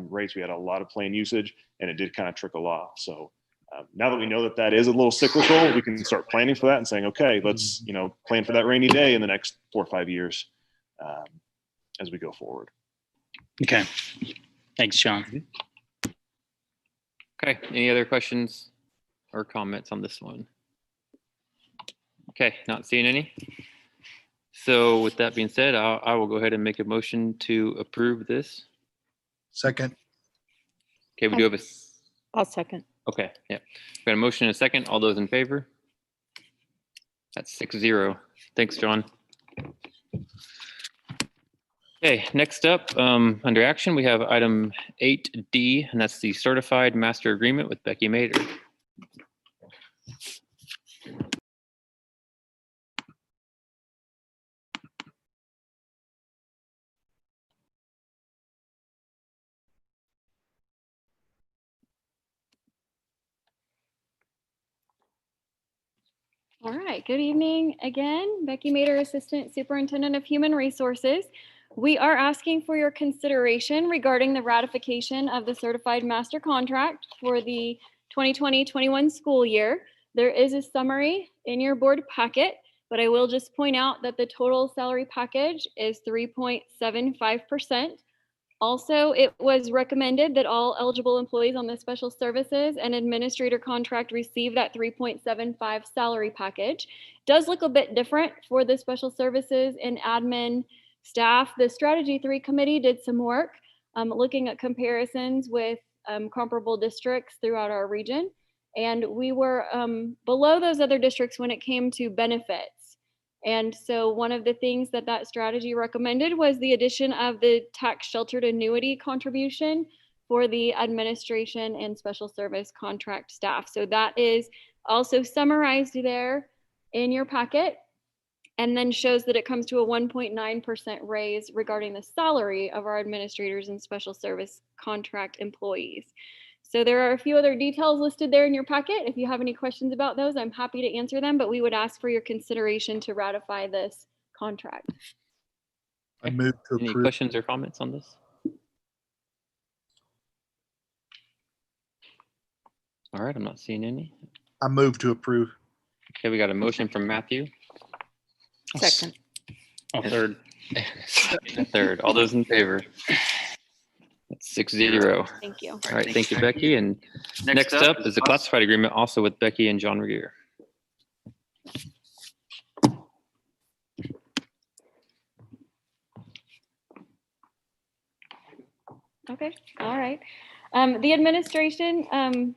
rates. We had a lot of plan usage, and it did kind of trickle off. So Now that we know that that is a little cyclical, we can start planning for that and saying, okay, let's, plan for that rainy day in the next 4 or 5 years as we go forward. Okay. Thanks, John. Okay, any other questions or comments on this one? Okay, not seeing any. So with that being said, I will go ahead and make a motion to approve this. Second. Okay, we do have a, I'll second. okay, yeah. We got a motion and a second. All those in favor? That's 6-0. Thanks, John. Okay, next up, under action, we have item 8D, and that's the certified master agreement with Becky Mader. All right, good evening again. Becky Mader, Assistant Superintendent of Human Resources. We are asking for your consideration regarding the ratification of the certified master contract for the 2020-21 school year. There is a summary in your board packet, but I will just point out that the total salary package is 3.75%. Also, it was recommended that all eligible employees on the special services and administrator contract receive that 3.75 salary package. Does look a bit different for the special services and admin staff. The Strategy 3 committee did some work looking at comparisons with comparable districts throughout our region. And we were below those other districts when it came to benefits. And so one of the things that that strategy recommended was the addition of the tax sheltered annuity contribution for the administration and special service contract staff. So that is also summarized there in your packet, and then shows that it comes to a 1.9% raise regarding the salary of our administrators and special service contract employees. So there are a few other details listed there in your packet. If you have any questions about those, I'm happy to answer them, but we would ask for your consideration to ratify this contract. I move to Any approve. questions or comments on this? All right, I'm not seeing any. I move to approve. Okay, we got a motion from Matthew. Second. Third. Third. All those in favor? That's 6-0. Thank you. All right, thank you, Becky. And next up is the classified agreement also with Becky and John Regier. Okay, all right. The administration,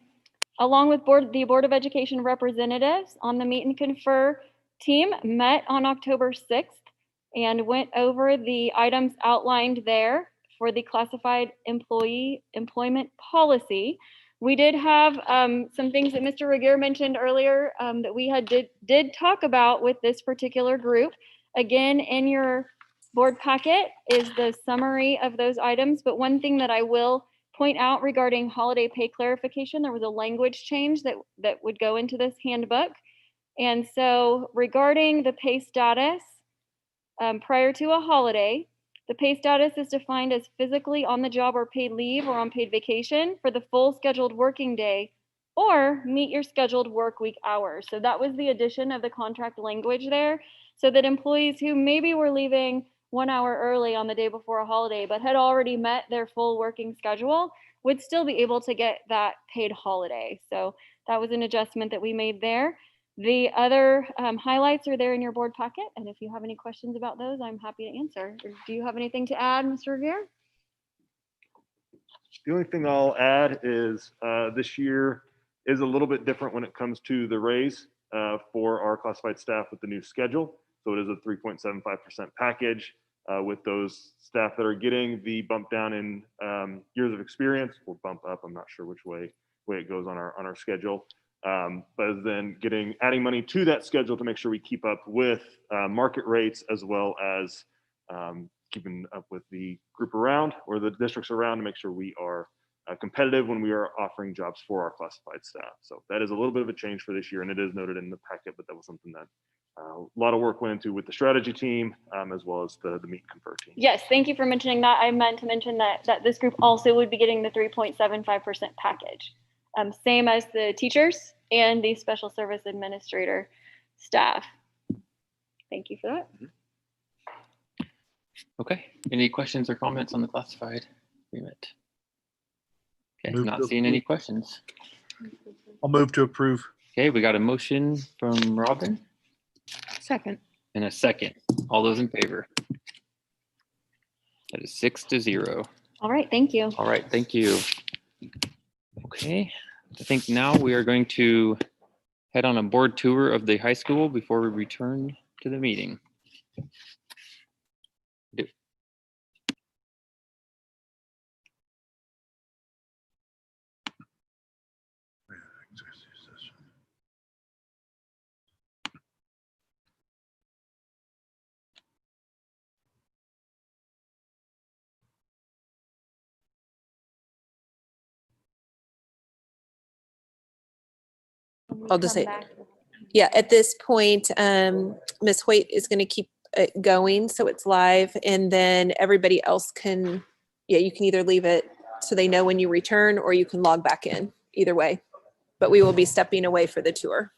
along with the Board of Education representatives on the Meet and Confer team, met on October 6th and went over the items outlined there for the classified employee employment policy. We did have some things that Mr. Regier mentioned earlier that we did talk about with this particular group. Again, in your board packet is the summary of those items, but one thing that I will point out regarding holiday pay clarification, there was a language change that would go into this handbook. And so regarding the pay status prior to a holiday, the pay status is defined as physically on the job or paid leave or on paid vacation for the full scheduled working day or meet your scheduled work week hours. So that was the addition of the contract language there, so that employees who maybe were leaving 1 hour early on the day before a holiday but had already met their full working schedule would still be able to get that paid holiday. So that was an adjustment that we made there. The other highlights are there in your board packet, and if you have any questions about those, I'm happy to answer. Or do you have anything to add, Mr. Regier? The only thing I'll add is this year is a little bit different when it comes to the raise for our classified staff with the new schedule. So it is a 3.75% package with those staff that are getting the bump down in years of experience, or bump up. I'm not sure which way it goes on our schedule. But then adding money to that schedule to make sure we keep up with market rates, as well as keeping up with the group around or the districts around, to make sure we are competitive when we are offering jobs for our classified staff. So that is a little bit of a change for this year, and it is noted in the packet, but that was something that a lot of work went into with the strategy team, as well as the Meet and Confer team. Yes, thank you for mentioning that. I meant to mention that this group also would be getting the 3.75% package. same as the teachers and the special service administrator staff. Thank you for that. Okay, any questions or comments on the classified agreement? Okay, Move not to seeing any approve. questions. I'll move to approve. Okay, we got a motion from Robin Second. and a second. All those in favor? That is 6-0. All right, thank you. All right, thank you. Okay, I think now we are going to head on a board tour of the high school before we return to the meeting. I'll just say, yeah, at this point, Ms. Hoyt is going to keep it going, so it's live, and then everybody else can, yeah, you can either leave it so they know when you return, or you can log back in, either way. But we will be stepping away for the tour.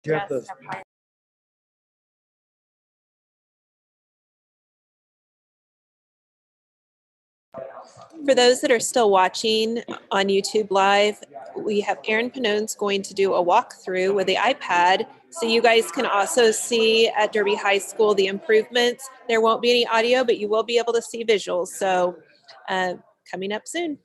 Yes. For those that are still watching on YouTube Live, we have Aaron Panone's going to do a walkthrough with the iPad, so you guys can also see at Derby High School the improvements. There won't be any audio, but you will be able to see visuals. So coming up soon.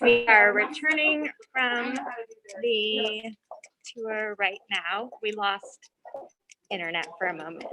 We are returning from the tour right now. We lost internet for a moment.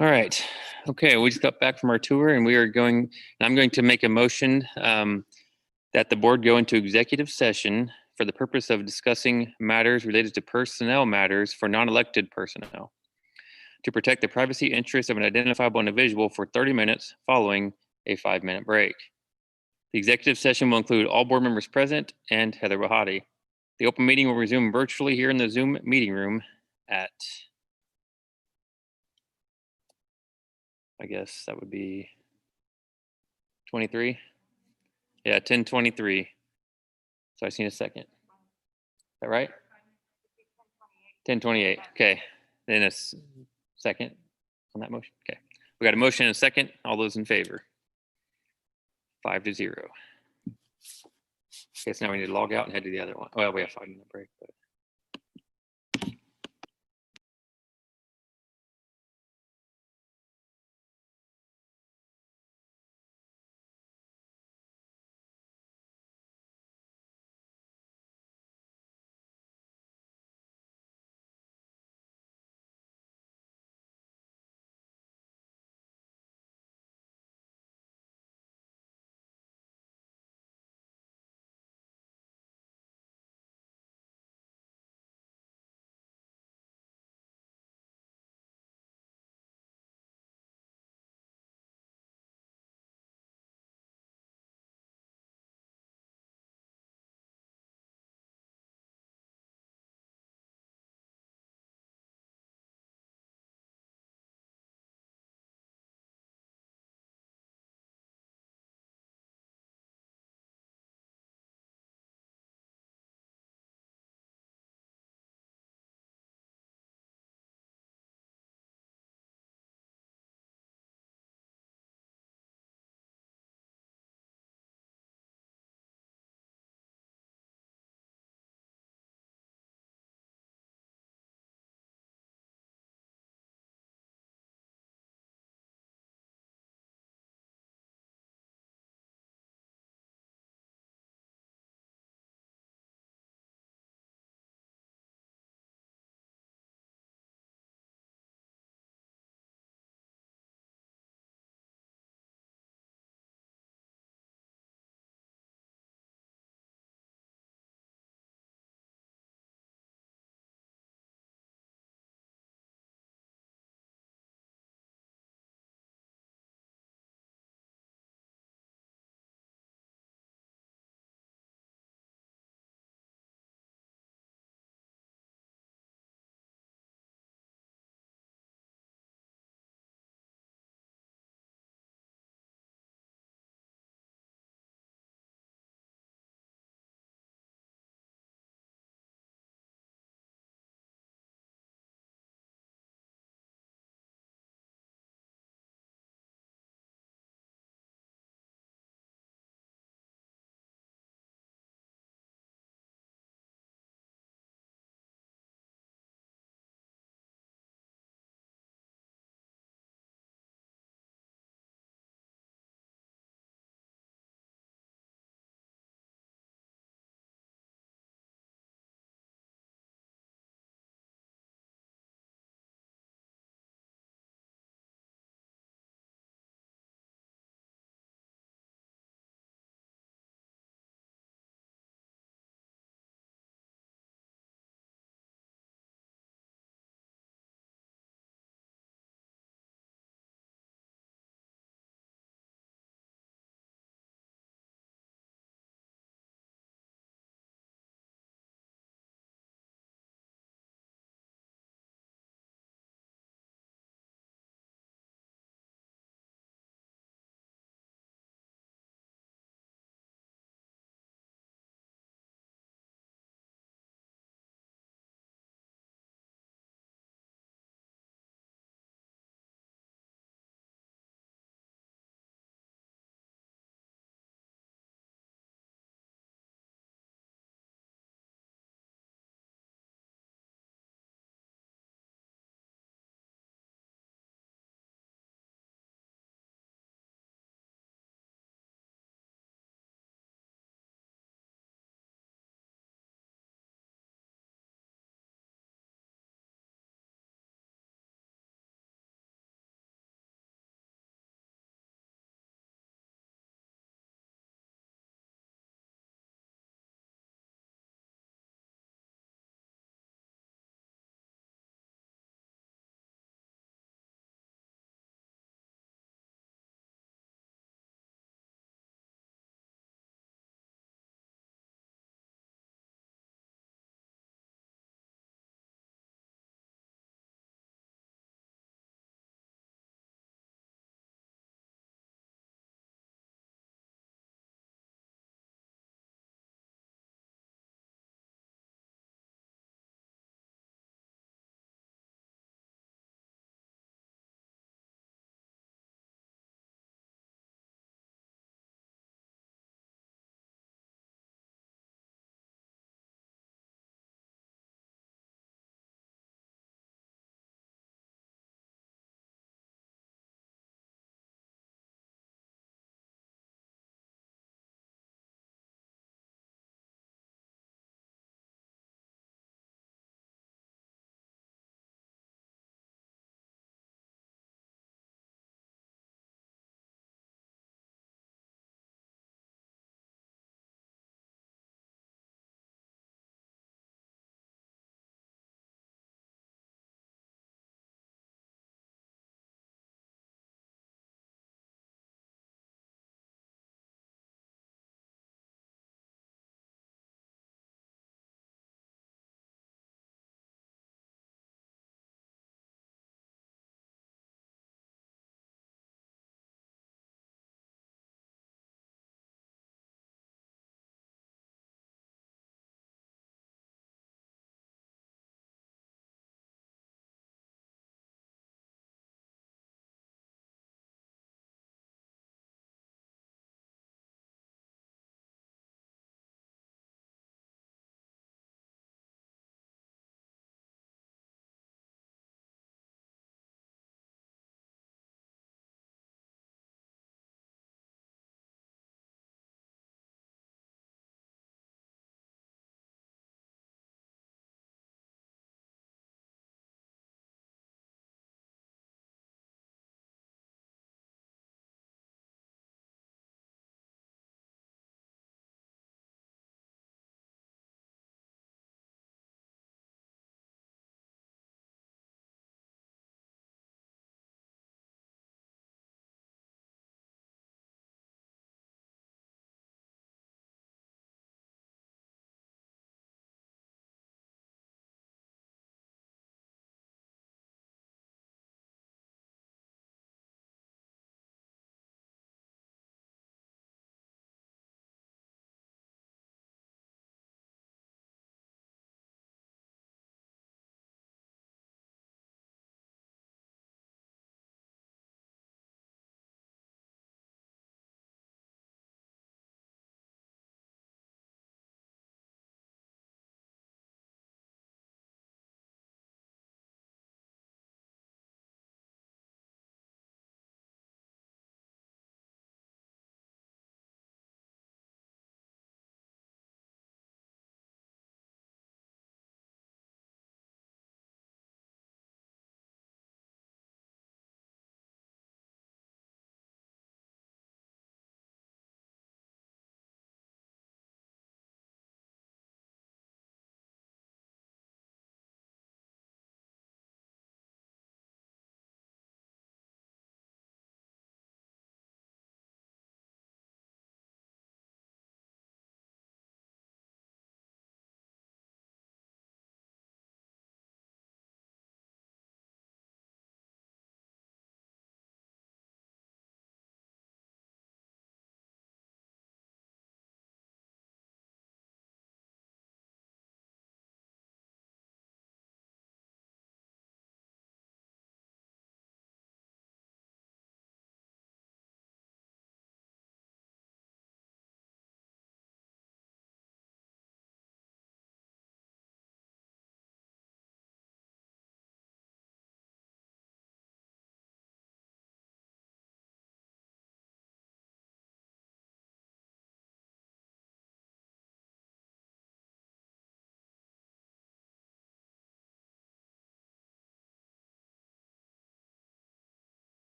All right. Okay, we just got back from our tour and I'm going to make a motion that the board go into executive session for the purpose of discussing matters related to personnel matters for non-elected personnel to protect the privacy interests of an identifiable individual for 30 minutes following a 5-minute break. The executive session will include all board members present and Heather Bahati. The open meeting will resume virtually here in the Zoom meeting room at, I guess that would be 23. Yeah, 10:23. So I seen a second. Is that right? 10:28. Okay. Then a second on that motion. Okay. We got a motion and a second. All those in favor? 5-0. Okay, so now we need to log out and head to the other one. Well, we have 5-minute break, but.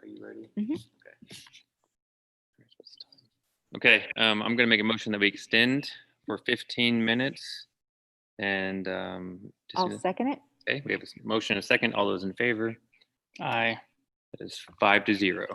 Are you ready? Mhm. Okay, I'm gonna make a motion that we extend for 15 minutes. And I'll second it. okay, we have a motion and a second. All those in favor? Aye. That is 5-0.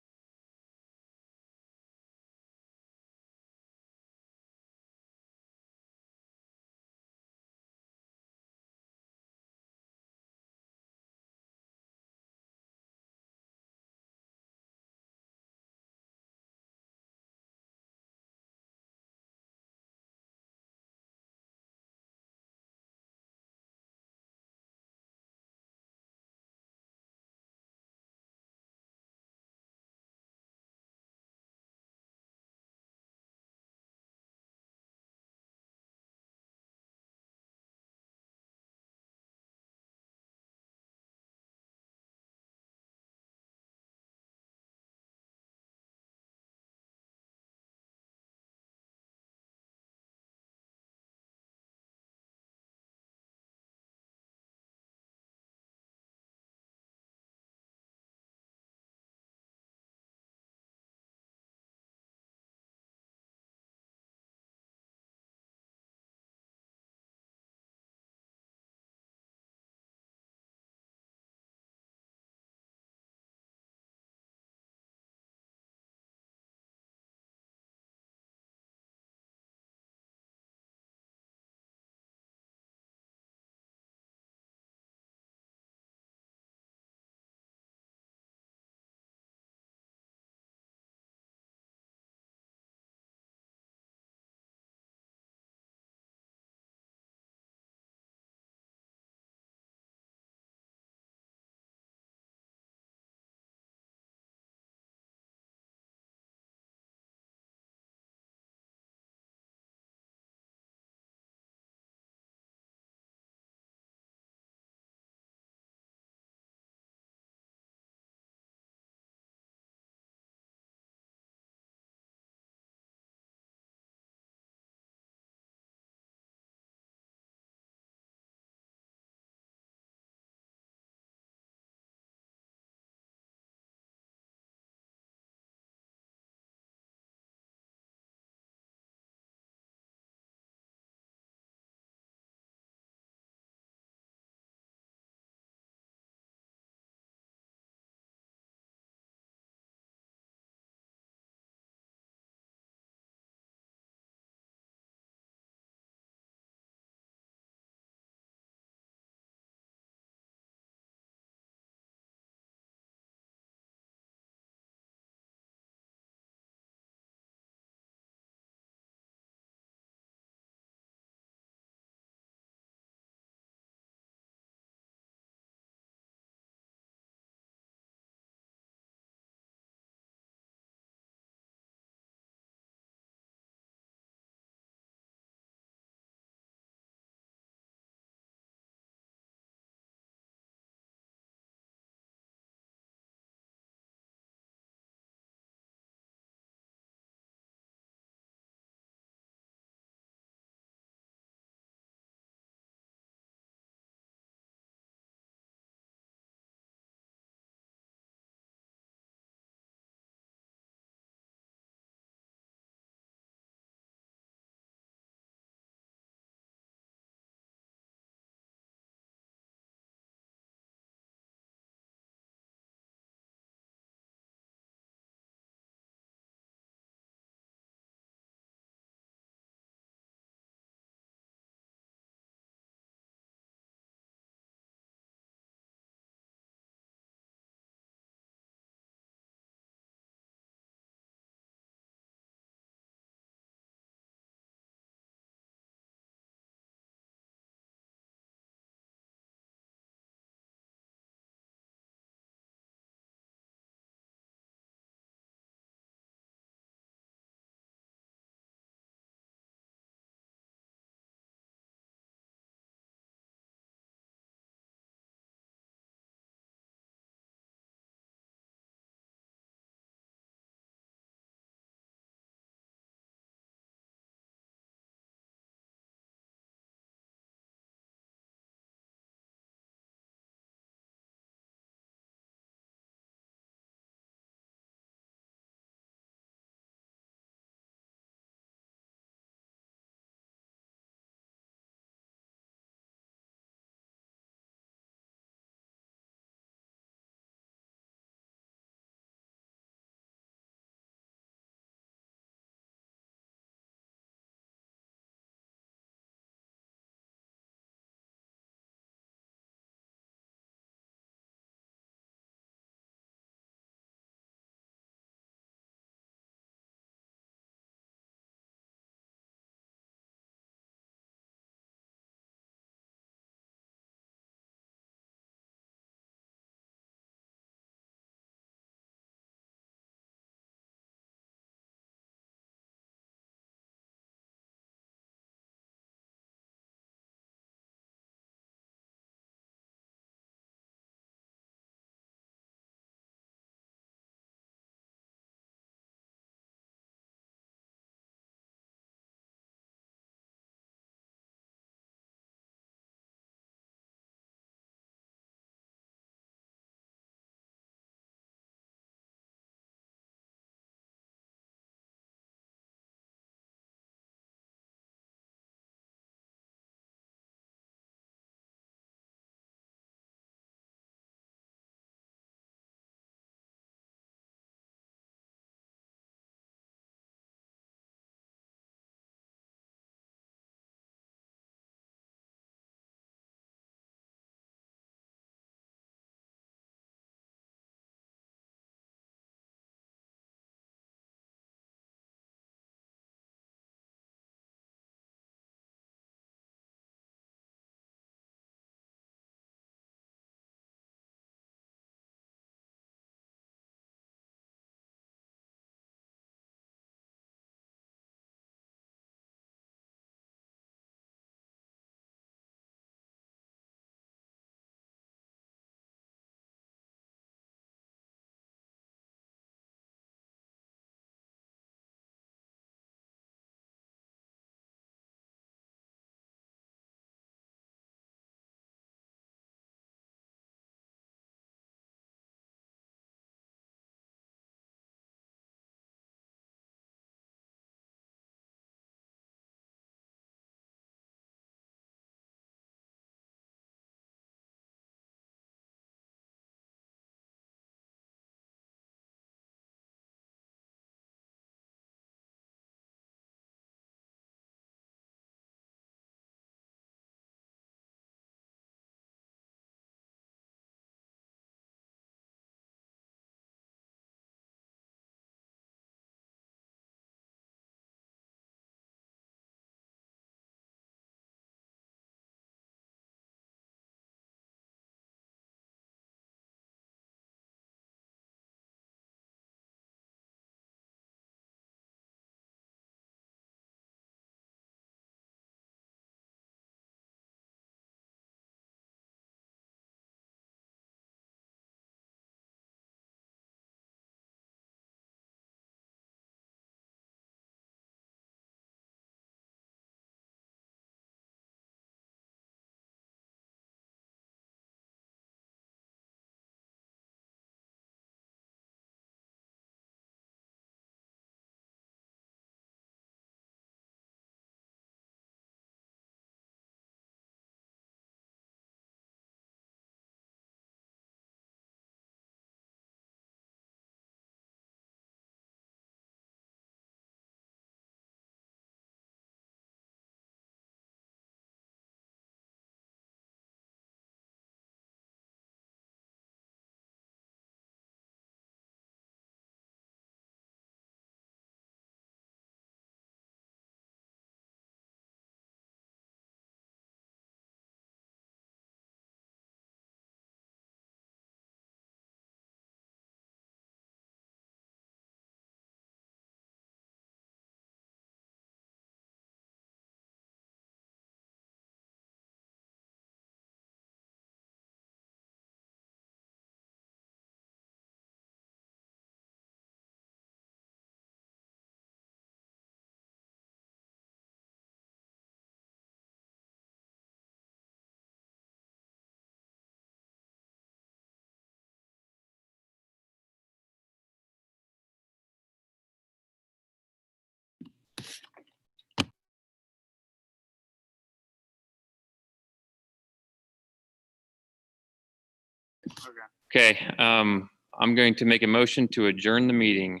Okay, I'm going to make a motion to adjourn the meeting.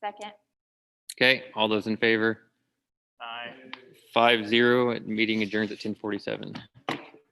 Second. Okay, all those in favor? Aye. 5-0, meeting adjourns at 10:47.